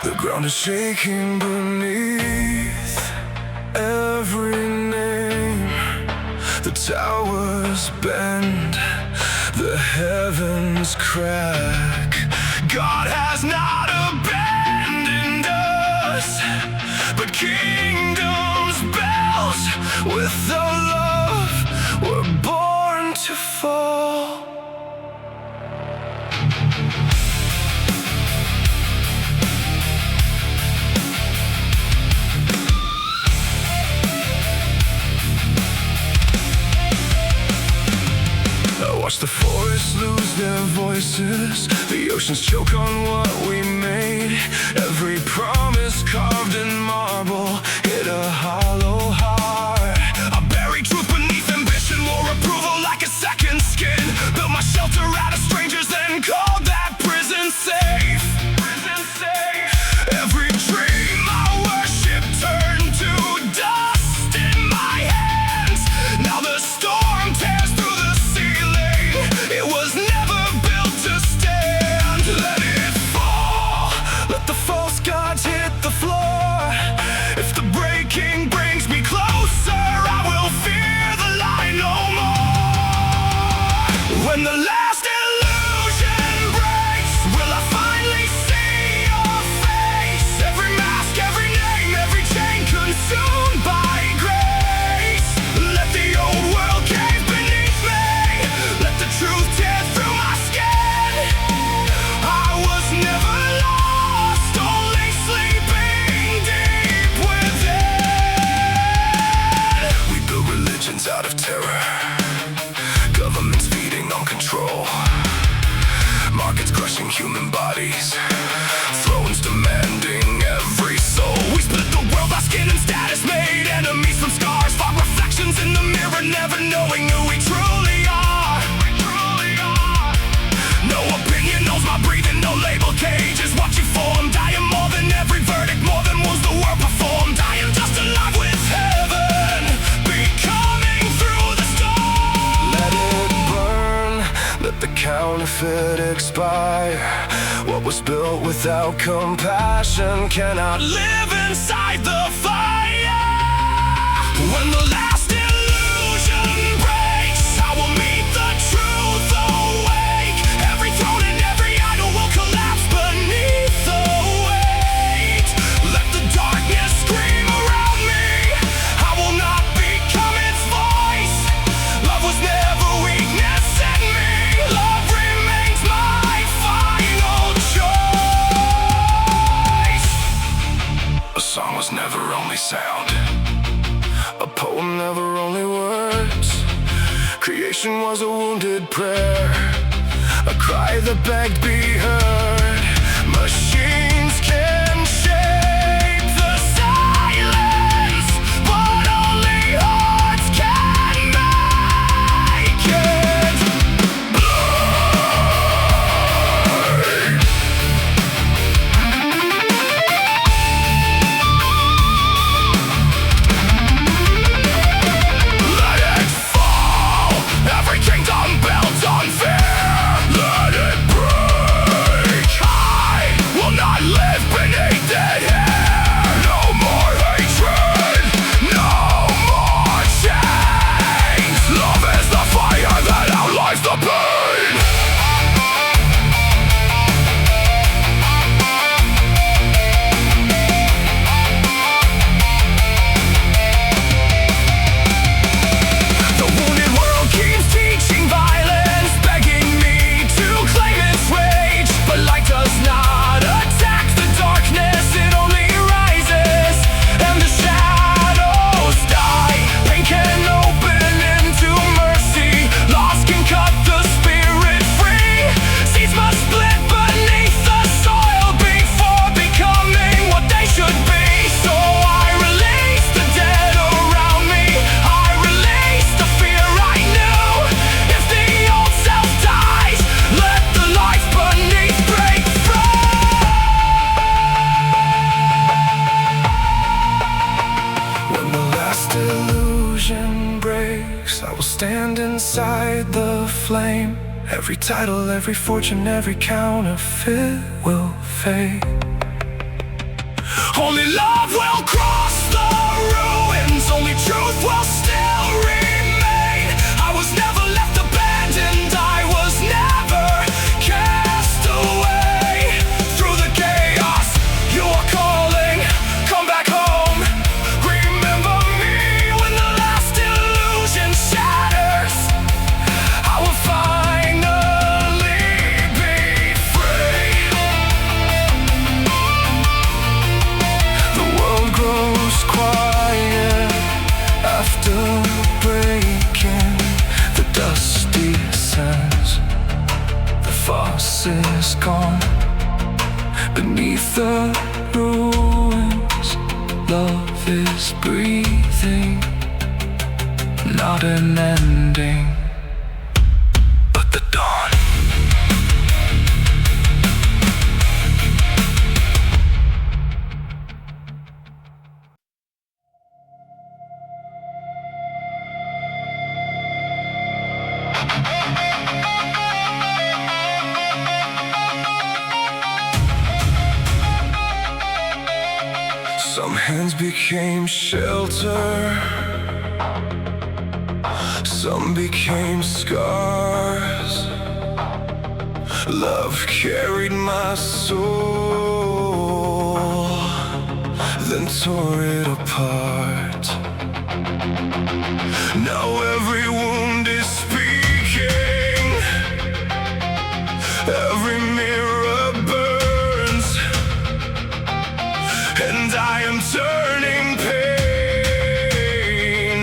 The ground is shaking beneath every name. The towers bend, the heavens crack. God has not abandoned us, but kingdoms bells without love were born to fall. Watch the forests lose their voices, the oceans choke on what we made. need. Every promise carved in marble hit a hollow heart. I buried truth beneath ambition, wore approval like a second skin. Built my shelter out of strangers, then called that prison safe. Prison safe. Every dream I worship turned to dust in my hands. Now the storm tears through the ceiling. It was never built to stand. Let it fall. Let the false gods hit the floor. If the breaking brings me closer, I will fear the light no more. When the last illusion breaks, will I finally see your face? Every mask, every name, every chain consumed by grace. Let the old world cave beneath me. Let the truth tear through my skin. I was never lost, only sleeping deep within. We build religions out of terror, governments feeding on control, markets crushing human bodies, thrones demanding every soul. We split the world by skin and status, made enemies from scars, fought reflections in the mirror, never knowing who we truly are. No opinion knows my breathing, no label cages, watching form, dying more than every verdict, more than was the world performed. I am just alive with heaven, becoming through the storm. Let it burn, let the counterfeit expire. What was built without compassion cannot live inside the fire. When the last illusion breaks, I will meet the truth awake. Every throne and every idol will collapse beneath the weight. Let the darkness scream around me. I will not become its voice. Love was never weakness in me. Love remains my final choice. A song was never only sound, a poem never only words. Creation was a wounded prayer, a cry that begged be heard. Machines can shape the silence, but only hearts can make it blood. Let it fall. Every kingdom built on fear. Let it break. I will not live beneath it here. No more hatred, no more chains. Love is the fire that outlives the pain. The wounded world keeps teaching violence, begging me to claim its rage. But light does not attack the darkness, it only rises, and the shadows die. Pain can open into mercy, loss can cut the spirit free. Seeds must split beneath the soil before becoming what they should be. So I release the dead around me, I release the fear I knew. If the old self dies, let the life beneath break free. When the last illusion breaks, I will stand inside the flame. Every title, every fortune, every counterfeit will fade. Only love will cross the ruins, only truth will still remain. I was never left abandoned, I was never cast away. Through the chaos, you are calling, come back home. Remember me when the last illusion shatters. I will finally be free. The world grows quiet after Beneath the ruins, love is breathing, not an ending, but the dawn. Some hands became shelter, some became scars. Love carried my soul, then tore it apart. Now every wound is speaking, every mirror burns, and I am turning pain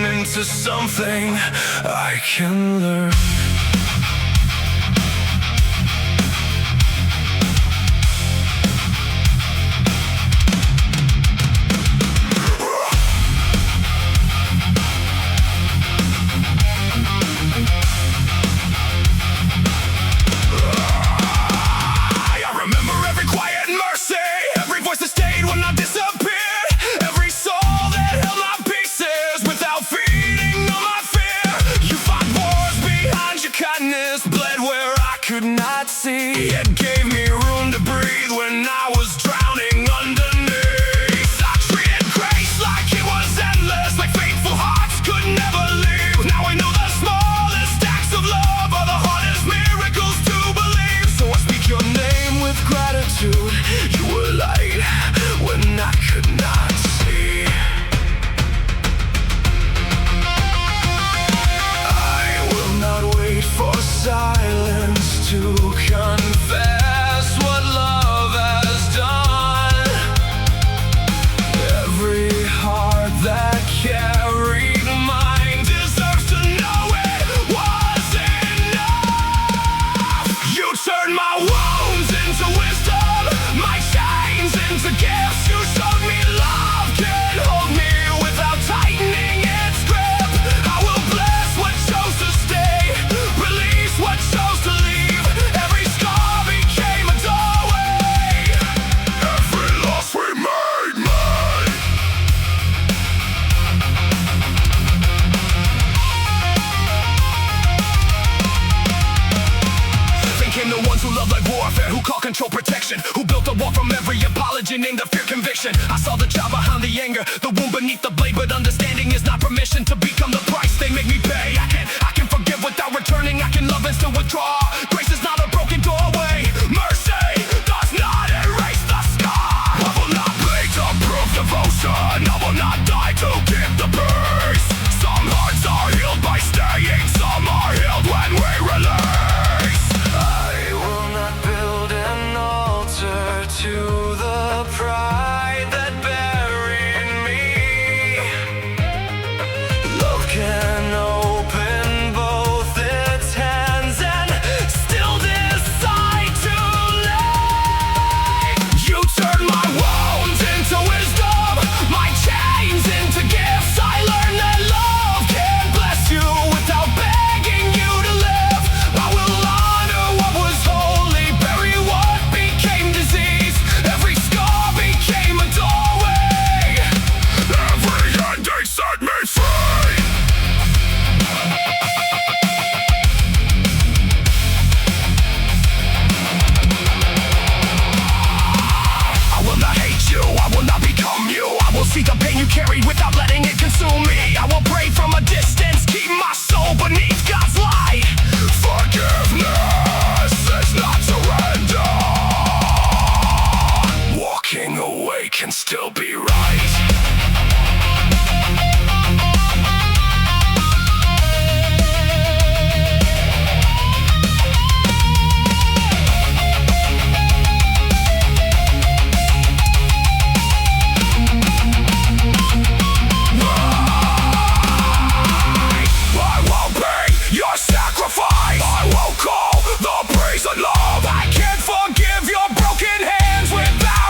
into something I can learn. Bled where I could not see. It gave me room to breathe when I was drowning underneath. I treated grace like it was endless, like faithful hearts could never leave. Now I know the smallest acts of love are the hardest miracles to believe. So I speak your name with gratitude. You were light when I could not see. I will not wait for silence to confess what love has done. Every heart that carried mine deserves to know it was enough. You turned my wounds into wisdom, my chains into gifts. You showed me love can hold me without tightening its grip. I will bless what chose to stay, release what chose to leave. Every scar became a doorway, every loss we made mine. Then came the ones who loved like warfare, who called control protection, who built a wall from every apology, named the fear conviction. I saw the child behind the anger, the wound beneath the blade, but understanding is not permission to become the price they make me pay. I can forgive without returning, I can love and still withdraw. Grace is not a broken doorway, mercy does not erase the scar. I will not bleed to prove devotion, I will not die to give the peace. Some hearts are healed by staying, some are healed when we release. I will not build an altar to the pride that buried me. Love can open both its hands and still decide to leave. You turned my wounds into wisdom, my chains into gifts. I learned that love can bless you without begging you to live. I will honor what was holy, bury what became disease. Every scar became a doorway, every ending set me free. I will not hate you, I will not become you. I will see the pain you carried without letting it consume me. I will pray from a distance, keep my soul beneath God's light. Forgiveness is not surrender. Walking away can still be right. I won't be your sacrifice, I will call the praise and love. I can't forgive your broken hands without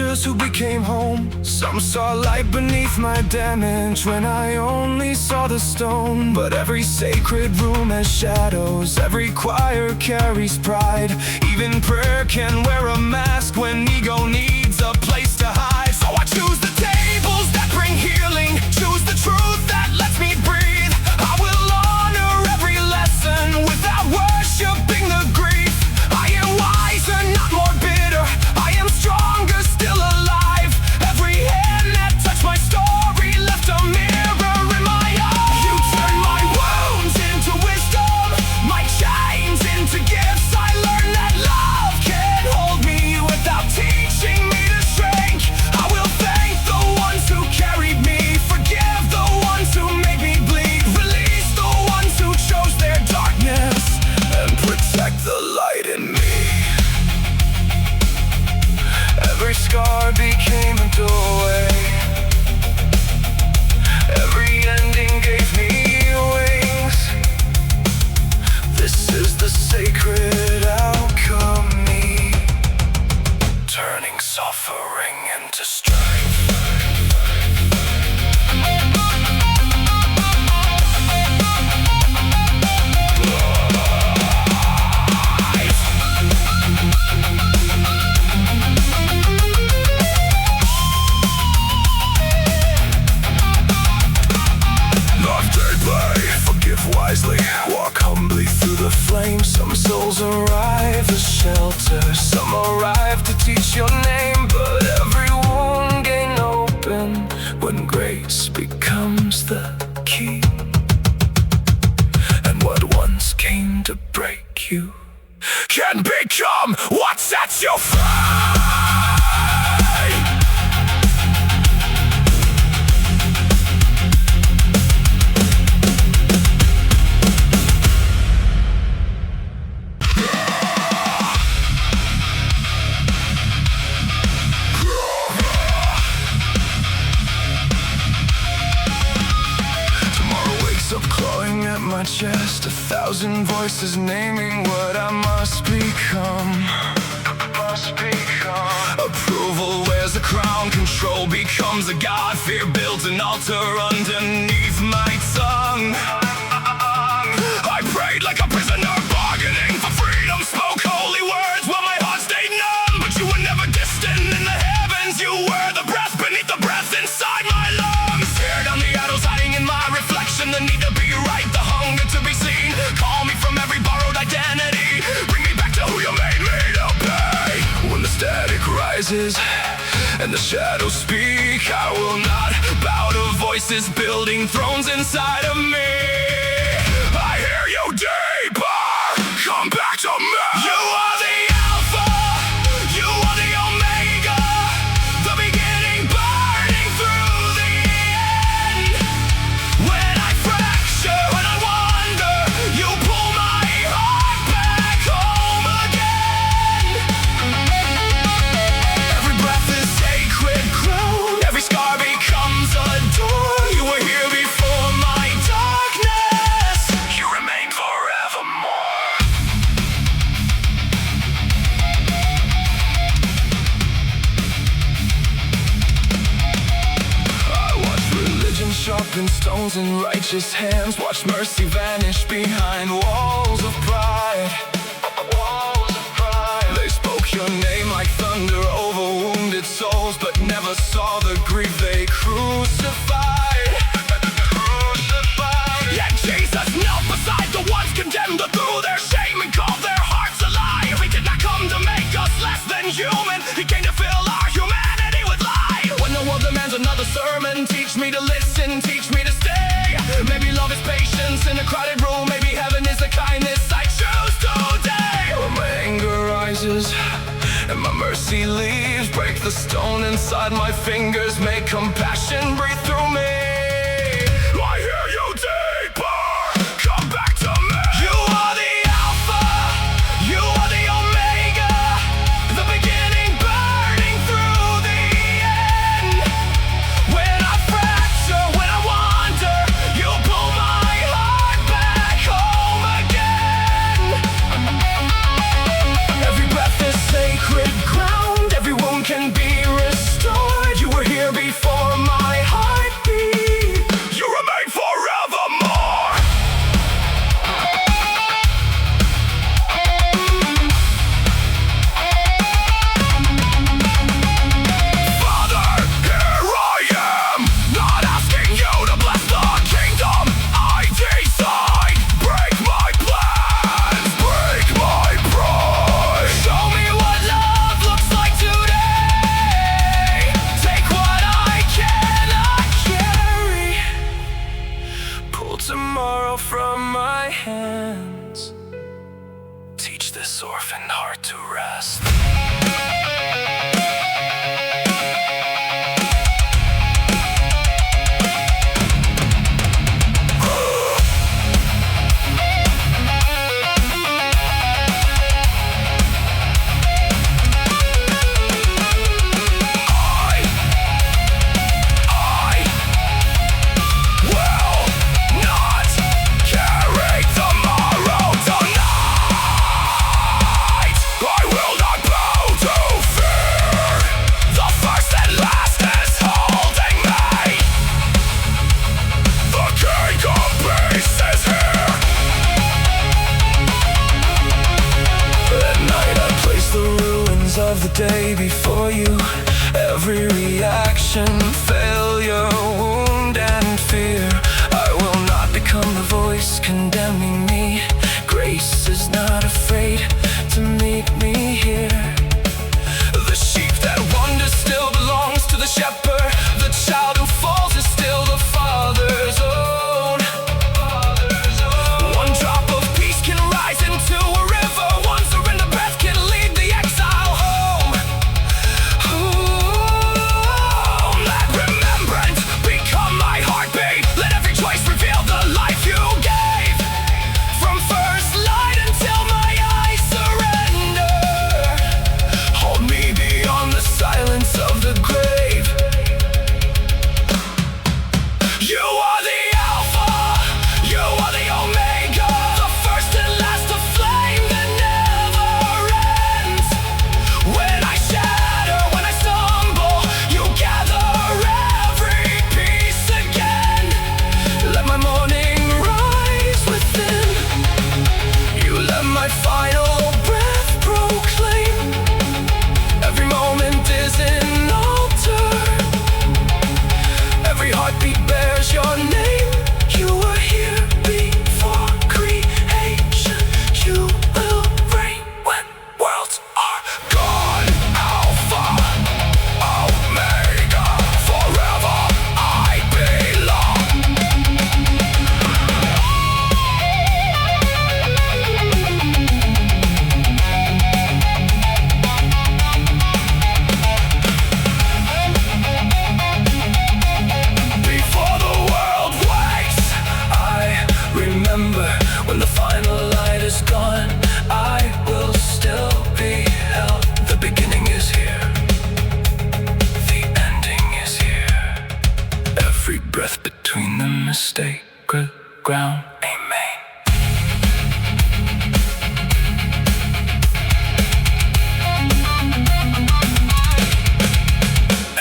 soldiers who became home. Some saw light beneath my damage when I only saw the stone. But every sacred room has shadows, every choir carries pride. Even prayer can wear a mask when ego needs a place to hide. So I choose the tables that bring healing, choose the truth that lets me breathe. I will honor every lesson without worshiping the grief. I am wiser, not more bitter. I am stronger, still alive. Every hand that touched my story left a mirror in my eyes. You turn my wounds into wisdom, my chains into gifts. I learned that love can hold me without teaching me to shrink. I will thank the ones who carried me, forgive the ones who made me bleed, release the ones who chose their darkness, and protect the light in me. Every scar became a doorway, every ending gave me wings. This is the sacred alchemy, turning suffering into strength. Wisely, walk humbly through the flames. Some souls arrive as shelter, some arrive to teach your name. But every wound gained open when grace becomes the key. And what once came to break you can become what sets you free. My chest, 1,000 voices naming what I must become. Approval wears a crown, control becomes a god. Fear builds an altar underneath my tongue. I prayed like a prisoner, bargaining for freedom. Spoke holy words while my heart stayed numb. But you were never distant in the heavens. You were the breath beneath the breath inside my lungs. Tear down the idols hiding in my reflection, the need to be right, the hunger to be seen. Call me from every borrowed identity, bring me back to who you made me to be. When the static rises and the shadows speak, I will not bow to voices building thrones inside of me. I hear you deeper, come back to me. You are the Alpha, you are the Omega, the beginning burning through the end. When I fracture, when I wander, you pull my heart back home again. Every breath is sacred ground, every scar becomes a door. You were here before my darkness, you remain forevermore. I watched religion sharpen stones in righteous hands, watch mercy vanish behind walls of pride. They spoke your name like thunder over wounded souls, but never saw the grief they crucified. Yet Jesus knelt beside the ones condemned through their shame and called their hearts alive. He did not come to make us less than human, he came to fill our humanity with life. When the world demands another sermon, teach me to listen, teach me to stay. Maybe love is patience in a crowded room, maybe heaven is the kindness I choose today. When my anger rises and my mercy leaves, break the stone inside my fingers, make compassion breathe through me. I hear you deeper, come back to me. You are the Alpha, you are the Omega, the beginning burning through the end. When I fracture, when I wander, you pull my heart back home again. Every breath is sacred ground, every wound can be restored. every reaction, failure, wound and fear. I will not become the voice condemning me. Grace is not afraid to meet me here. The sheep that wanders still belongs to the shepherd. The child who falls is still the Father's own. One drop of peace can rise into a river. One surrender breath can lead the exile home. Let remembrance become my heartbeat. Let every choice reveal the life you gave. From first light until my eyes surrender, hold me beyond the silence of the grave. You are the Alpha, you are the Omega, the first and last, a flame that never ends. When I shatter, when I stumble, you gather every piece again. Let my morning rise within. You let my final breath proclaim. Every moment is an altar. Every heartbeat bears your name. You were here before creation. You will reign when worlds are gone. Alpha, Omega, forever I belong. Before the world wakes, I remember when the final light is gone, I will still be held. The beginning is here, the ending is here. Every breath between them is sacred ground. Amen.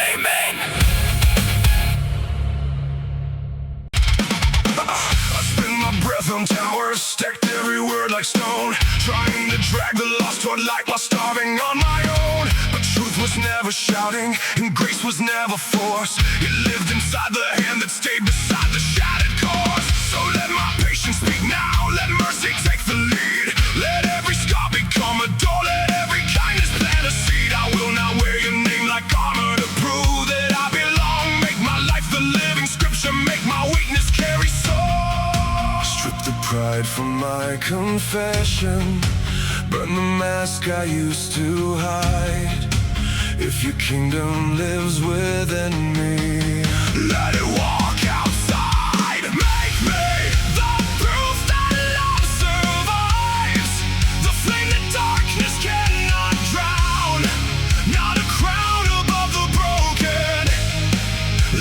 Amen. I spin my breath on towers, stacked every word like stone, trying to drag the lost toward light while starving on my own. But truth was never shouting, and grace was never forced. It lived inside the hand that stayed beside the shattered course. So let my patience speak now, let mercy take the lead. Let every scar become a door, let every kindness plant a seed. I will not wear your name like armor to prove that I belong. Make my life the living scripture, make my weakness carry soul. Strip the pride from my confession, burn the mask I used to hide. If your kingdom lives within me, let it walk outside. Make me the proof that love survives, the flame that darkness cannot drown. Not a crown above the broken.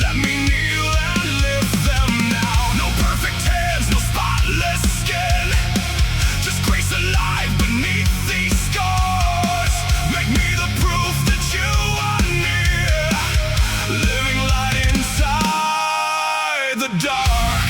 Let me kneel and lift them now. No perfect hands, no spotless skin, just grace alive beneath these scars. Make me the proof that you are near, living light inside the dark.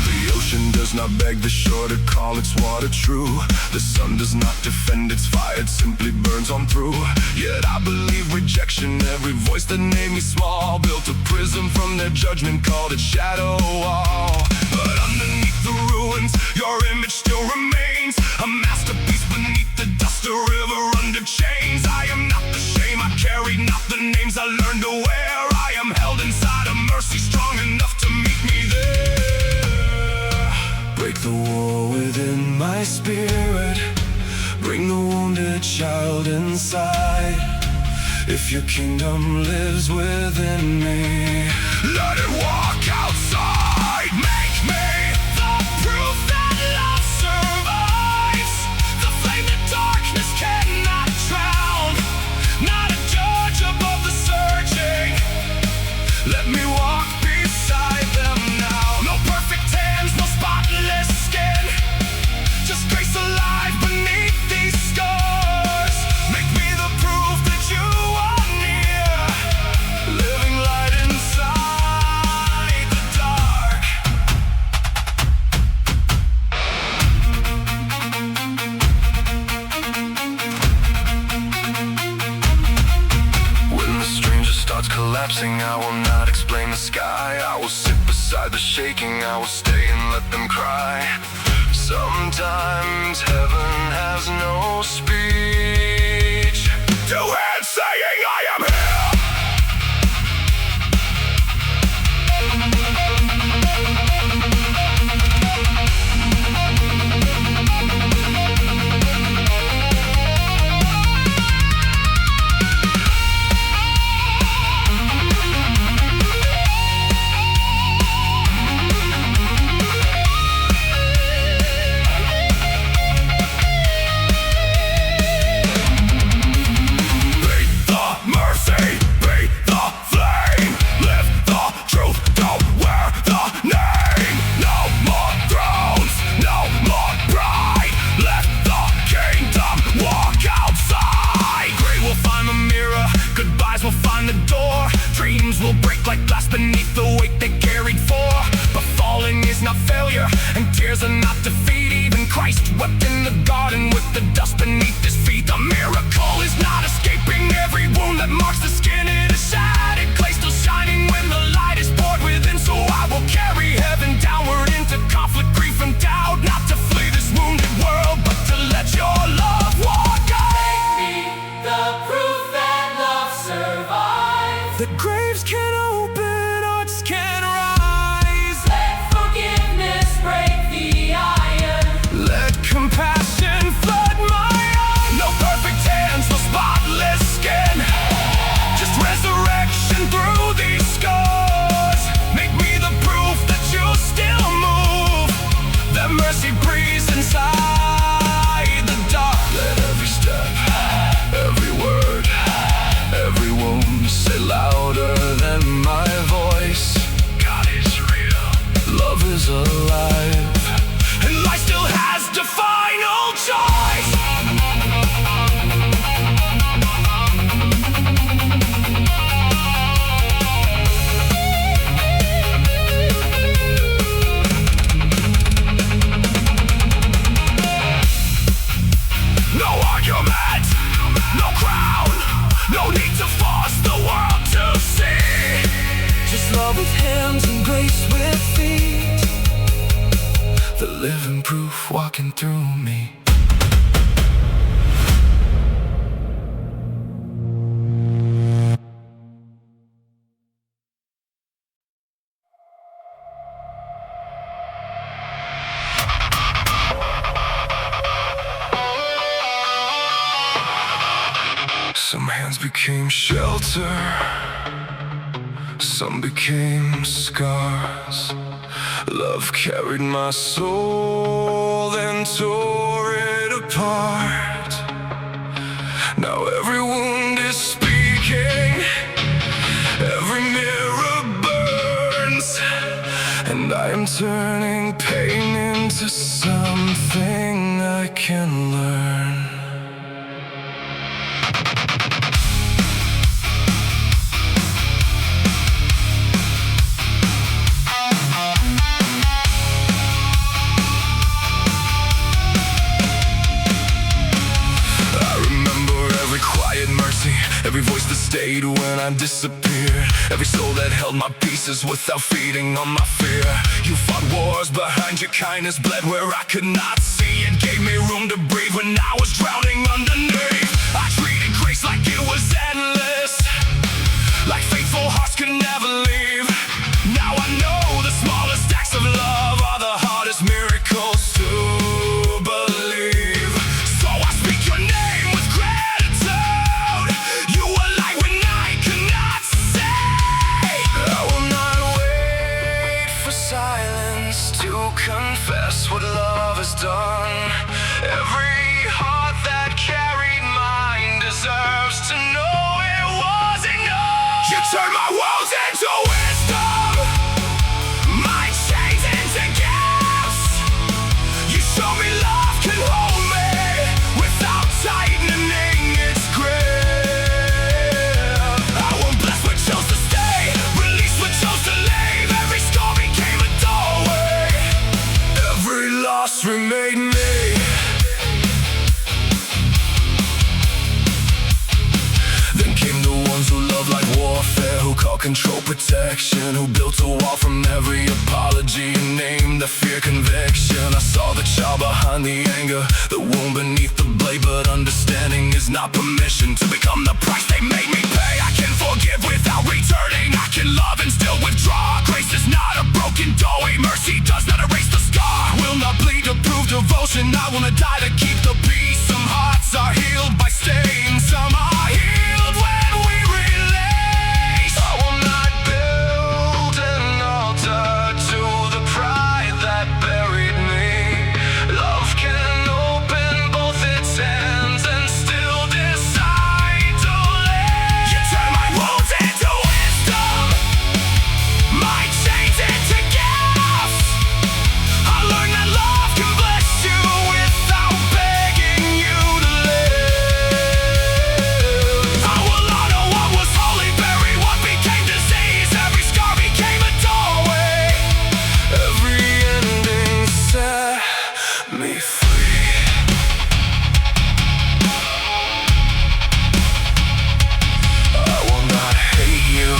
The ocean does not beg the shore to call its water true. The sun does not defend its fire, it simply burns on through. Yet I believe rejection, every voice that made me small, built a prison from their judgment, called it shadow wall. But underneath the ruins, your image still remains, a masterpiece beneath the dust, a river under chains. I am not the shame I carried, not the names I learned to wear. I am held inside a mercy strong enough to meet me there. Break the war within my spirit, bring the wounded child inside. If your kingdom lives within me, let it walk outside. Make me the proof that love survives, the flame that darkness cannot drown. Not a judge above the searching, let me walk beside them now. No perfect hands, no spotless skin, just grace alive beneath these scars. Make me the proof that you are near, living light inside the dark. collapsing, I will not explain the sky. I will sit beside the shaking, I will stay and let them cry. Sometimes heaven has no speech. Two hands saying I am here. Beneath the weight they carried for. But falling is not failure, and tears are not defeat. Even Christ wept in the garden with the dust beneath his feet. The miracle is not escaping every wound that marks the skin. It is shattered clay still shining when the light is poured within. So I will carry heaven downward into conflict, grief and doubt. Not to flee this wounded world, but to let your love walk out. Make me the proof that love survives. The graves can open, can rise. Let forgiveness break the iron. Let compassion flood my eyes. No perfect hands, no spotless skin. Just resurrection through these scars. Make me the proof that you still move. That mercy breathes inside the dark. Let every step, every word, every wound say louder than my voice. Love is alive, and life still has the final choice. No argument, no crown, no need to force the world to see. Just love with hands and grace with feet. The living proof walking through me. Some hands became shelter, some became scars. Love carried my soul, then tore it apart. Now every wound is speaking, every mirror burns, and I am turning pain into something I can learn. Every voice that stayed when I disappeared. Every soul that held my pieces without feeding on my fear. You fought wars behind your kindness, bled where I could not see. It gave me room to breathe when I was drowning underneath. I treated grace like it was endless, like faithful hearts could never leave. Now I know the smallest acts of love are the hardest miracles to believe. So I speak your name with gratitude. You were light when I could not say. I will not wait for silence to confess what love has done. Every protection, who built a wall from every apology and named the fear conviction. I saw the child behind the anger, the wound beneath the blade, but understanding is not permission to become the price they made me pay. I can forgive without returning, I can love and still withdraw. Grace is not a broken doorway, mercy does not erase the scar. Will not bleed to prove devotion, I wanna die to keep the peace. Some hearts are healed by staying, some are healed when we release. I will not build an altar to the pride that buried me. Love can open both its hands and still decide to live. You turn my wounds into wisdom, my chains into gifts. I learned that love can bless you without begging you to live. I will honor what was holy, bury what became disease. Every scar became a doorway, every ending set me free. I will not hate you,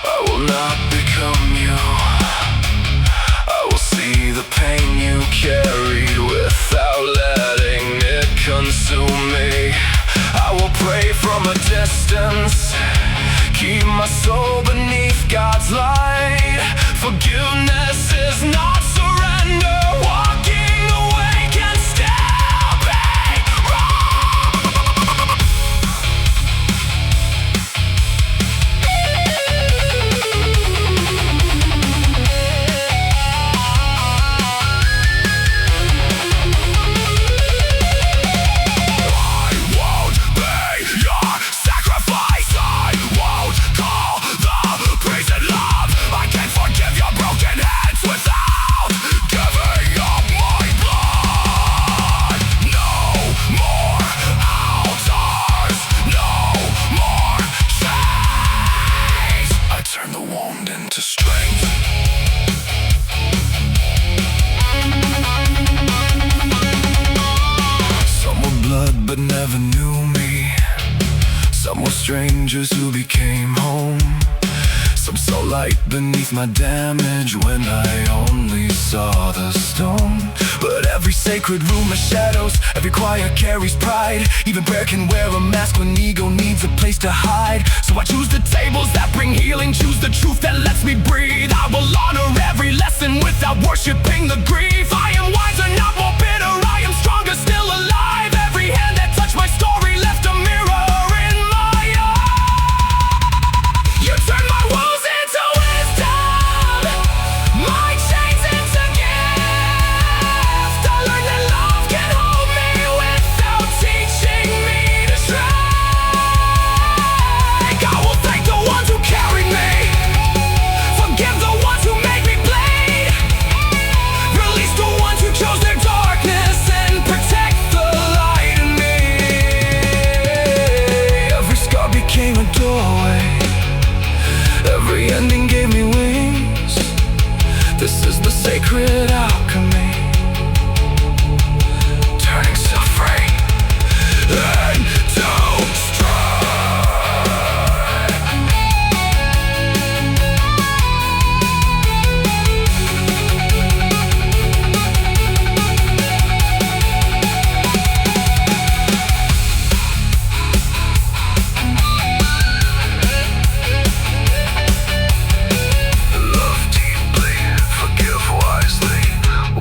I will not become you. I will see the pain you carried without letting it consume me. I will pray from a distance, keep my soul beneath God's light. Forgiveness is not surrender, walking away can still be wrong. I won't be your sacrifice, I won't call the praise and love. I can't forgive your broken hands without giving up my blood. No more altars, no more chains. I turn the wound into strength. Some were blood but never knew me. Some were strangers who became home. Some saw light beneath my damage when I only saw the stone. But every sacred room has shadows, every choir carries pride. Even prayer can wear a mask when ego needs a place to hide. So I choose the tables that bring healing, choose the truth that lets me breathe. I will honor every lesson without worshiping the grief. I am wiser, not more bitter, I am stronger, still alive. Every hand that touched my story left a mirror in my eye. You turn my wounds into wisdom, my chains into gift. I learned that love can hold me without teaching me to shrink. I will thank the ones who carried me, forgive the ones who made me bleed, release the ones who chose their darkness and protect the light in me. Every scar became a doorway, every ending gave me wings. This is the sacred alchemy, turning suffering into strife. Love deeply, forgive wisely,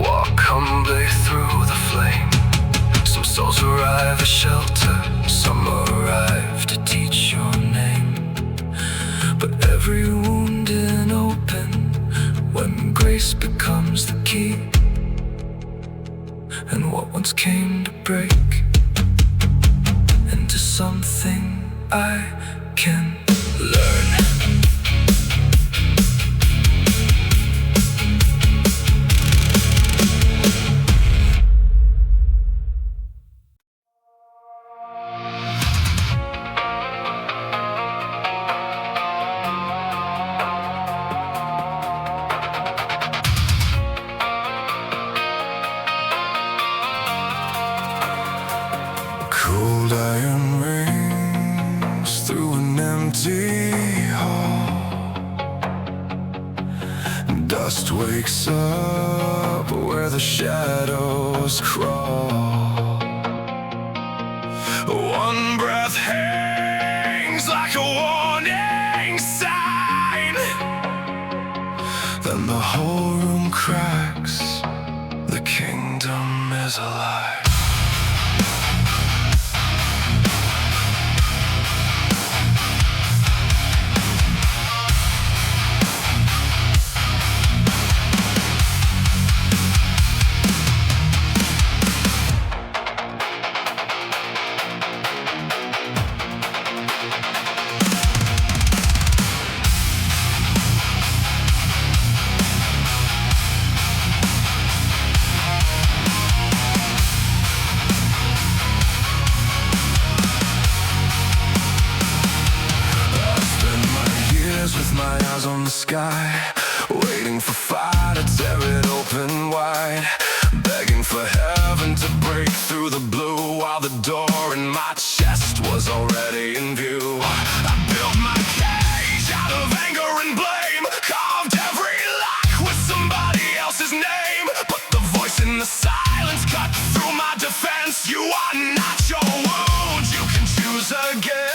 walk humbly through the flame. Some souls arrive as shelter, some arrive to teach your name. But every wound in open when grace becomes the key, and what once came to break into something I can learn. Cold iron rings through an empty hall. dust wakes up where the shadows crawl. One breath hangs like a warning sign. Then the whole room cracks. The kingdom is alive. With my eyes on the sky, waiting for fire to tear it open wide, begging for heaven to break through the blue, while the door in my chest was already in view. I built my cage out of anger and blame, carved every lock with somebody else's name, but the voice in the silence cut through my defense. You are not your wound, you can choose again.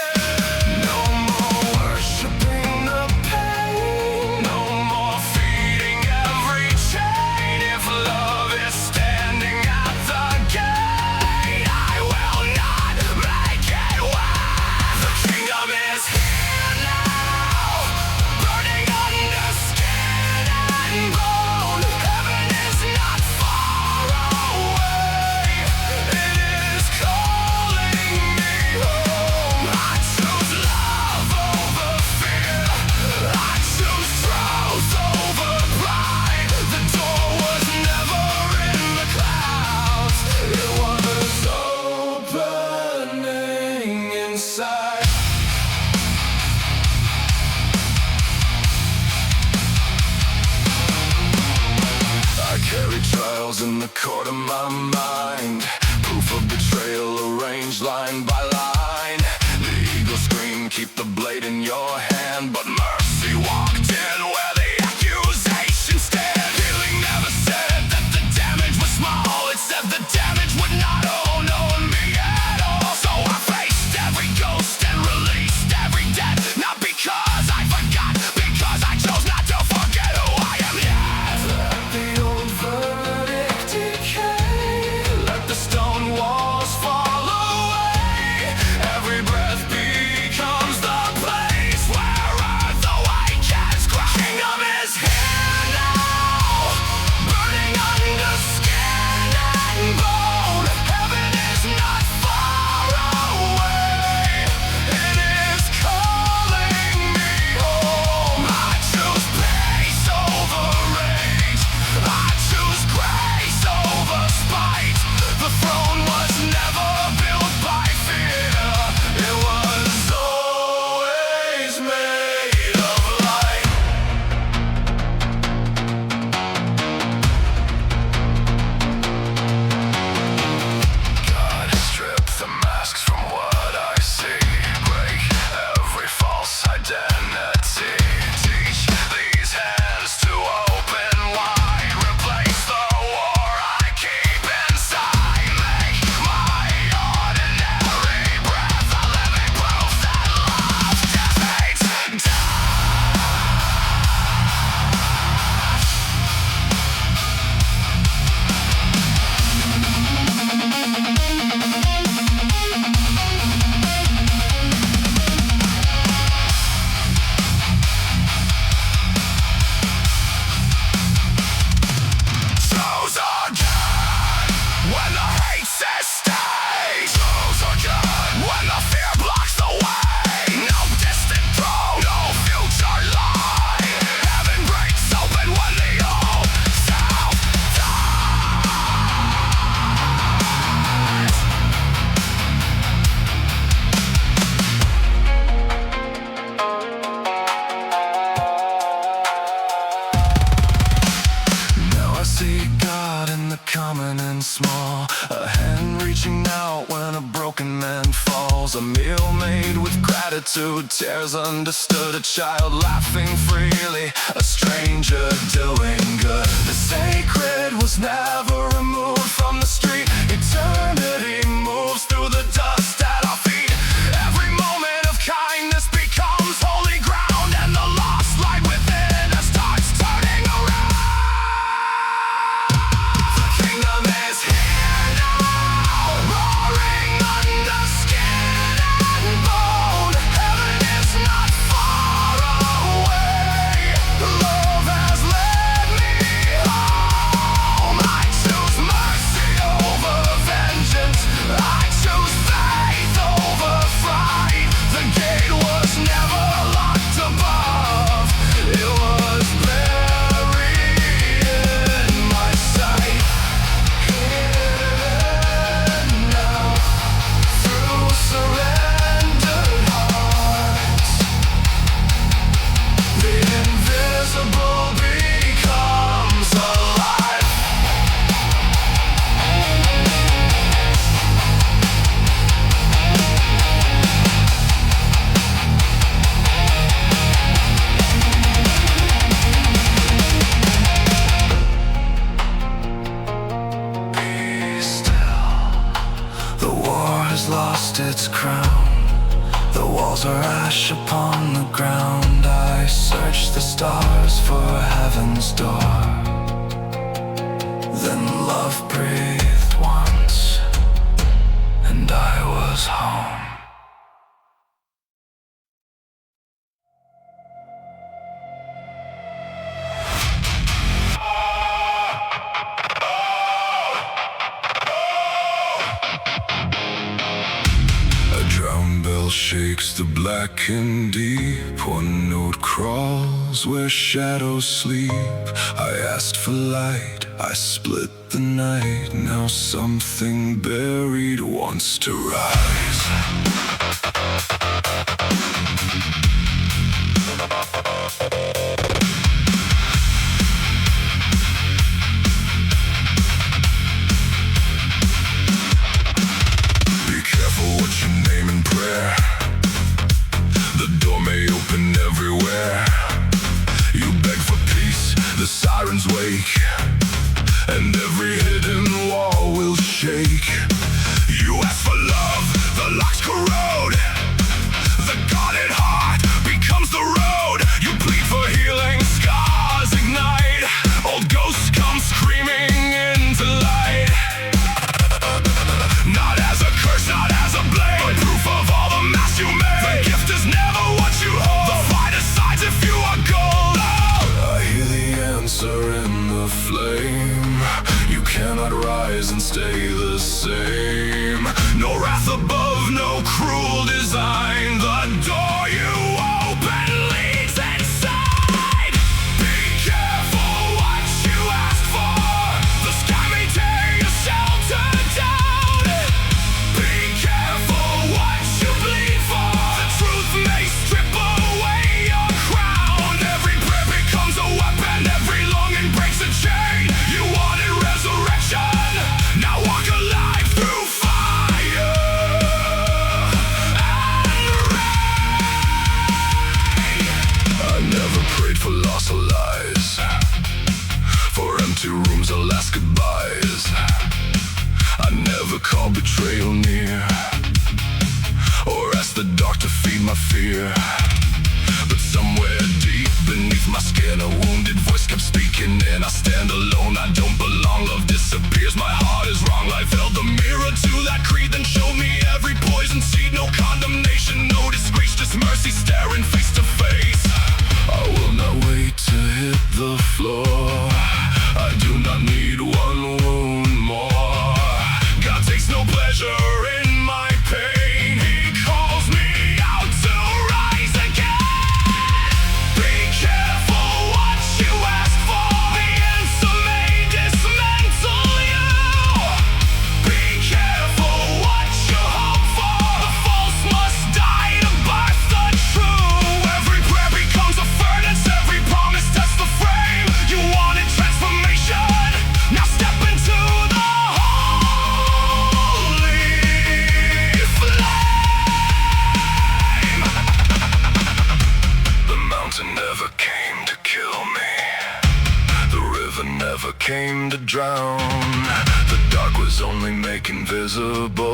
Trials in the court of my mind, proof of betrayal arranged line by line. The eagle scream, keep the blade in your hand, but mercy walked in where the accusation stand. Healing never said that the damage was small, it said the damage would not own me at all. So I faced every ghost and released every debt, not because I forgot, because I chose not to forget who I am yet. The old verdict decay, let the stone walls fall away. Every breath becomes the place where earth awakens. Kingdom is here now, burning under skin and bone. Heaven is not far away, it is calling me home. I choose peace over rage, I choose grace over spite. The throne was never built by fear, it was always made of light. God, strip the masks from what I see, break every false identity. Teach these hands to open wide, replace the war I keep inside. Make my ordinary breath a living proof that love defeats death. Chose again when the hate says stay. Chose again when the fear blocks the way. No distant throne, no future lie. Heaven breaks open when the old self Now I see God in the common and small, a hand reaching out when when a broken man falls. A meal made with gratitude, tears understood. A child laughing freely, a stranger doing good. The sacred was never removed from the street. Eternity moves through the dust at our feet. Every moment of kindness becomes holy ground, and the lost light within us starts turning around. The kingdom is here now, roaring under skin and bone. Heaven is not far away. Love has led me home. I choose mercy over vengeance. I choose faith over fright. The gate was never locked above. It was buried in my sight. Hidden now through surrendered hearts. The invisible becomes alive. Be still. The war has lost its crown. The walls are ash upon the ground. I search the stars for heaven's door. Then love breathed once, and I was home. A drum bell shakes the blackened deep. One note crawls where shadows sleep. I asked for light, I split the night. Now something buried wants to rise. Be careful what you name in prayer. The door may open everywhere. You beg for peace, the sirens wake, and every hidden wall will shake. You ask for love, the locks corrode. The guarded heart becomes the road. You plead for healing, scars ignite. Old ghosts come screaming into light. Not as a curse, not as a blame, but proof of all the mass you made. The gift is never what you hold. The fight decides if you are gold. I hear the answer in the flame. You cannot rise and stay the same. No wrath above, no cruel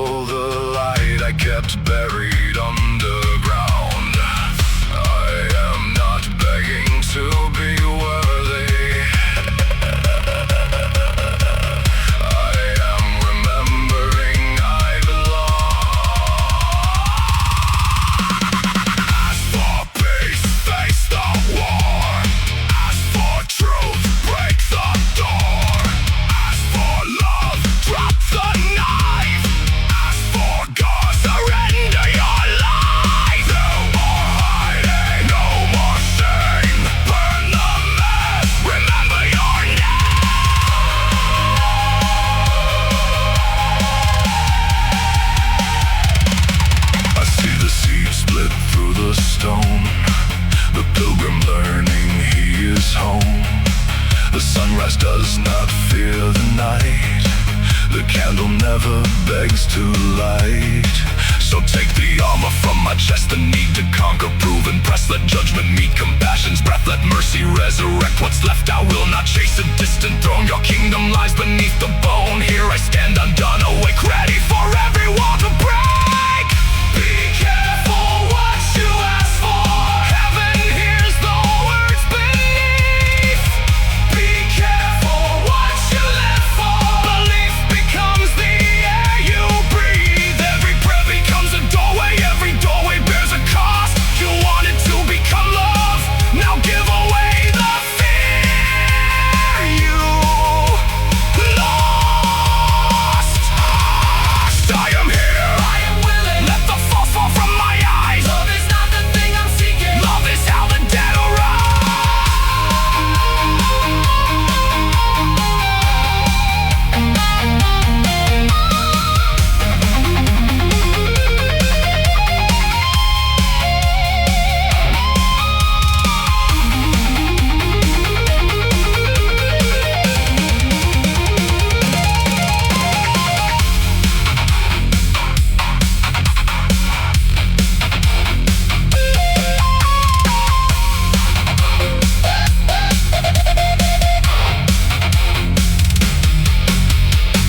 follow the light I kept buried underground. I am not begging to be worthy. I am remembering I belong. Ask for peace, face the war. Ask for truth, break the door. Ask for love, drop the knife. Ask for God, surrender your life. No more hiding, no more shame. Burn the mess, remember your name. I see the seed split through the stone. The pilgrim learning he is home. The sunrise does not fear the night. The candle never begs to light. So take the armor from my chest, the need to conquer, prove, and press. Let judgment meet compassion's breath. Let mercy resurrect what's left. I will not chase a distant throne. Your kingdom lies beneath the bone. Here I stand undone, awake, ready for every wall to break. Be careful what you ask for. Heaven hears the words beneath. Be careful what you live for. Belief becomes the air you breathe. Every prayer becomes a doorway. Every doorway bears a cost. You wanted to become love. Now give away the fear you lost. I am here. I am willing. Let the false fall from my eyes. Love is not the thing I'm seeking. Love is how the dead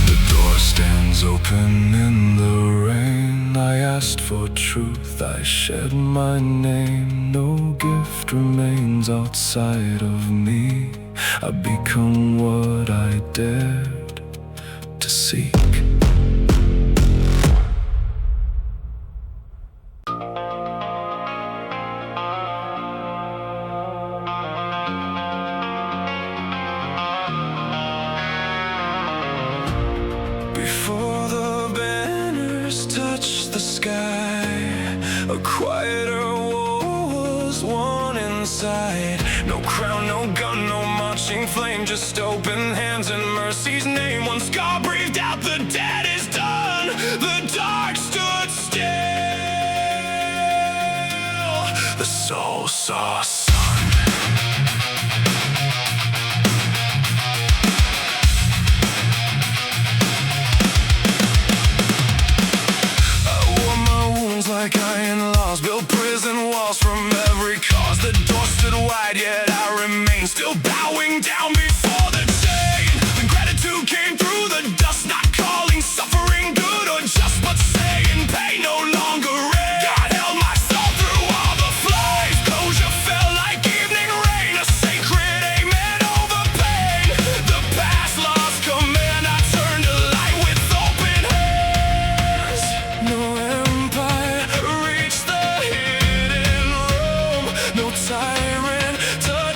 The door stands open in the rain. I asked for truth, I shed my name. No gift remains outside of me. I become what I dared to seek. Before the banners touch the sky, a quieter war was won inside. No crown, no gun, no marching flame, just open hands and mercy's name. One scar breathed out, the dead is done. The dark stood still. The soul saw sun. Like iron laws, built prison walls from every cause. The door stood wide, yet I remain still bowing down before the chain. The gratitude came through the dust, not calling suffering good or just, but saying pain no longer reign. God held my soul through all the flames. Closure fell like evening rain, a sacred amen over pain. The past lost command, I turned to light with open hands. No empire reached the hidden room. No tyrant touched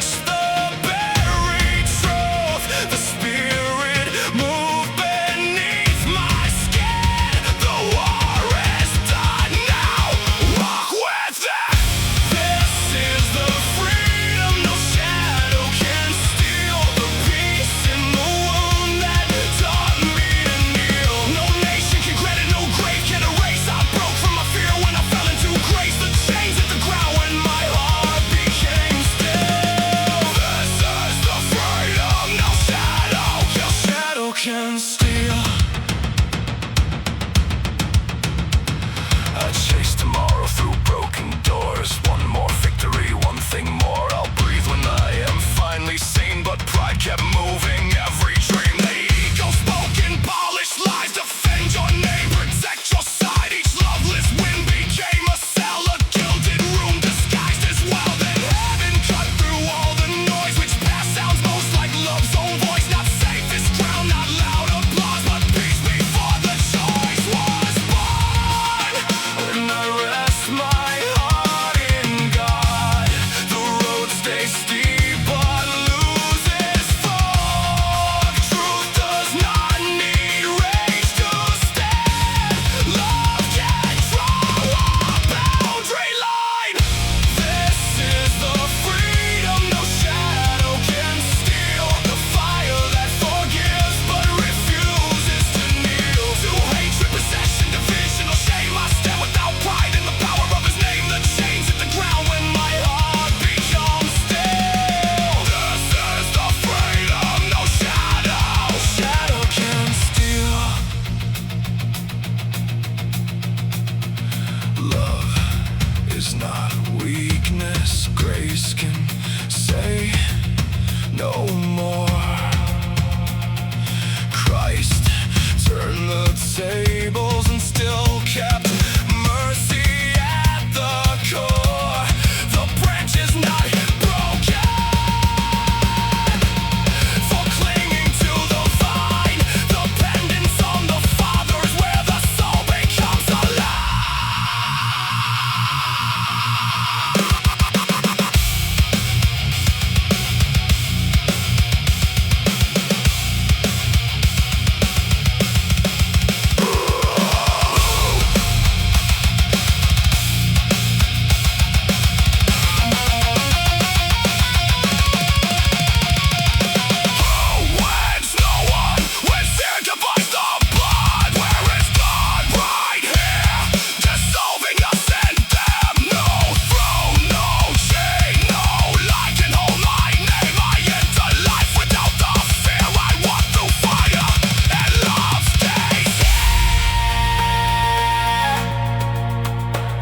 not weakness. Grace can say no more. Christ turned the tables and still kept mercy at the core. The branch is not broken for clinging to the vine. Dependence on the Father's where the soul becomes alive.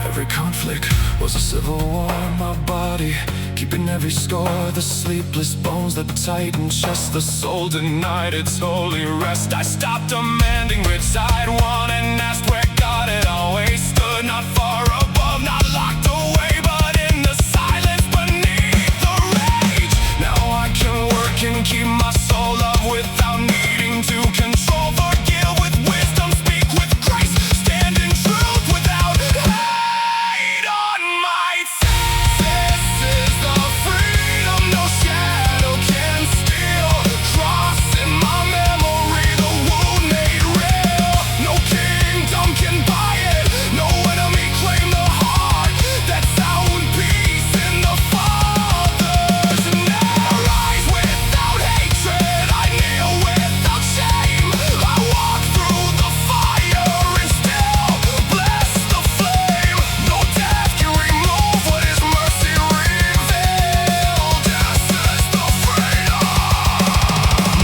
Every conflict was a civil war. My body keeping every score. The sleepless bones, the tightened chest. The soul denied its holy rest. I stopped demanding which I'd won and asked where God had always stood. Not far above, not locked away, but in the silence beneath the rage. Now I can work and keep my soul up without needing to control. Forgive with wisdom, speak with grace, stand in truth without hate on my text. This is the freedom no shadow can steal. Cross in my memory, the wound made real. No kingdom can buy it, no enemy claim the heart that's found peace in the Father's name. I rise without hatred, I kneel without shame. I walk through the fire and still bless the flame. No death can remove what His mercy revealed. This is the freedom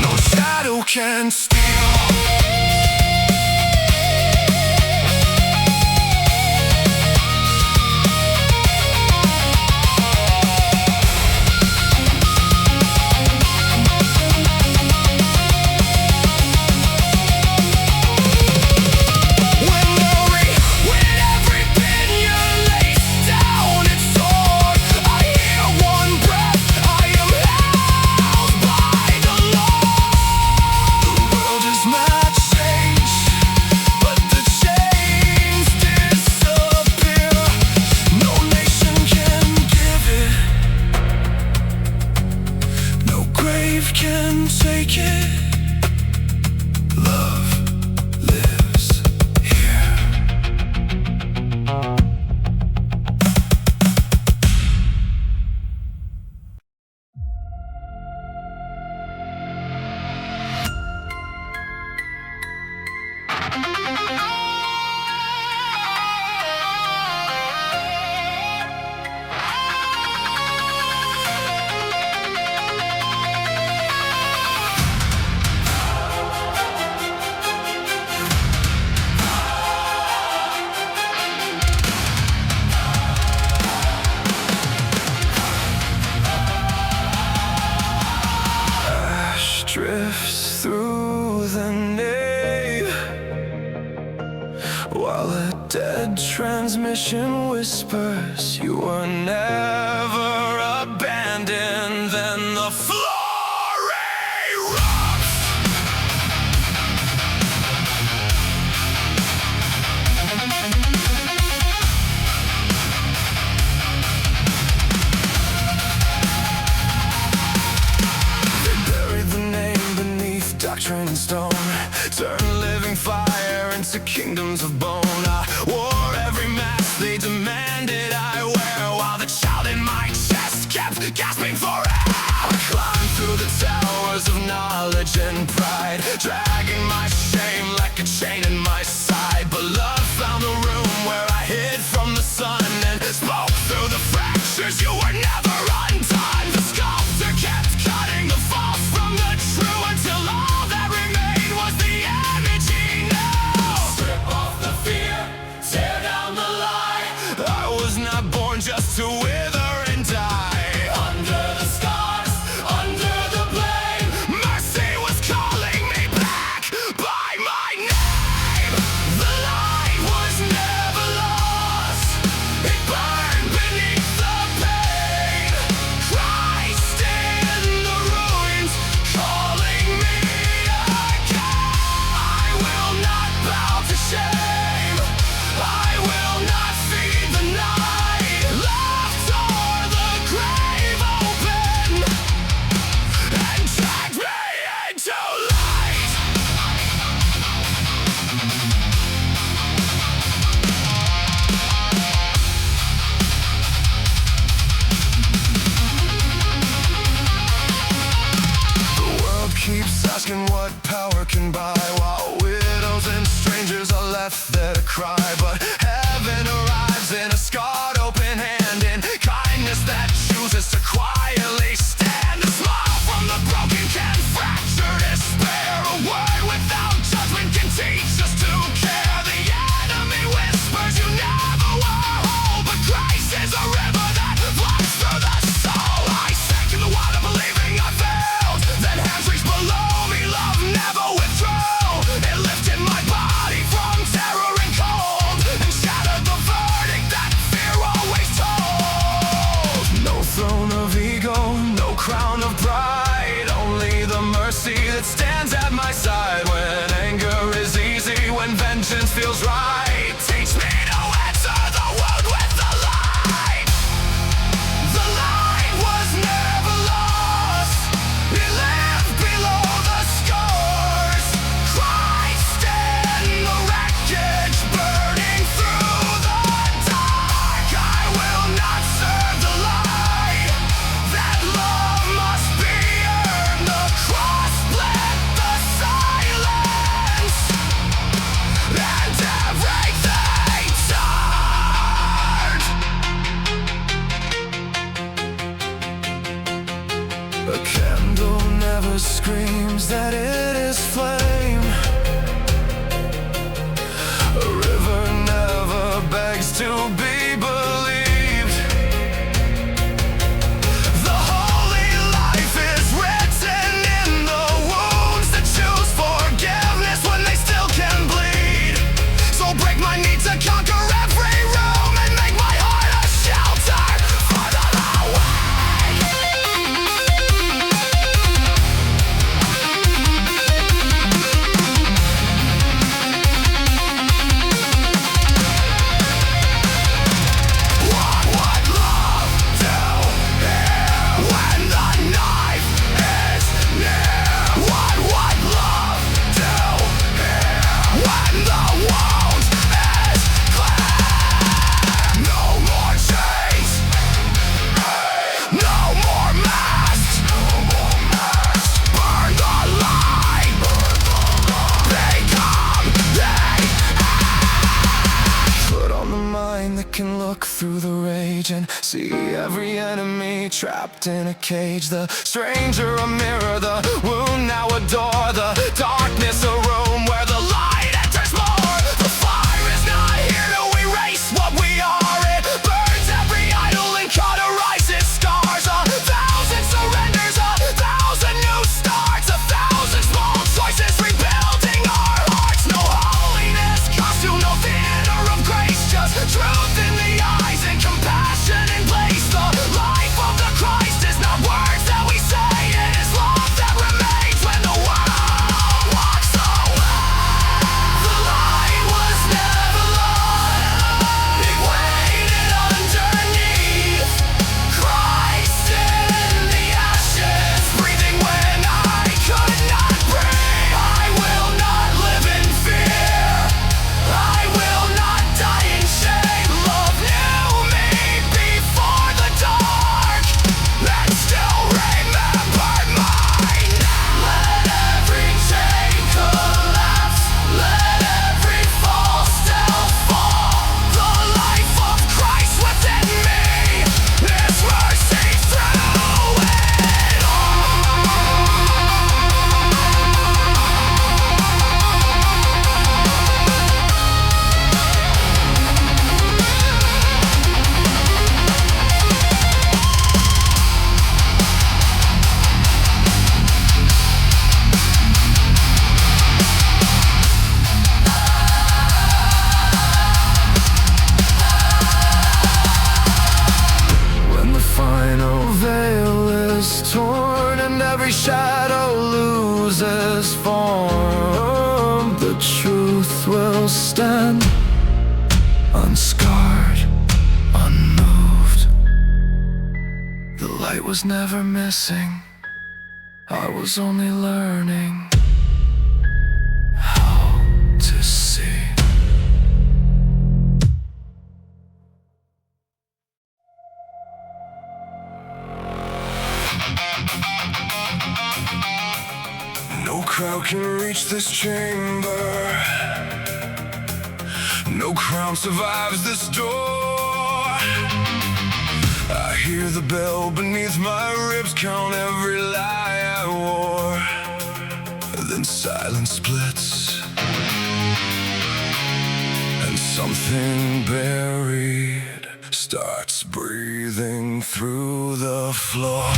no shadow can steal. When every pinion lays down its sword, I hear one breath, I am held by the Lord. The world is not changed, but the chains disappear. No nation can give it, no grave can take it. Love lives here. Ash drifts through the nave while a dead transmission whispers you were never abandoned. Then the floor erupts. They buried the name beneath doctrine and stone, turned living fire into kingdoms of bone. I wore every mask they demanded I wear, while the child in my chest kept gasping for air. I climbed through the towers of knowledge and pride, dragging my shame like a chain in my side. But love found the room where I hid from the sun and spoke through the fractures. You were never undone. The sculptor kept cutting the false from the true until all that remained was the image he knew. Strip off the fear, tear down the lie. I was not born born just to wither and die. Under the scars, under the blame, Mercy was calling me back by my name. The light was never lost. It burned beneath the pain. Christ in the ruins, calling me again. I will not bow to shame. I will not feed the night. Love tore the grave open and dragged me into light. The world keeps asking what power can buy, while widows and strangers are left there to cry. But heaven arrives in a scarred open hand, in kindness that chooses to quietly stand. A smile from the broken can fracture despair. A word without judgment can teach us to care. The enemy whispers you never were whole, but grace is a river that flows through the soul. I sank in the water believing I failed, then hands reached below me, love never withdrew. It lifted my body from terror and cold, and shattered the verdict that fear always told. No throne of ego, no crown of pride, only the mercy that stands at my side. When anger is easy, when vengeance feels right, teach me to answer the wound with the light. The light was never lost. It lived below the scars. Christ in the wreckage, burning through the dark. I will not serve the lie. That love must be earned. The cross split the silence, and everything turned. A candle never screams that it is flame. A river never begs to be believed. The holy life is written in the wounds that choose forgiveness when they still can bleed. So break my need to conquer every room and make my heart a shelter for the What would love do here when the knife is near? What would love do here when the wound is clear? No more chains, no more masks, burn the light, become the put on the mind that can look through the rage and see every enemy trapped in a cage. The stranger a mirror, the wound now a door, the darkness a room where the light enters more. The fire is not here to erase what we are. It burns every idol and cauterizes scars. 1,000 surrenders, 1,000 new starts, 1,000 small choices rebuilding our hearts. No holiness costume, no theater of grace, just truth in the eyes and compassion in place. The life of the Christ is not words that we say, it is love that remains when the world walks away. stand, unscarred, unmoved. The light was never missing, I was only learning how to see. No crowd can reach this chamber, no crown survives this door. I hear the bell beneath my ribs, count every lie I wore. Then silence splits, and something buried starts breathing through the floor.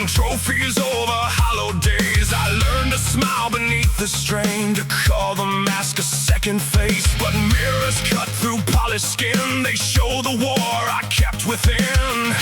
Trophies over hallowed days. I learned to smile beneath the strain, to call the mask a second face. But mirrors cut through polished skin, they show the war I kept within.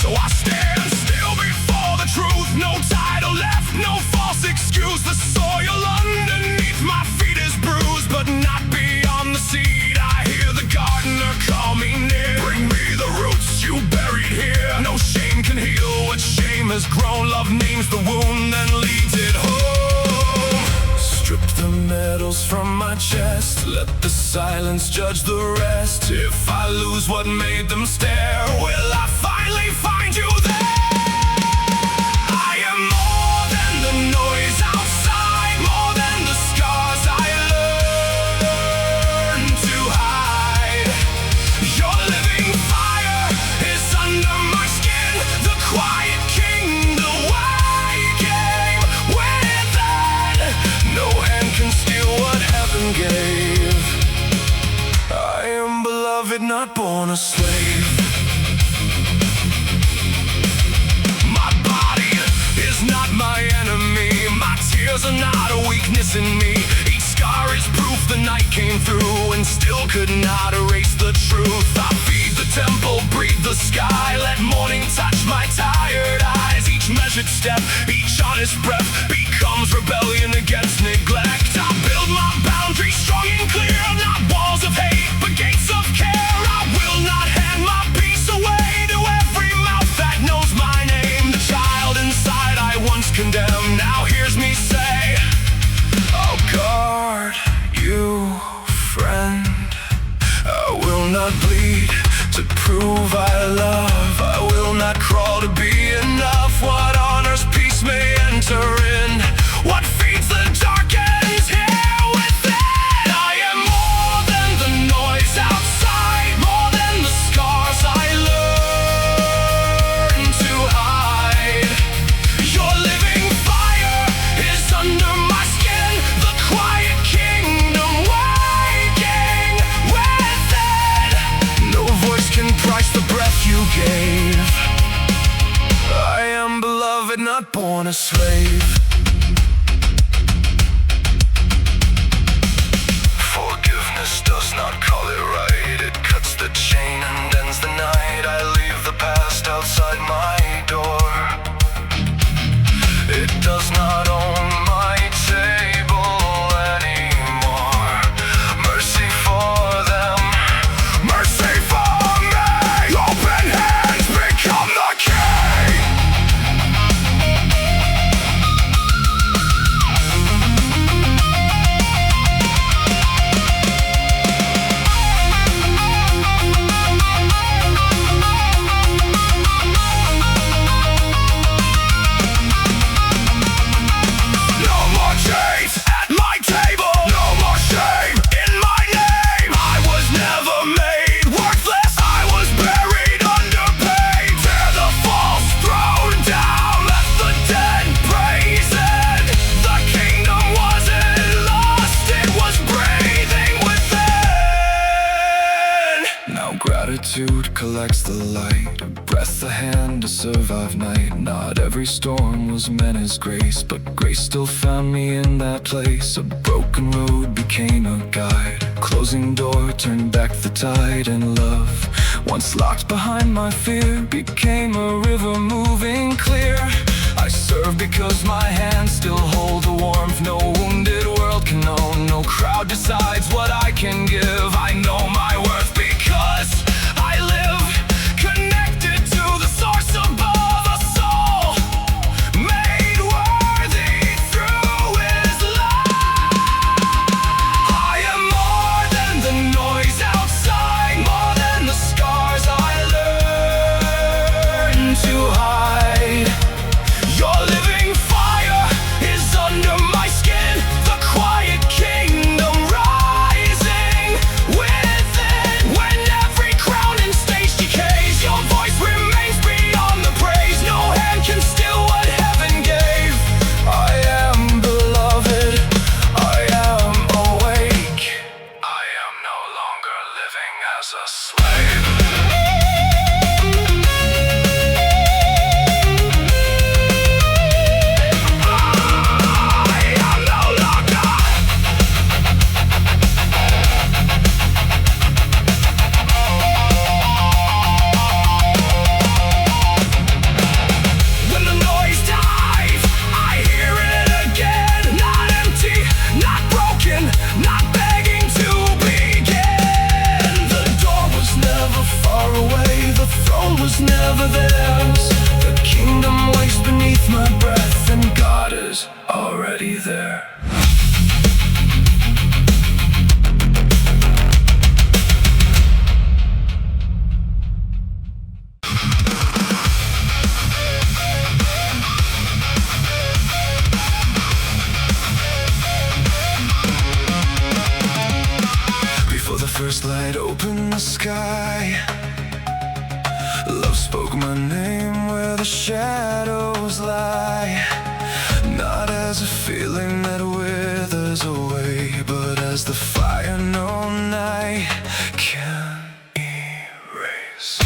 So I stand still before the truth, no title left, no false excuse. The soil underneath my feet is bruised, but not beyond the seed. I hear the gardener call me near, bring me the roots you buried here. No shame can heal what shame has grown. Love names the wound and leads it home. Strip the medals from my chest, let the silence judge the rest. If I lose what made them stare, will I finally find you there? I am more than the noise outside, more than the scars I learned to hide. Your living fire is under my skin, the quiet king, the white game within. No hand can steal what heaven gave. I am beloved, not born a slave. My body is not my enemy, my tears are not a weakness in me. Each scar is proof the night came through and still could not erase the truth. I feed the temple, breathe the sky, let morning touch my tired eyes. Each measured step, each honest breath becomes rebellion against neglect. I build my boundaries strong and clear, not walls of hate, but gates of care. I will not hand my peace away to every mouth that knows my name. The child inside I once condemned now hears me say, I'll guard you, friend. I will not bleed to prove I love. I will not crawl to be enough. What honors peace may enter in, what feeds the dark ends here within. I am more than the noise outside, more than the scars I learned to hide. Your living fire is under my skin, the quiet kingdom waking within. No voice can price the breath you gave. I am beloved, not born a slave. Forgiveness does not call it right. It cuts the chain and ends the night. I leave the past outside my door. It does not own my table anymore. Mercy for them, mercy for me. Open hands become the key. collects the light, a breath, a hand to survive night. Not every storm was meant as grace, but grace still found me in that place. A broken road became a guide, closing door turned back the tide. And love, once locked behind my fear, became a river moving clear. I serve because my hands still hold the warmth no wounded world can know. No crowd decides what I can give. I know my worth because I live connected to the source above, a soul made worthy through His love. I am more than the noise outside, more than the scars I learned to hide. Your living fire is under my skin, the quiet kingdom rising within. When every crown and stage decays, your voice remains beyond the praise. No hand can steal what heaven gave. I am beloved, I am awake. I am no longer living as a slave. Never theirs. The kingdom waits beneath my breath, and God is already there. Before the first light opened the sky, love spoke my name where the shadows lie. Not as a feeling that withers away, but as the fire no night can erase.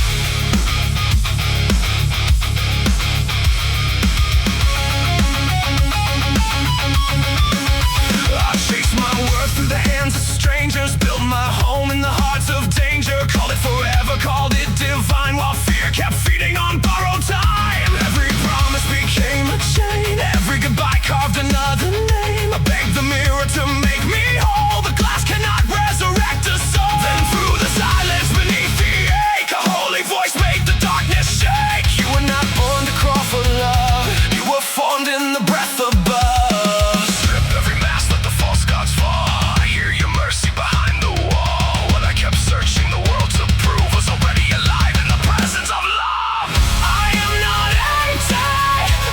I chased my worth through the hands of strangers, built my home in the hearts of danger. Called it forever, called it divine, while fear kept feeding on borrowed time. Every promise became a chain, every goodbye carved another name. I begged the mirror to make me whole, the glass cannot resurrect a soul. Then through the silence beneath the ache, a holy voice made the darkness shake. You were not born to crawl for love, you were formed in the breath above. Strip every mask, let the false gods fall. I hear your mercy behind the wall. What I kept searching the world to prove was already alive in the presence of love. I am not empty,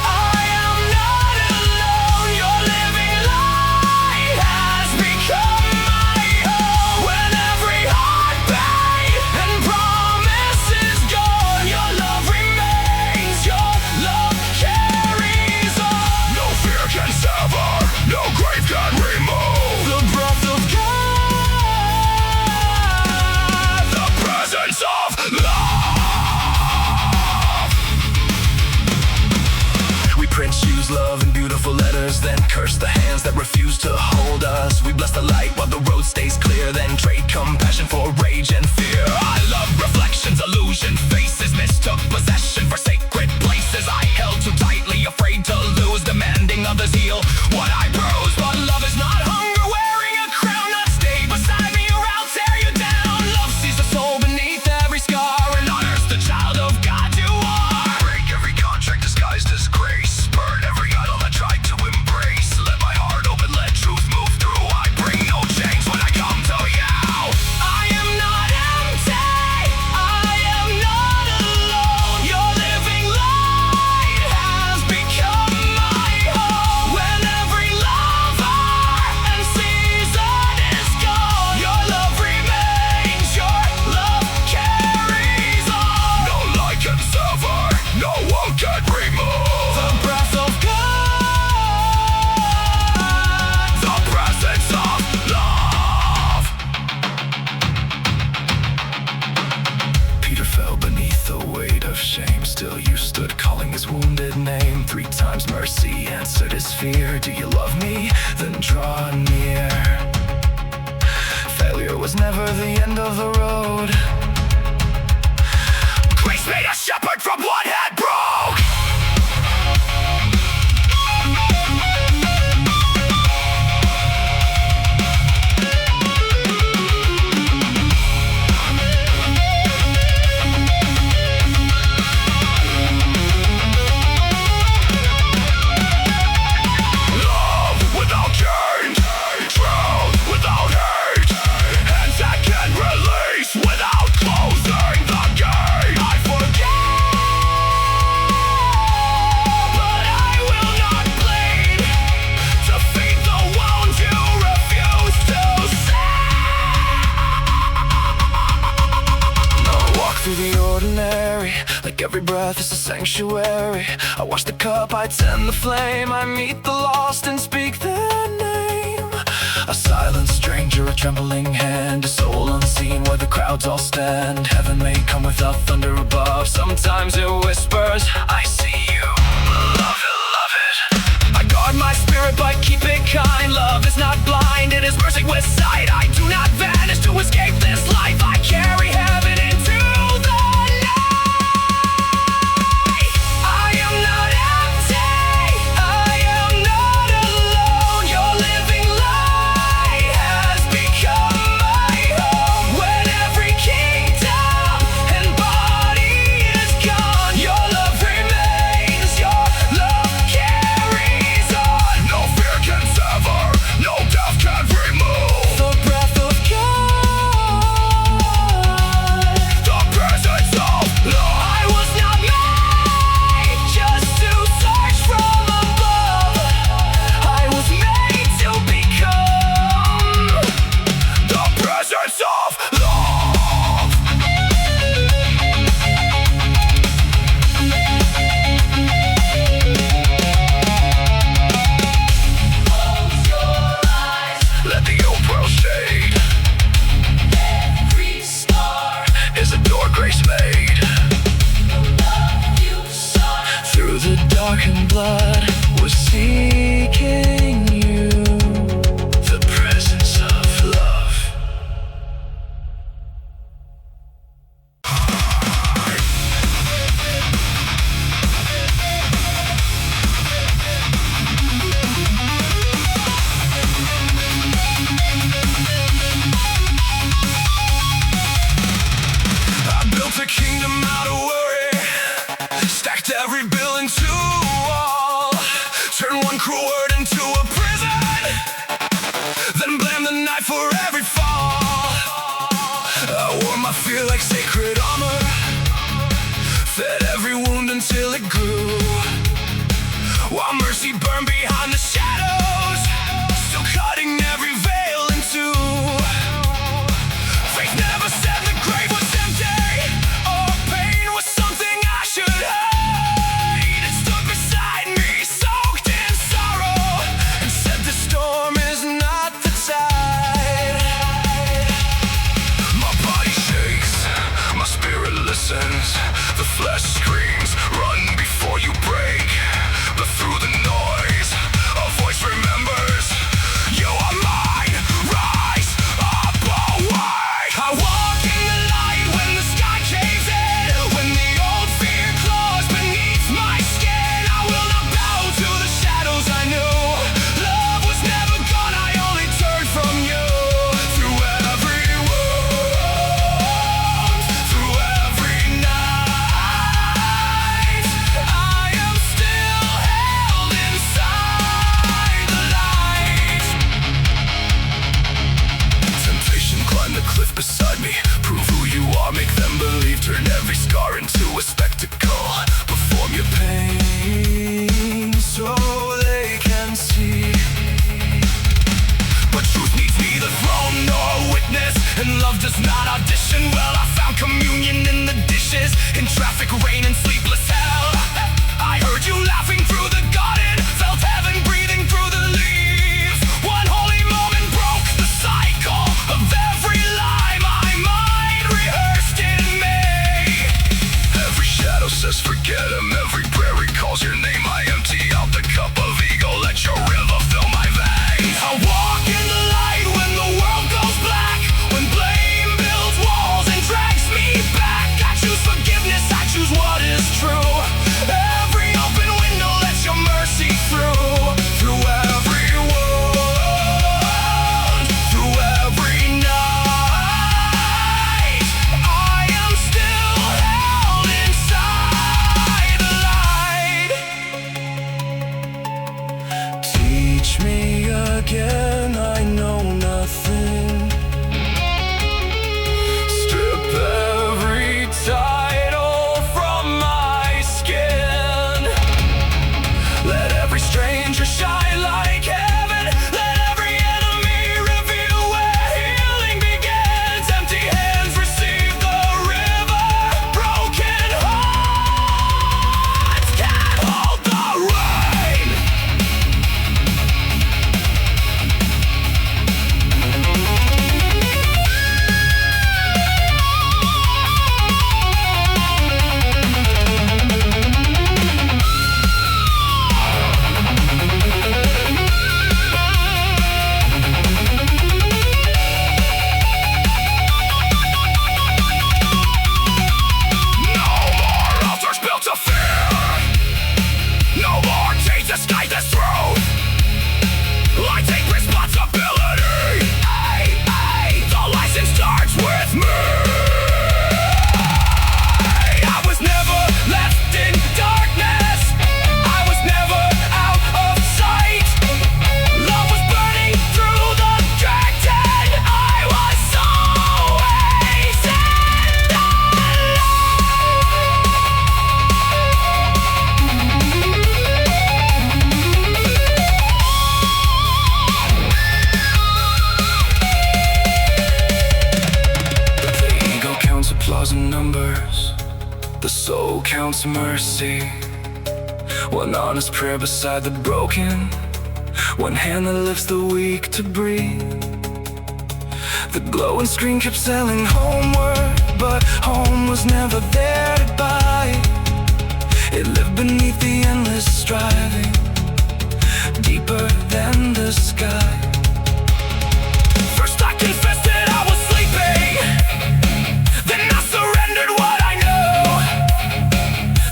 I am not alone. Your living light has become my home. When every heartbeat and promise is gone, your love remains, your love carries on. No fear can sever, no grave can remove the breath of God, the presence of love. We print, choose love in beautiful letters, then curse the hands that refuse to hold us. We bless the light while the road stays clear, then trade compassion for rage and fear. I love reflections, illusion, faces mistook possession for sacred places I held too tightly, afraid to lose, demanding others heal what I bruise. But love is not hunger wearing a crown, not stay beside me or I'll tear you down. Love sees the soul beneath every scar and honors the child of God you are. Break every contract disguised as grace, burn every idol I tried to embrace. Let my heart open, let truth move through. I bring no change when I come to you. I am not empty, I am not alone. Your living calling his wounded name. 3 times mercy answered his fear. Do you love me? Then draw near. Failure was never the end of the road. Grace made a shepherd from what had broke. Like every breath is a sanctuary. I watch the cup, I tend the flame. I meet the lost and speak their name. A silent stranger, a trembling hand, a soul unseen where the crowds all stand. Heaven may come without thunder above. Sometimes it whispers, I see you, love it, love it. I guard my spirit but keep it kind. Love is not blind, it is mercy with sight. I do not vanish to escape this life. I carry heaven into and blood was seeking you, the presence of love. I built a kingdom out of worry, stacked every bill into turn one cruel word into a prison, then blame the night for every fall. I wore my fear like sacred armor, fed every wound until it grew, while mercy burned behind the shadows, still cutting every veil in two. Faith never said the grave was empty, or pain was something I should hide. It stood beside me, the flesh screams, run before you break. But through the noise, a voice remembers, you are mine, rise up away. I walk in the light when the sky caves in, when the old fear claws beneath my skin. I will not bow to the shadows I knew. Love was never gone, I only turned from you. Through every wound, through every night, beside me, prove who you are, make them believe, turn every scar into a spectacle, perform your pain so they can see. But truth needs neither throne nor witness, and love does not audition. Well, I found communion in the dishes, in traffic, rain, and sleepless hell. I heard you laughing through the garden, felt heaven breathing through the leaves. One holy moment broke the cycle of every lie my mind rehearsed in me. Every shadow says forget him, every prayer again, I know nothing. Strip every title from my skin. Let every stranger shine like heaven. Let every enemy reveal where healing begins. Empty hands receive the river. Broken hearts can't hold the rain. Numbers, the soul counts mercy. One honest prayer beside the broken, one hand that lifts the weak to breathe. The glowing screen kept selling homeward, but home was never there to buy. It lived beneath the endless striving, deeper than the sky. First I confessed that I was sleeping, then I surrendered what I knew.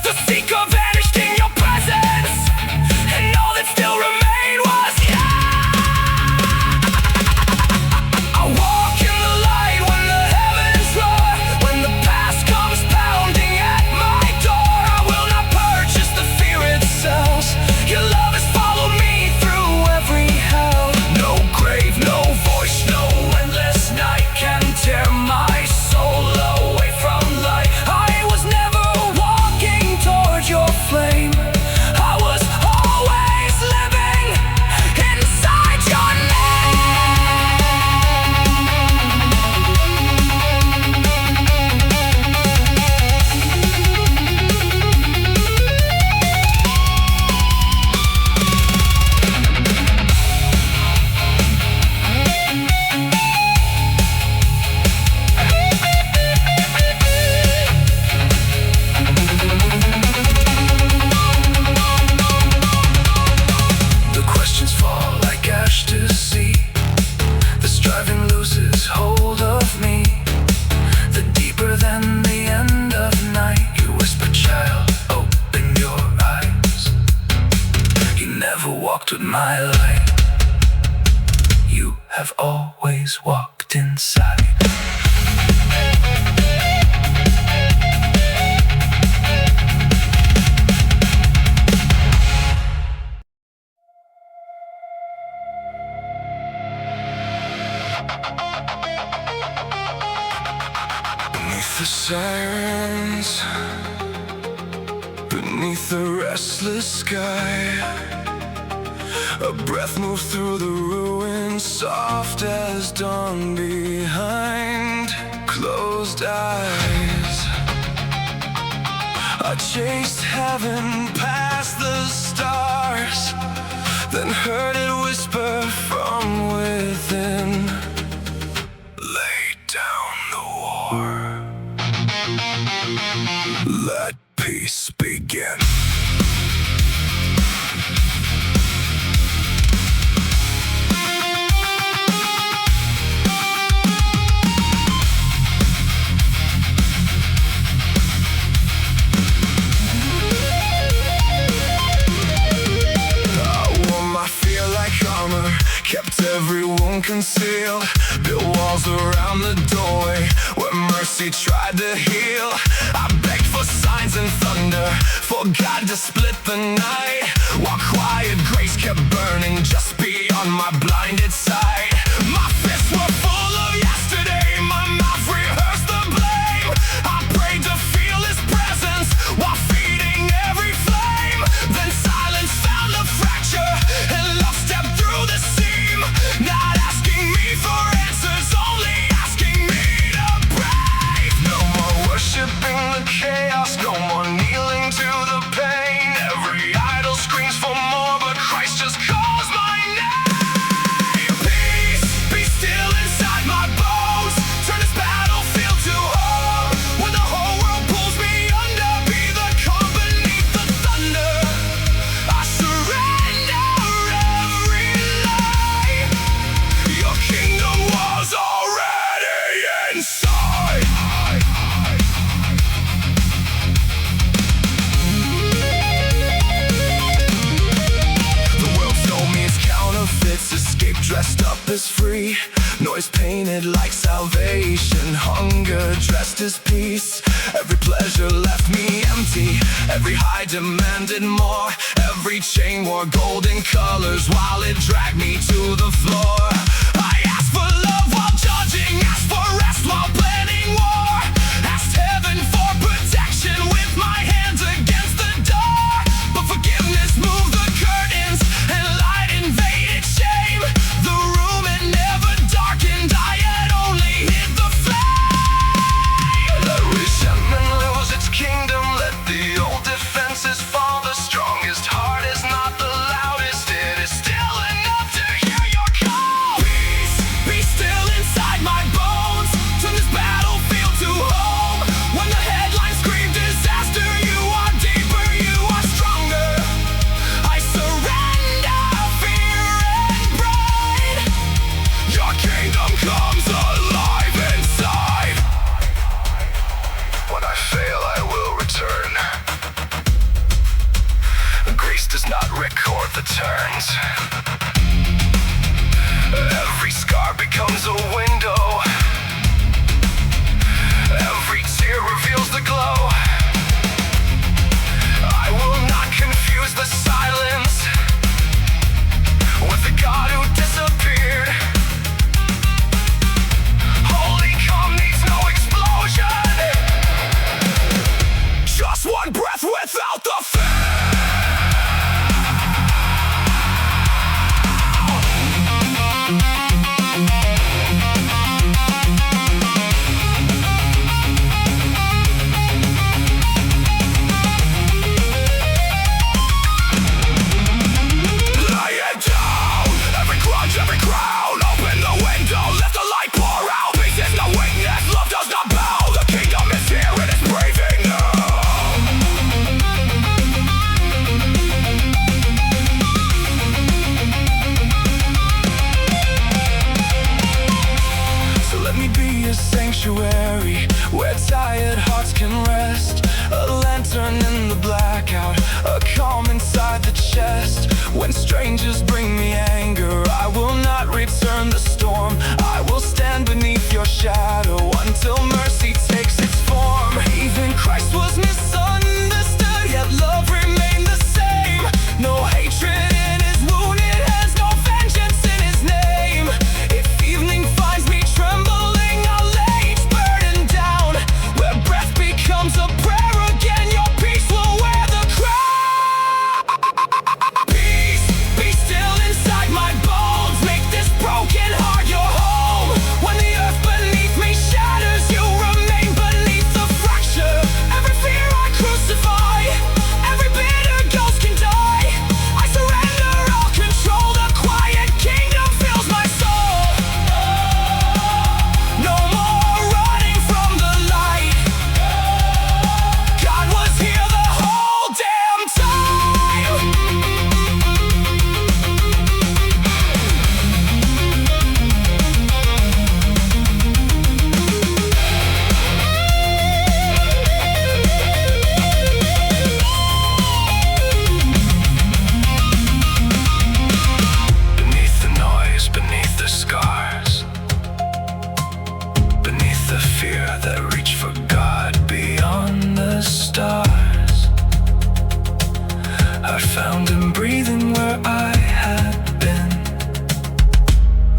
The seeker vanished in your presence, and all that still remained was you. I walk in the light when the heavens roar. When the past comes pounding at my door, I will not purchase the fear it sells. Your love has followed me through every hell. No grave, no voice, no endless night can tear my soul away from light. I was never walking towards your flame. I was always living inside your with my light. You have always walked inside. Beneath the sirens, beneath the restless sky, a breath moved through the ruins, soft as dawn behind closed eyes. I chased heaven past the stars, then heard it whisper from within, lay down the war, let peace begin. Kept every wound concealed, built walls around the doorway where mercy tried to heal. I begged for signs and thunder, for God to split the night, while quiet grace kept burning just beyond my blind is free, noise painted like salvation, hunger dressed as peace. Every pleasure left me empty, every high demanded more. Every chain wore golden colors while it dragged me to the floor. I asked for love while judging, asked for rest while planning war. Asked heaven for protection with my hands against the door. But forgiveness moved the curtains and light invaded shame. The room had never darkened, I had only hid the flame. Let resentment lose its kingdom, let the old defenses fall. The strongest heart is not the loudest, it is still enough to hear your call. Peace, be still inside my bones, turn this battlefield to home. When the headlines scream disaster, you are deeper, you are stronger. I surrender fear and pride. Your kingdom comes alive inside. When I fail, I will return. Grace does not record the turns. Every scar becomes a window. Every tear reveals the glow. I will not confuse the silence with the God who disappeared. Holy calm needs no explosion, just one breath without the fear. Sanctuary where tired hearts can rest. A lantern in the blackout, a calm inside the chest. When strangers bring me anger, I will not return the storm. I will stand beneath your shadow until mercy takes its form. Even Christ was misunderstood, yet love remained the same. No hatred in his wound, it has no vengeance in his name. If evening finds me trembling, becomes a prayer again, your peace will wear the crown. Peace, be still inside my bones, make this broken heart your home. When the earth beneath me shatters, you remain beneath the fracture. Every fear I crucify, every bitter ghost can die. I surrender all control, the quiet kingdom fills my soul. No more running from the light, God was here the whole damn time. Beneath the noise, beneath the scars, beneath the fear that reached for God beyond the stars, I found him breathing where I had been.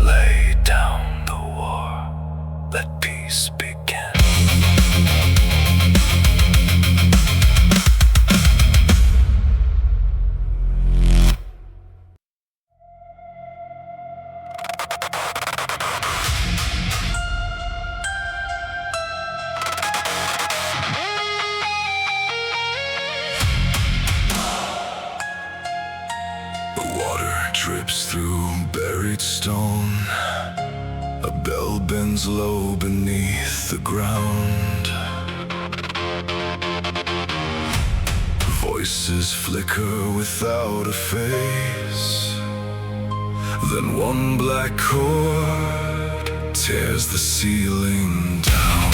Lay down the war, let peace begin. Drips through buried stone. A bell bends low beneath the ground. Voices flicker without a face. Then one black cord tears the ceiling down.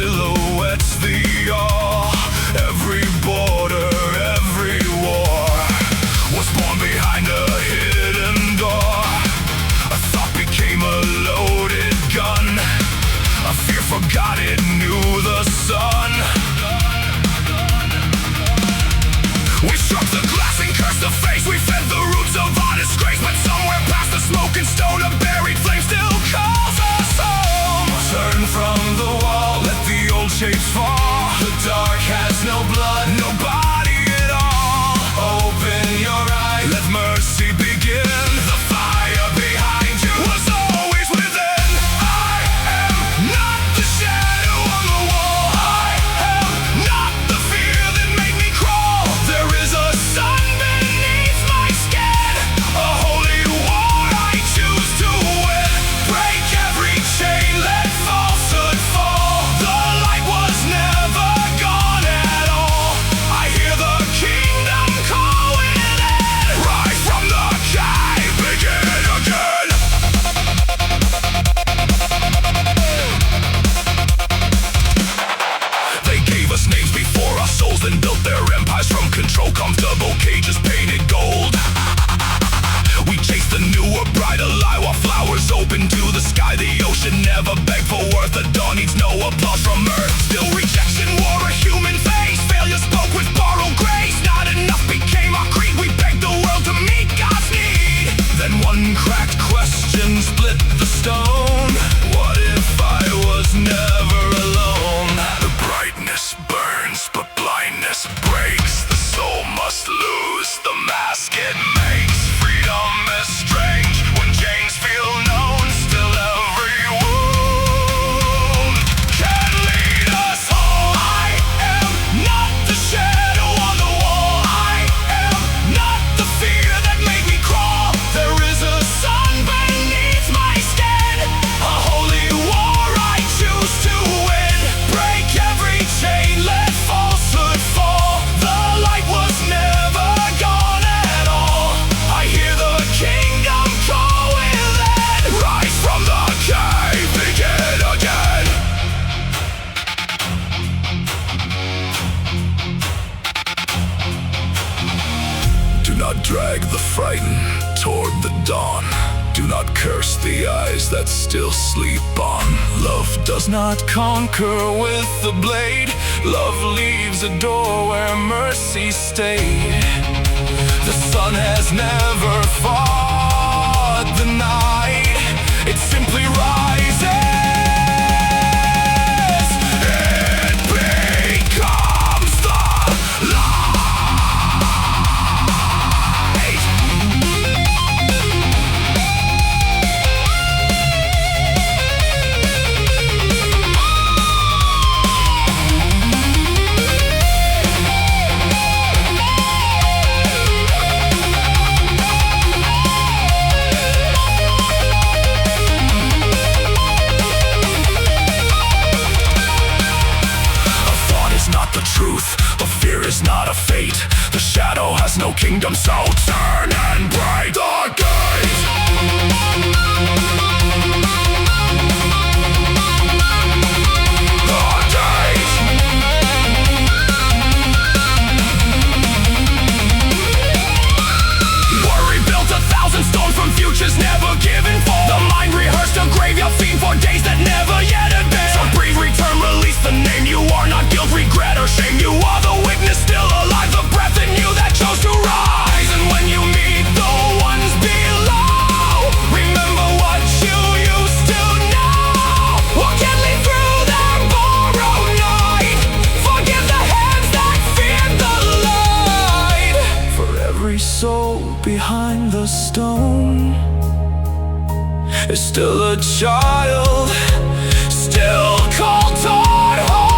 silhouettes the awe. Every border, every war was born behind a hidden door. A thought became a loaded gun. A fear forgot it knew the sun. We struck the glass and cursed the face. We fed the roots of our disgrace. But somewhere past the smoke and stone, a buried flame still calls us home. Turn from the wall, let the old shapes fall. The dark has no blood, no body at all. Open your eyes, let mercy begin. The fire behind you was always within. I am not the shadow on the wall. I am not the fear that made me crawl. There is a sun beneath my skin, a holy war I choose to win. Break every chain, let falsehood fall. The light was never gone at all. I hear the kingdom call within. Rise from the cave, begin again. They gave us names before our souls, then built their empires from control. Comfortable cages painted gold. We chase the newer, brighter light while flowers open to the sky. The ocean never begged for worth. The dawn needs no applause from earth. Still rejection wore a human face. Failure spoke with borrowed grace. Not enough became our creed. We begged the world to meet God's need. Then one cracked question split the stone. What if I was never alone? The brightness burns, but blindness breaks. The soul must lose the mask it makes. Freedom is strange when chains feel known. Still every wound can lead us home. I am not the shadow on the wall. I am not the fear that made me crawl. There is a sun beneath my skin, a holy war I choose to win. Break every chain, let falsehood fall. The light was never gone at all. I hear the kingdom call within. Rise from the cave, begin again. Do not drag the frightened toward the dawn. Do not curse the eyes that still sleep on. Love does not conquer with the blade. Love leaves a door where mercy stayed. The sun has never fought the night. It simply rises. It becomes the light. Is not a fate. The shadow has no kingdom, so turn and break the gate. The gate. Worry built 1,000 stones from futures never given for. The mind rehearsed a graveyard scene for days that never yet had been. So breathe, return, release the name. You are not guilt, regret, or shame. You are the witness still alive, the breath in you that chose to rise. And when you meet the ones below, remember what you used to know. What can lead through their borrowed night? Forgive the hands that feared the light. For every soul behind the stone is still a child, still called toward home.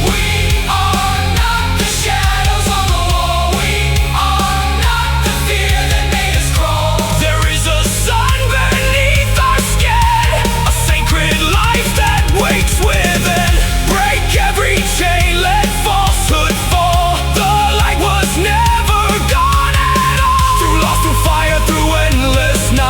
We are not the shadows on the wall. We are not the fear that made us crawl. There is a sun beneath our skin, a sacred life that waits within. Break every chain, let falsehood fall. The light was never gone at all. Through loss, through fire, through endless night.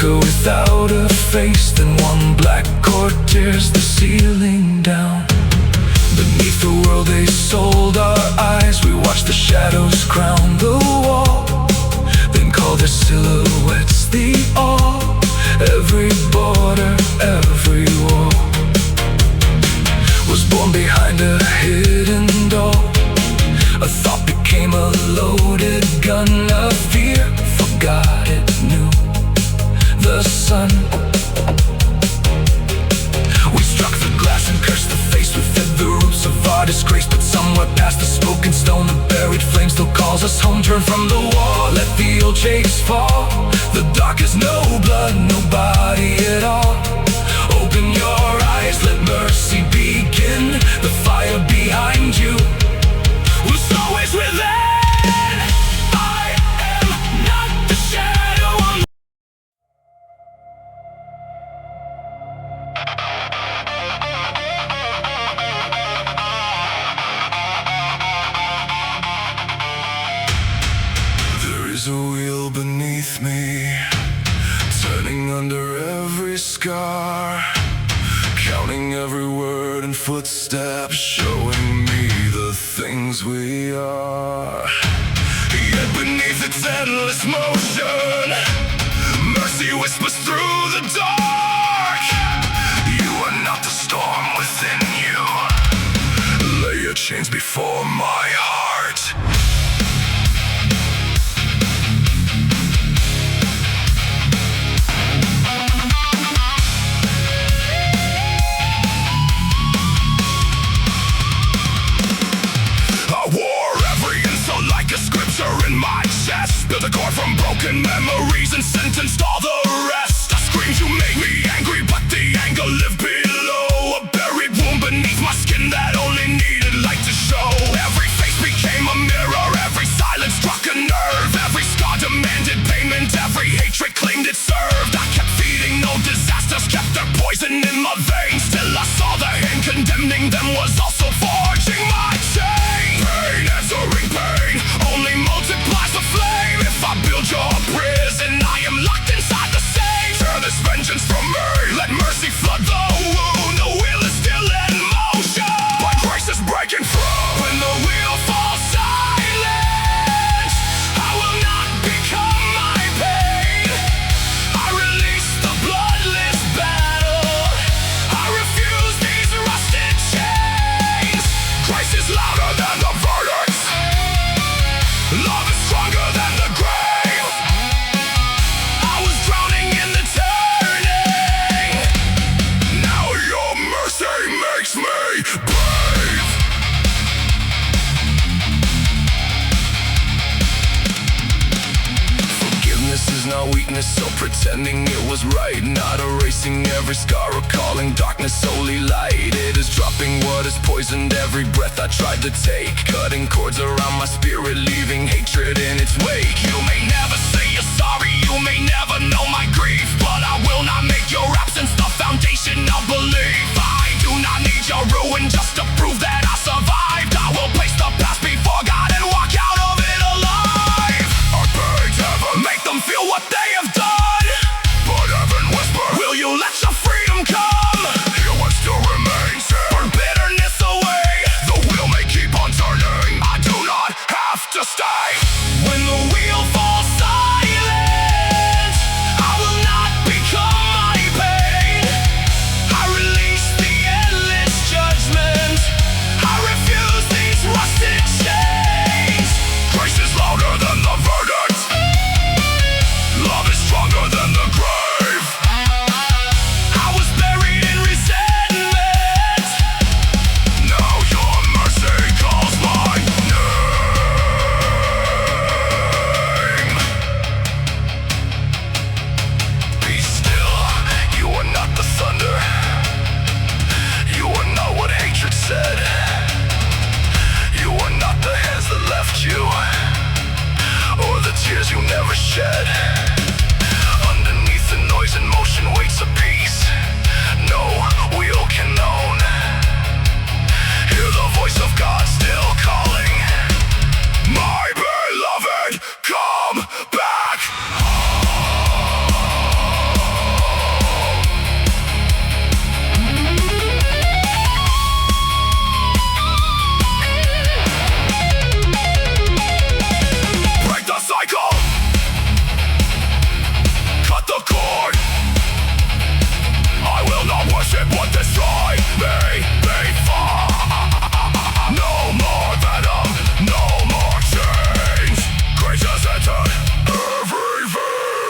worker without a face, then one black cord tears the ceiling down. Beneath the world they sold our eyes, we watched the shadows crown the wall, then called their silhouettes the all. Every border, every wall was born behind a hidden door. A thought became a loaded gun, a fear forgot it knew the sun. We struck the glass and cursed the face, we fed the roots of our disgrace. But somewhere past the smoke and stone, the buried flame still calls us home. Turn from the war, let the old chase fall. The dark is no blood, no body at all. Open your eyes, let mercy begin. The fire behind you was always within. I am not the shadow on the There is a wheel beneath me, turning under every scar, counting every word and footstep, showing me the things we are. Yet beneath its endless motion, mercy whispers through the dark. You are not the storm within you. Lay your chains before my heart. In my chest, built a cord from broken memories and sentenced all the rest. I screamed, you made me angry, but the anger lived below. A buried wound beneath my skin that only needed light to show. Every face became a mirror, every silence struck a nerve. Every scar demanded payment, every hatred claimed it served. I kept feeding no disasters, kept their poison in my veins, till I saw the hand condemning them was also forging my chain. Pain answering pain only multiplies the flame. If I build your prison, I am locked inside the same. Tear this vengeance from me, let mercy flood the wound. The wheel is still in motion, but grace is breaking through. When the wheel falls silent, I will not become my pain. I release the bloodless battle, I refuse these rusted chains. Grace is louder than the verdict, love is stronger than the grave. I was drowning in the turning, now your mercy makes me brave. Forgiveness is not weakness, so pretending it was right, not erasing every scar or calling darkness solely light. It is dropping what is poisoned every breath I tried to take, cutting cords around my spirit, leaving hatred in its wake. You may never say you're sorry, you may never know my grief, but I will not make your absence the foundation of belief. I do not need your ruin just to prove that I survived. I will place the past before God and walk out of it alive. I beg heaven, make them feel what they have done, but heaven whisper, will you let your freedom come? Hear what still remains, burn bitterness away. The wheel may keep on turning, I do not have to stay. When the wheel falls silent, I will not become my pain. I release the endless judgment, I refuse these rusted chains. Grace is louder than the verdict, love is stronger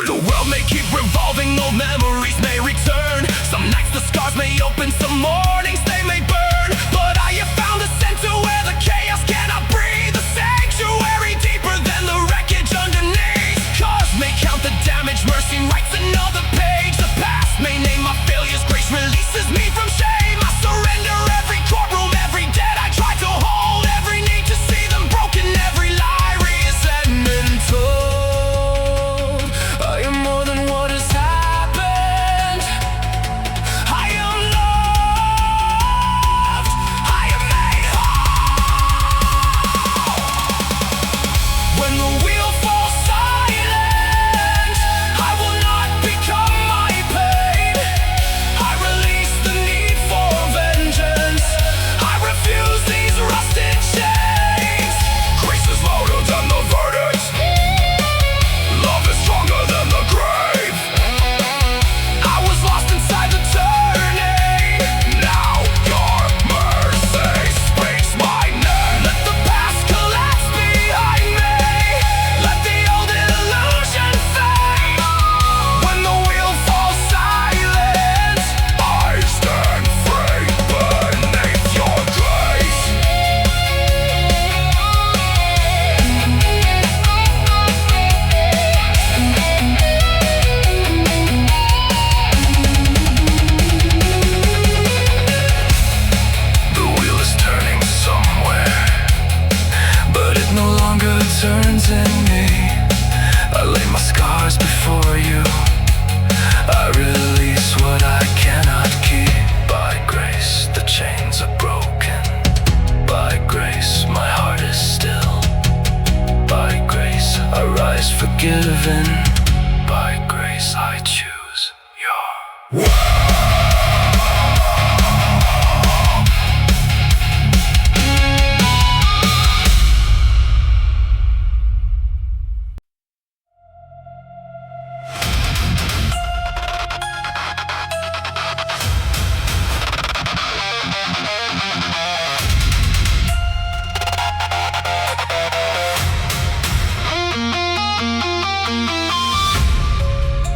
The world may keep revolving, old memories may return. Some nights the scars may open, some mornings they may burn. But I have found a center where the chaos cannot breathe, a sanctuary deeper than the wreckage underneath. Cause may count the damage, mercy writes another page. The past may name my failures, grace releases me from shame. I surrender every courtroom, every debt I try to hold, every need to see them broken, every lie reasoned and told. I am more than what has happened. I am loved. I am made whole. When the wheel falls silent, I will not become my pain. I release the need for vengeance. I refuse these rusted chains. Grace is louder than the verdict. Love is stronger than the grave. I was lost inside the turning. Now your mercy speaks my name. Let the past collapse behind me. Let the old illusion fade. When the wheel falls silent, I stand free beneath your grace. The wheel is turning somewhere, but it no longer turns in me. I lay my scars before you. I release what I cannot keep. By grace, the chains are broken. By grace, my heart is still. By grace, I rise forgiven. By grace, I choose your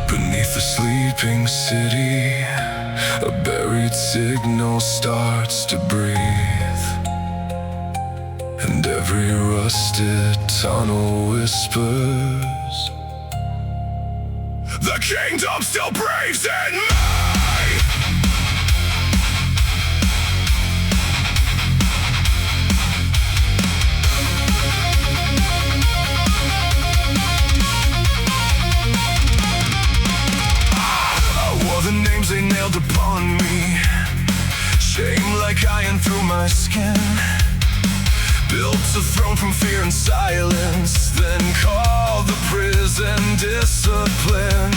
Beneath the sleeping city, a buried signal starts to breathe, and every rusted tunnel whispers, the kingdom still breathes in me. The names they nailed upon me, shame like iron through my skin. Built a throne from fear and silence, then called the prison discipline.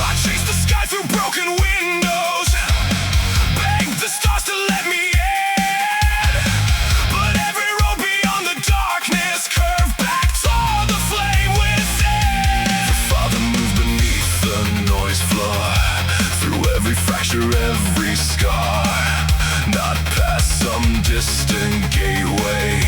I chased the sky through broken windows, begged the stars to let me in. But every road beyond the darkness curved back toward the flame within. The Father moved beneath the noise floor, through every fracture, every scar. Not past some distant gateway,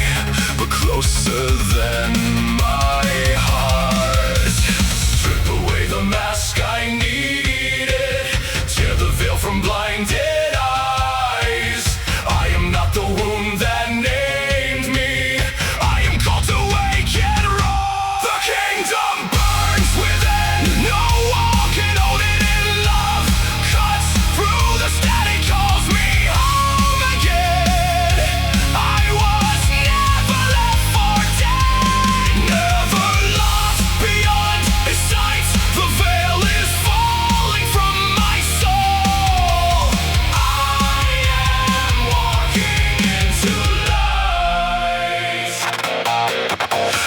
but closer than my heart. Strip away the mask I needed, tear the veil from blinded eyes. I am not the wound that named me. I am called to wake and rise. The kingdom burns within, no wall can hold it in love. Cuts through the static, calls me home again. I was never left for dead, never lost beyond his sight. The veil is falling from my soul. I am walking into light.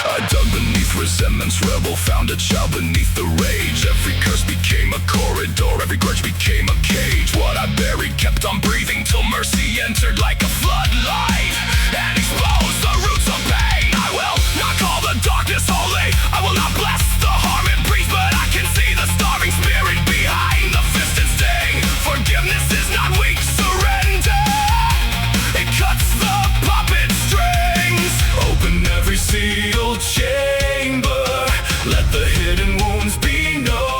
I dug beneath resentment's rebel, found a child beneath the rage. Every curse became a corridor, every grudge became a cage. What I buried kept on breathing till mercy entered like a floodlight and exposed the roots of pain. I will not call the darkness holy, I will not bless the harm it breathes, but I can see the starving spirit behind the fist and sting. Forgiveness is not weak surrender, it cuts the puppet strings. Open every sealed chamber, let the hidden wounds be known.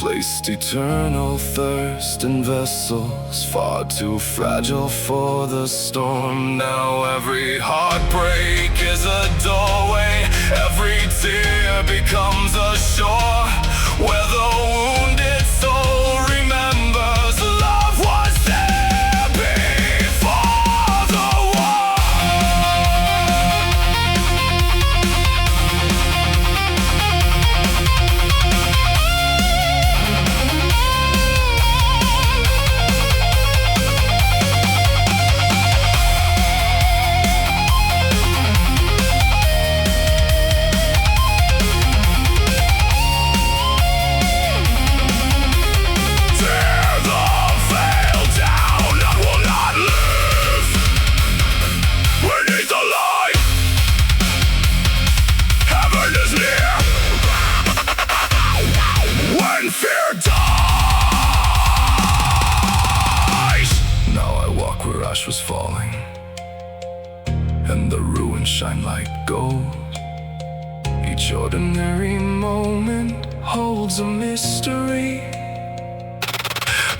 Placed eternal thirst in vessels far too fragile for the storm. Now every heartbreak is a doorway, every tear becomes a shore where the wounded soul remembers love was there before the war. Was falling, and the ruins shine like gold. Each ordinary moment holds a mystery.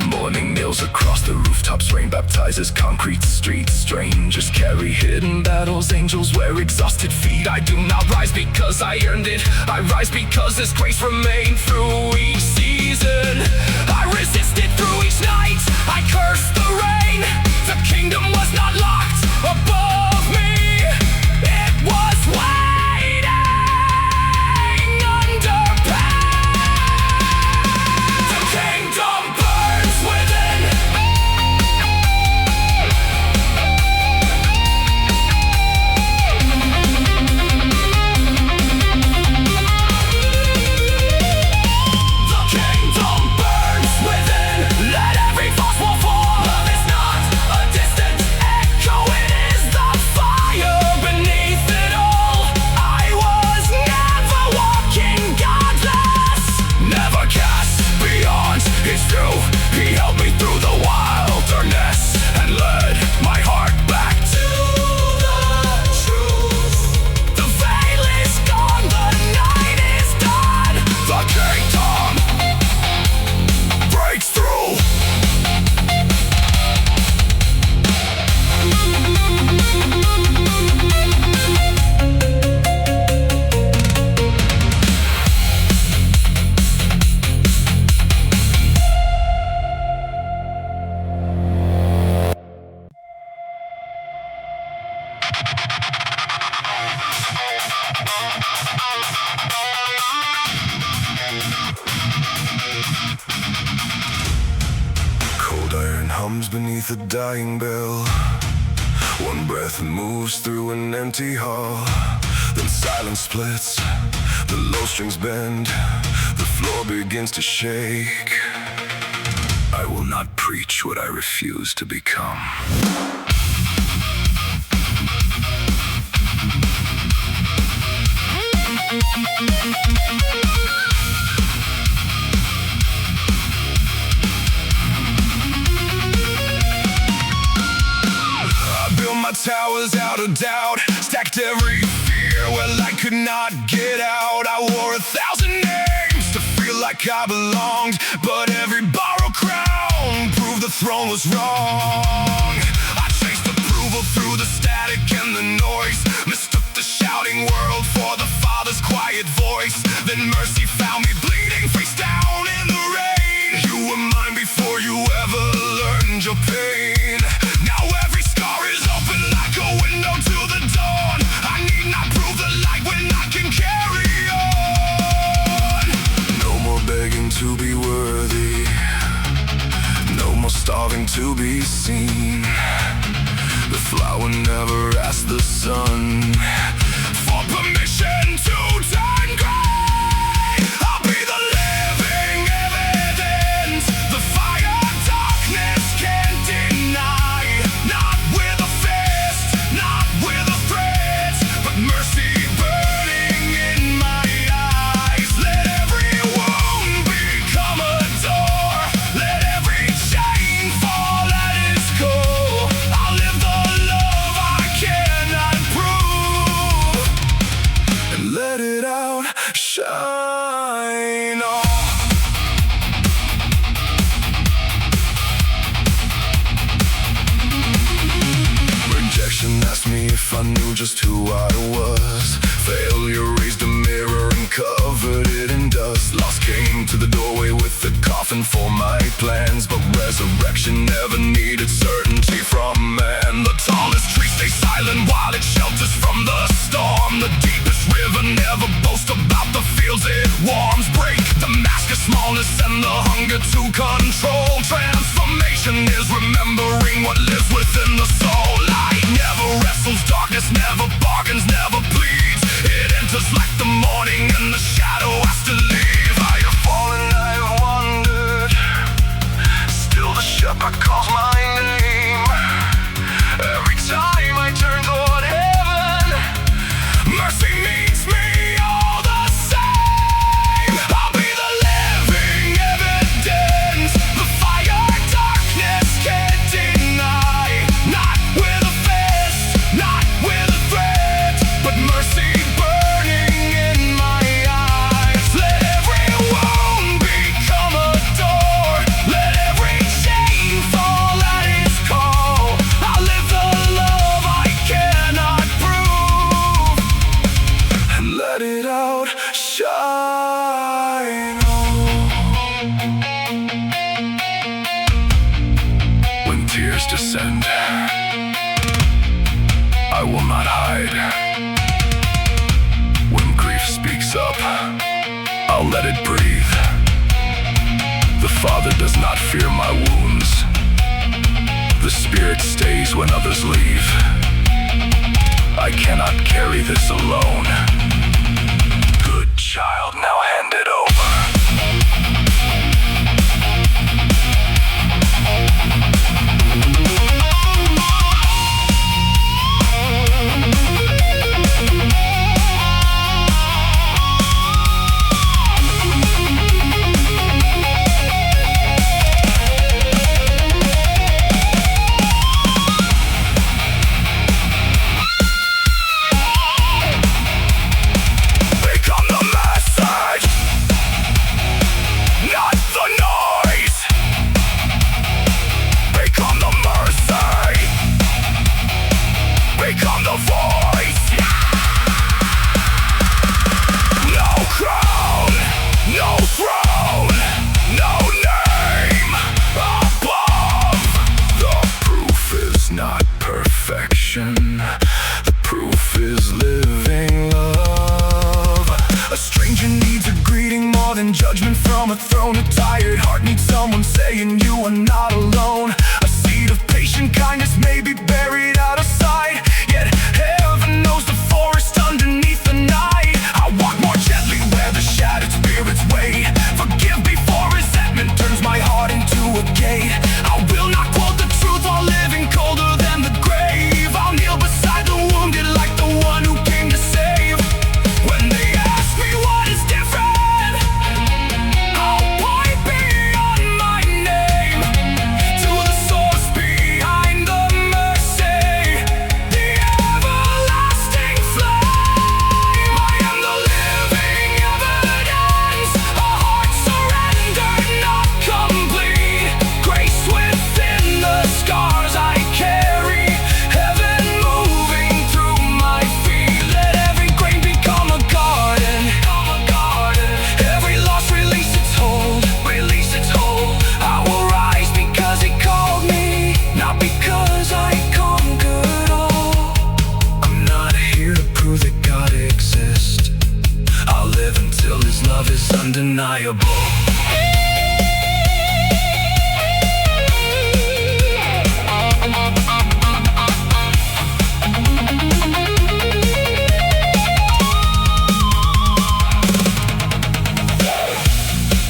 Morning kneels across the rooftops, rain baptizes concrete streets. Strangers carry hidden battles, angels wear exhausted feet. I do not rise because I earned it, I rise because His grace remained through each season. I resisted through each night, I cursed the rain. The kingdom was not locked above me, it was waiting under pain. The kingdom burns within. The kingdom burns within. Let every false wall fall. Love is not a distant echo, it is the fire beneath it all. I was never walking godless, never cast beyond His truth. He held me through the wilderness and led my heart back to the truth. The veil is gone, the night is done. The kingdom breaks through. Cold iron hums beneath a dying bell. One breath moves through an empty hall. Then silence splits, the low strings bend, the floor begins to shake. I will not preach what I refuse to become. I built my towers out of doubt, stacked every fear where light could not get out. I wore 1,000 names to feel like I belonged, but every borrowed crown proved the throne was wrong. I chased approval through the static and the noise, mistook the shouting world for the Father's quiet voice. Then mercy found me bleeding face down in the rain. You were mine before you ever learned your pain. Now every scar is open like a window to the dawn. I need not prove the light when I can carry on. No more begging to be worthy, no more starving to be seen. The flower never asked the sun for permission to turn gray. I'll be the living evidence, the fire darkness can't deny. Not with a fist, not with a threat, but mercy burning in my eyes. Let every wound become a door, let every chain fall at its core. I'll live the love I cannot prove and let it out. Resurrection never needed certainty from man. The tallest tree stays silent while it shelters from the storm. The deepest river never boasts about the fields it warms. Break the mask of smallness and the hunger to control. Transformation is remembering what lives within the soul. Light never wrestles, darkness never bargains, never pleads. It enters like the morning and the shadow has to leave. I have fallen, I have wandered, still the shepherd calls my name. Every time I turn toward heaven, mercy meets me all the same. I'll be the living evidence, the fire darkness can't deny. Not with a fist, not with a threat, but mercy burning in my eyes. Let every wound become a door, let every chain fall at its call. I'll live the love I cannot prove, and let it outshine on. When tears descend, I will not hide. When grief speaks up, I'll let it breathe. The Father does not fear my wounds. The Spirit stays when others leave. I cannot carry this alone. Good child, now hand it over. Become the message, not the noise. Become the mercy, become the voice. No crown, no throne, no name above. The proof is not perfection, the proof is living love. A stranger needs a greeting more than judgment from a throne. A tired heart needs someone saying you are not alone. A seed of patient kindness may be buried out of sight, yet heaven knows the forest underneath the night. I walk more gently where the shattered spirits wait. Forgive before resentment turns my heart into a gate. I will not quote the truth while living colder than the grave. I'll kneel beside the wounded like the one who came to save. When they ask me what is different, I'll point beyond my name to the source behind the mercy, the everlasting flame. I am the living evidence, a heart surrendered, not complete. Grace within the scars I carry, heaven moving through my feet. Let every grain become a garden, every loss release its hold, I will rise because He called me, not because I conquered all. I'm not here to prove that God exists. I'll live until His love is undeniable.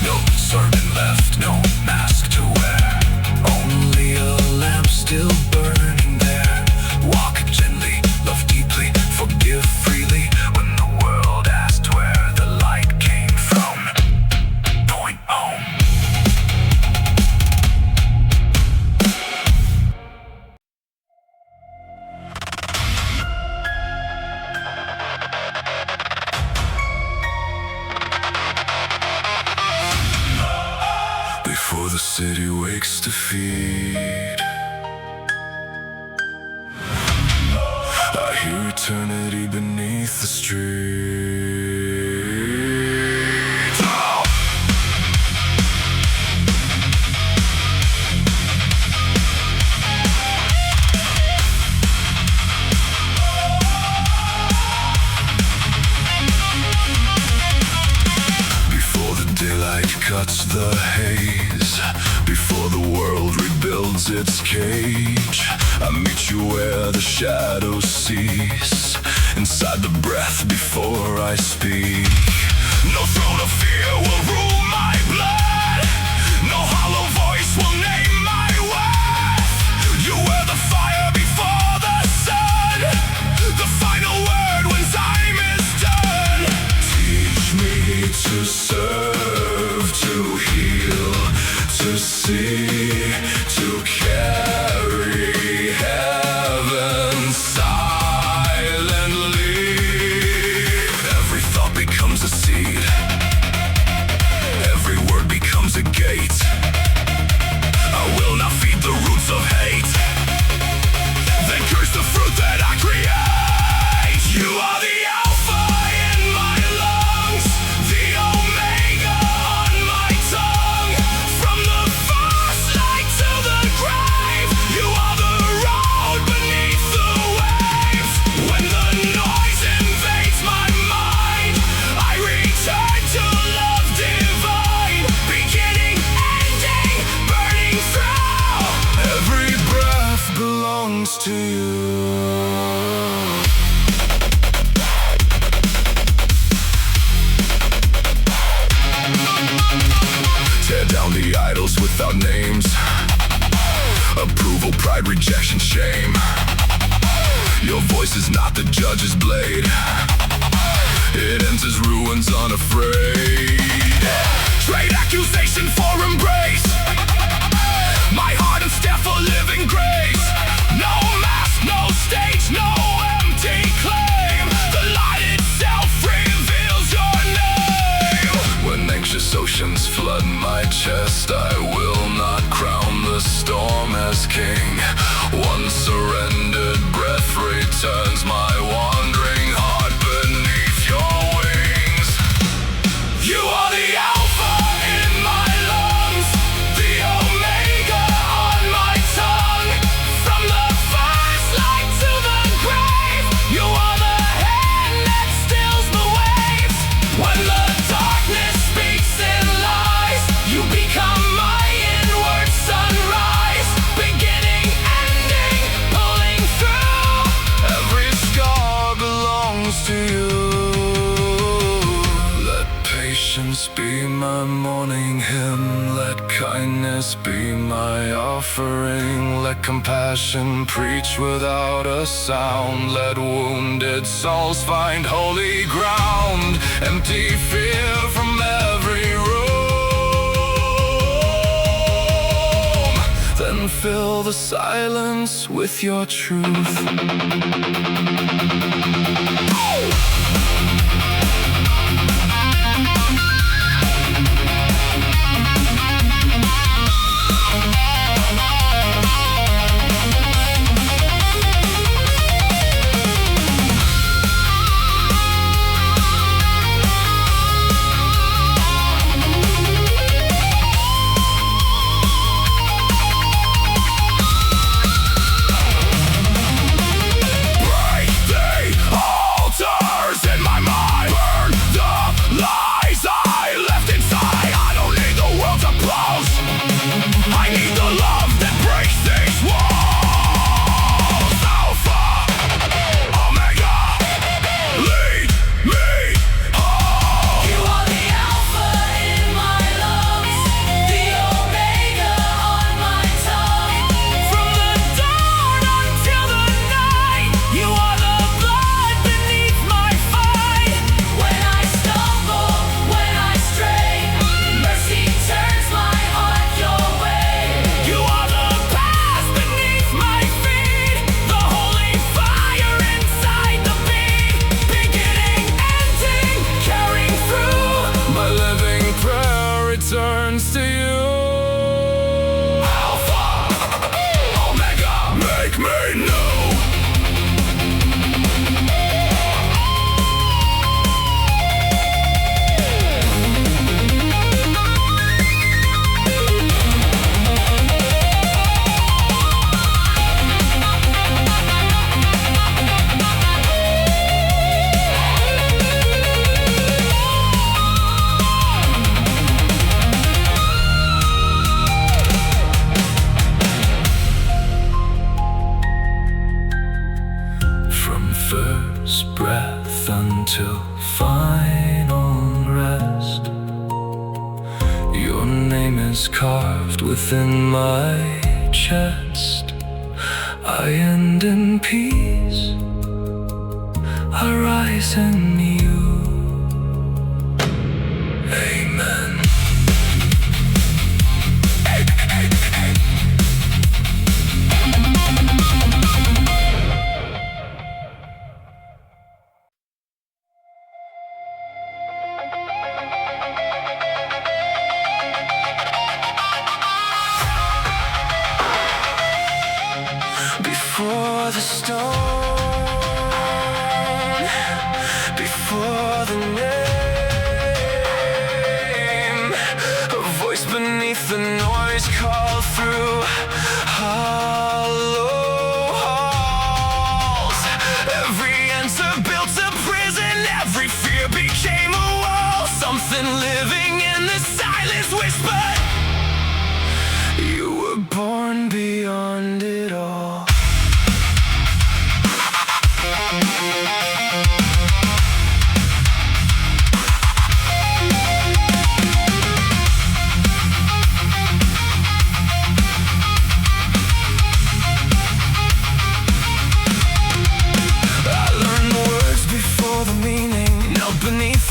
No sermon left, no mask to wear, only a lamp still burning there. Walk gently, love deeply, forgive freely. When the world asked where the light came from, point home. Before the city wakes to feed, I hear eternity beneath the street. opens its cage. I meet you where the shadows cease, inside the breath before I speak. No throne of fear will rule my blood, no hollow voice will name my worth. You were the fire before the sun, the final word when time is done. Teach me to serve, to heal, to see, to carry heaven silently. Every thought becomes a seed, every word becomes a gate. I will not feed the roots of hate, then curse the fruit that I create. You are the alpha in my lungs, the omega on my tongue. From the first light to the grave, you are the road beneath the waves. When the noise invades my mind, I return to love divine, beginning, ending, burning through. Every breath belongs to you. Tear down the idols without names, approval, pride, rejection, shame. Your voice is not the judge's blade, it enters ruins unafraid. Trade accusation for embrace, my heart and staff for living grace. No mask, no stage, no empty claim. The light itself reveals your name. When anxious oceans flood my chest, I will not crown the storm as king. One surrendered breath returns my wandering heart beneath your wings. You are the alpha in my lungs, the omega on my tongue. From the first light to the grave, you are the hand that stills the waves. When the darkness speaks in lies, you become my inward sunrise, beginning, ending, pulling through. Every scar belongs to you. Let patience be my morning hymn, let kindness be my offering. Let compassion preach without a sound, let wounded souls find holy ground. Empty fear from every room, then fill the silence with your truth. Break the altars in my mind. until final rest. Your name is carved within my chest. I end in peace, I rise in you. Amen. Before the stone, before the name, a voice beneath the noise called through hollow halls. Every answer built a prison, every fear became a wall. Something living in the silence whispered, you were born beyond it all.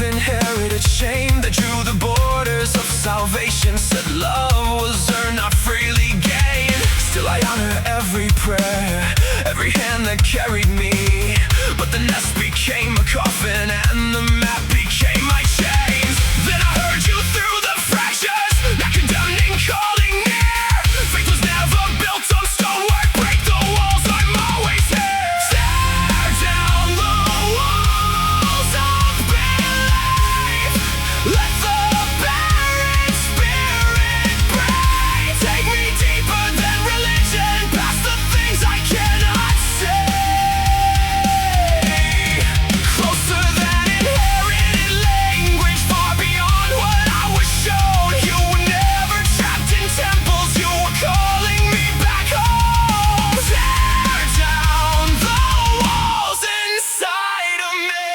Inherited shame that drew the borders of salvation, said love was earned, not freely gained. Still I honor every prayer, every hand that carried me. But the nest became a coffin and the map became my chains. Then I heard you through the fractures, not condemning, calling near. Faith was never built on stonework, break the walls, I'm always here. Tear down the walls of belief, let the barren spirit break. Take me deeper than religion, past the things I cannot say. Closer than inherited language, far beyond what I was shown. You were never trapped in temples, you were calling me back home. Tear down the walls inside of me.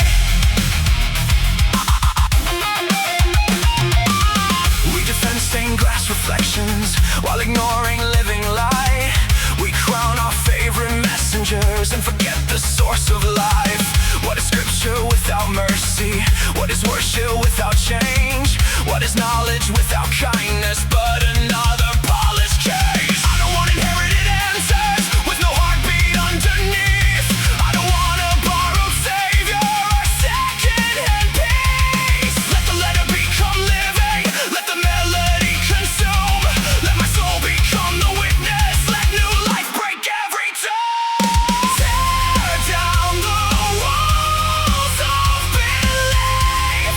We defend stained glass reflections while ignoring living light. We crown our favorite messengers and forget the source of life. What is scripture without mercy? What is worship without change? What is knowledge without kindness but another polished cage? I don't want inherited answers with no heartbeat underneath. I don't want a borrowed savior or second-hand peace. Let the letter become living, let the melody consume. Let my soul become the witness, let new life break every tomb. Tear down the walls of belief,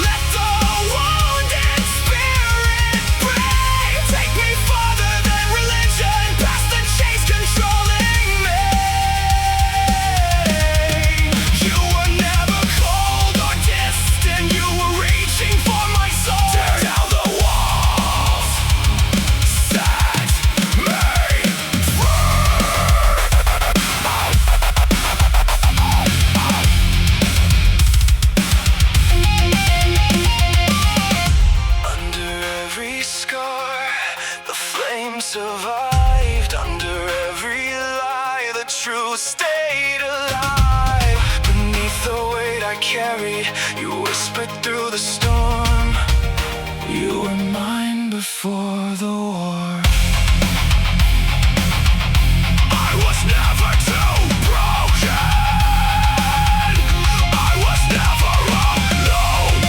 let the wounded spirit break. Take me farther than religion, past the chains controlling me. You were never cold or distant, you were reaching for my soul. Tear down the walls, set me Under every scar, the flame survived. Under every lie, the truth stayed alive. Beneath the weight I carried, you whispered through the storm. You were mine before the war. I was never too broken, I was never alone.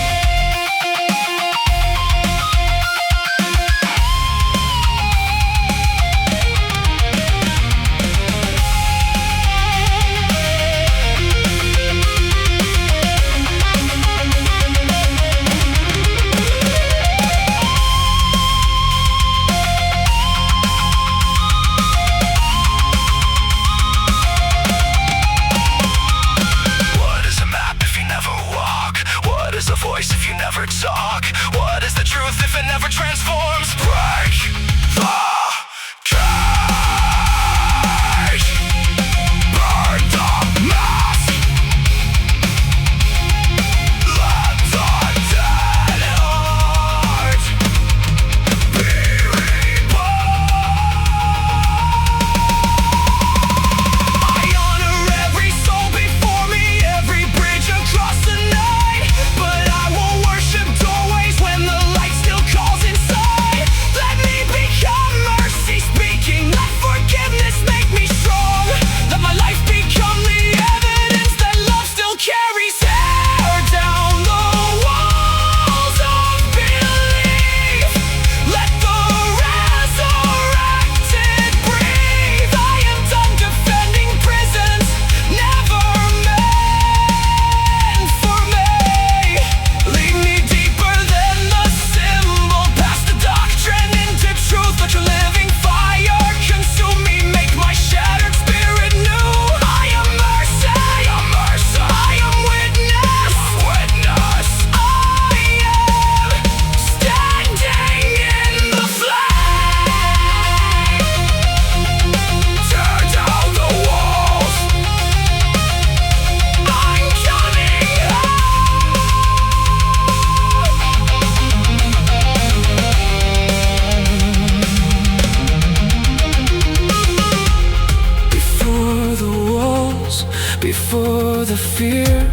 fear.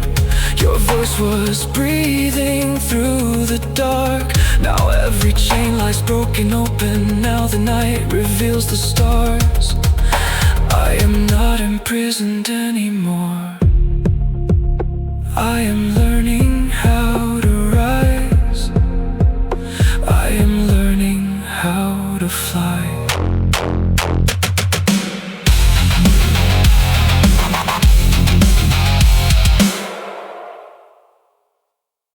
Your voice was breathing through the dark. Now every chain lies broken open. Now the night reveals the stars. I am not imprisoned anymore. I am learning how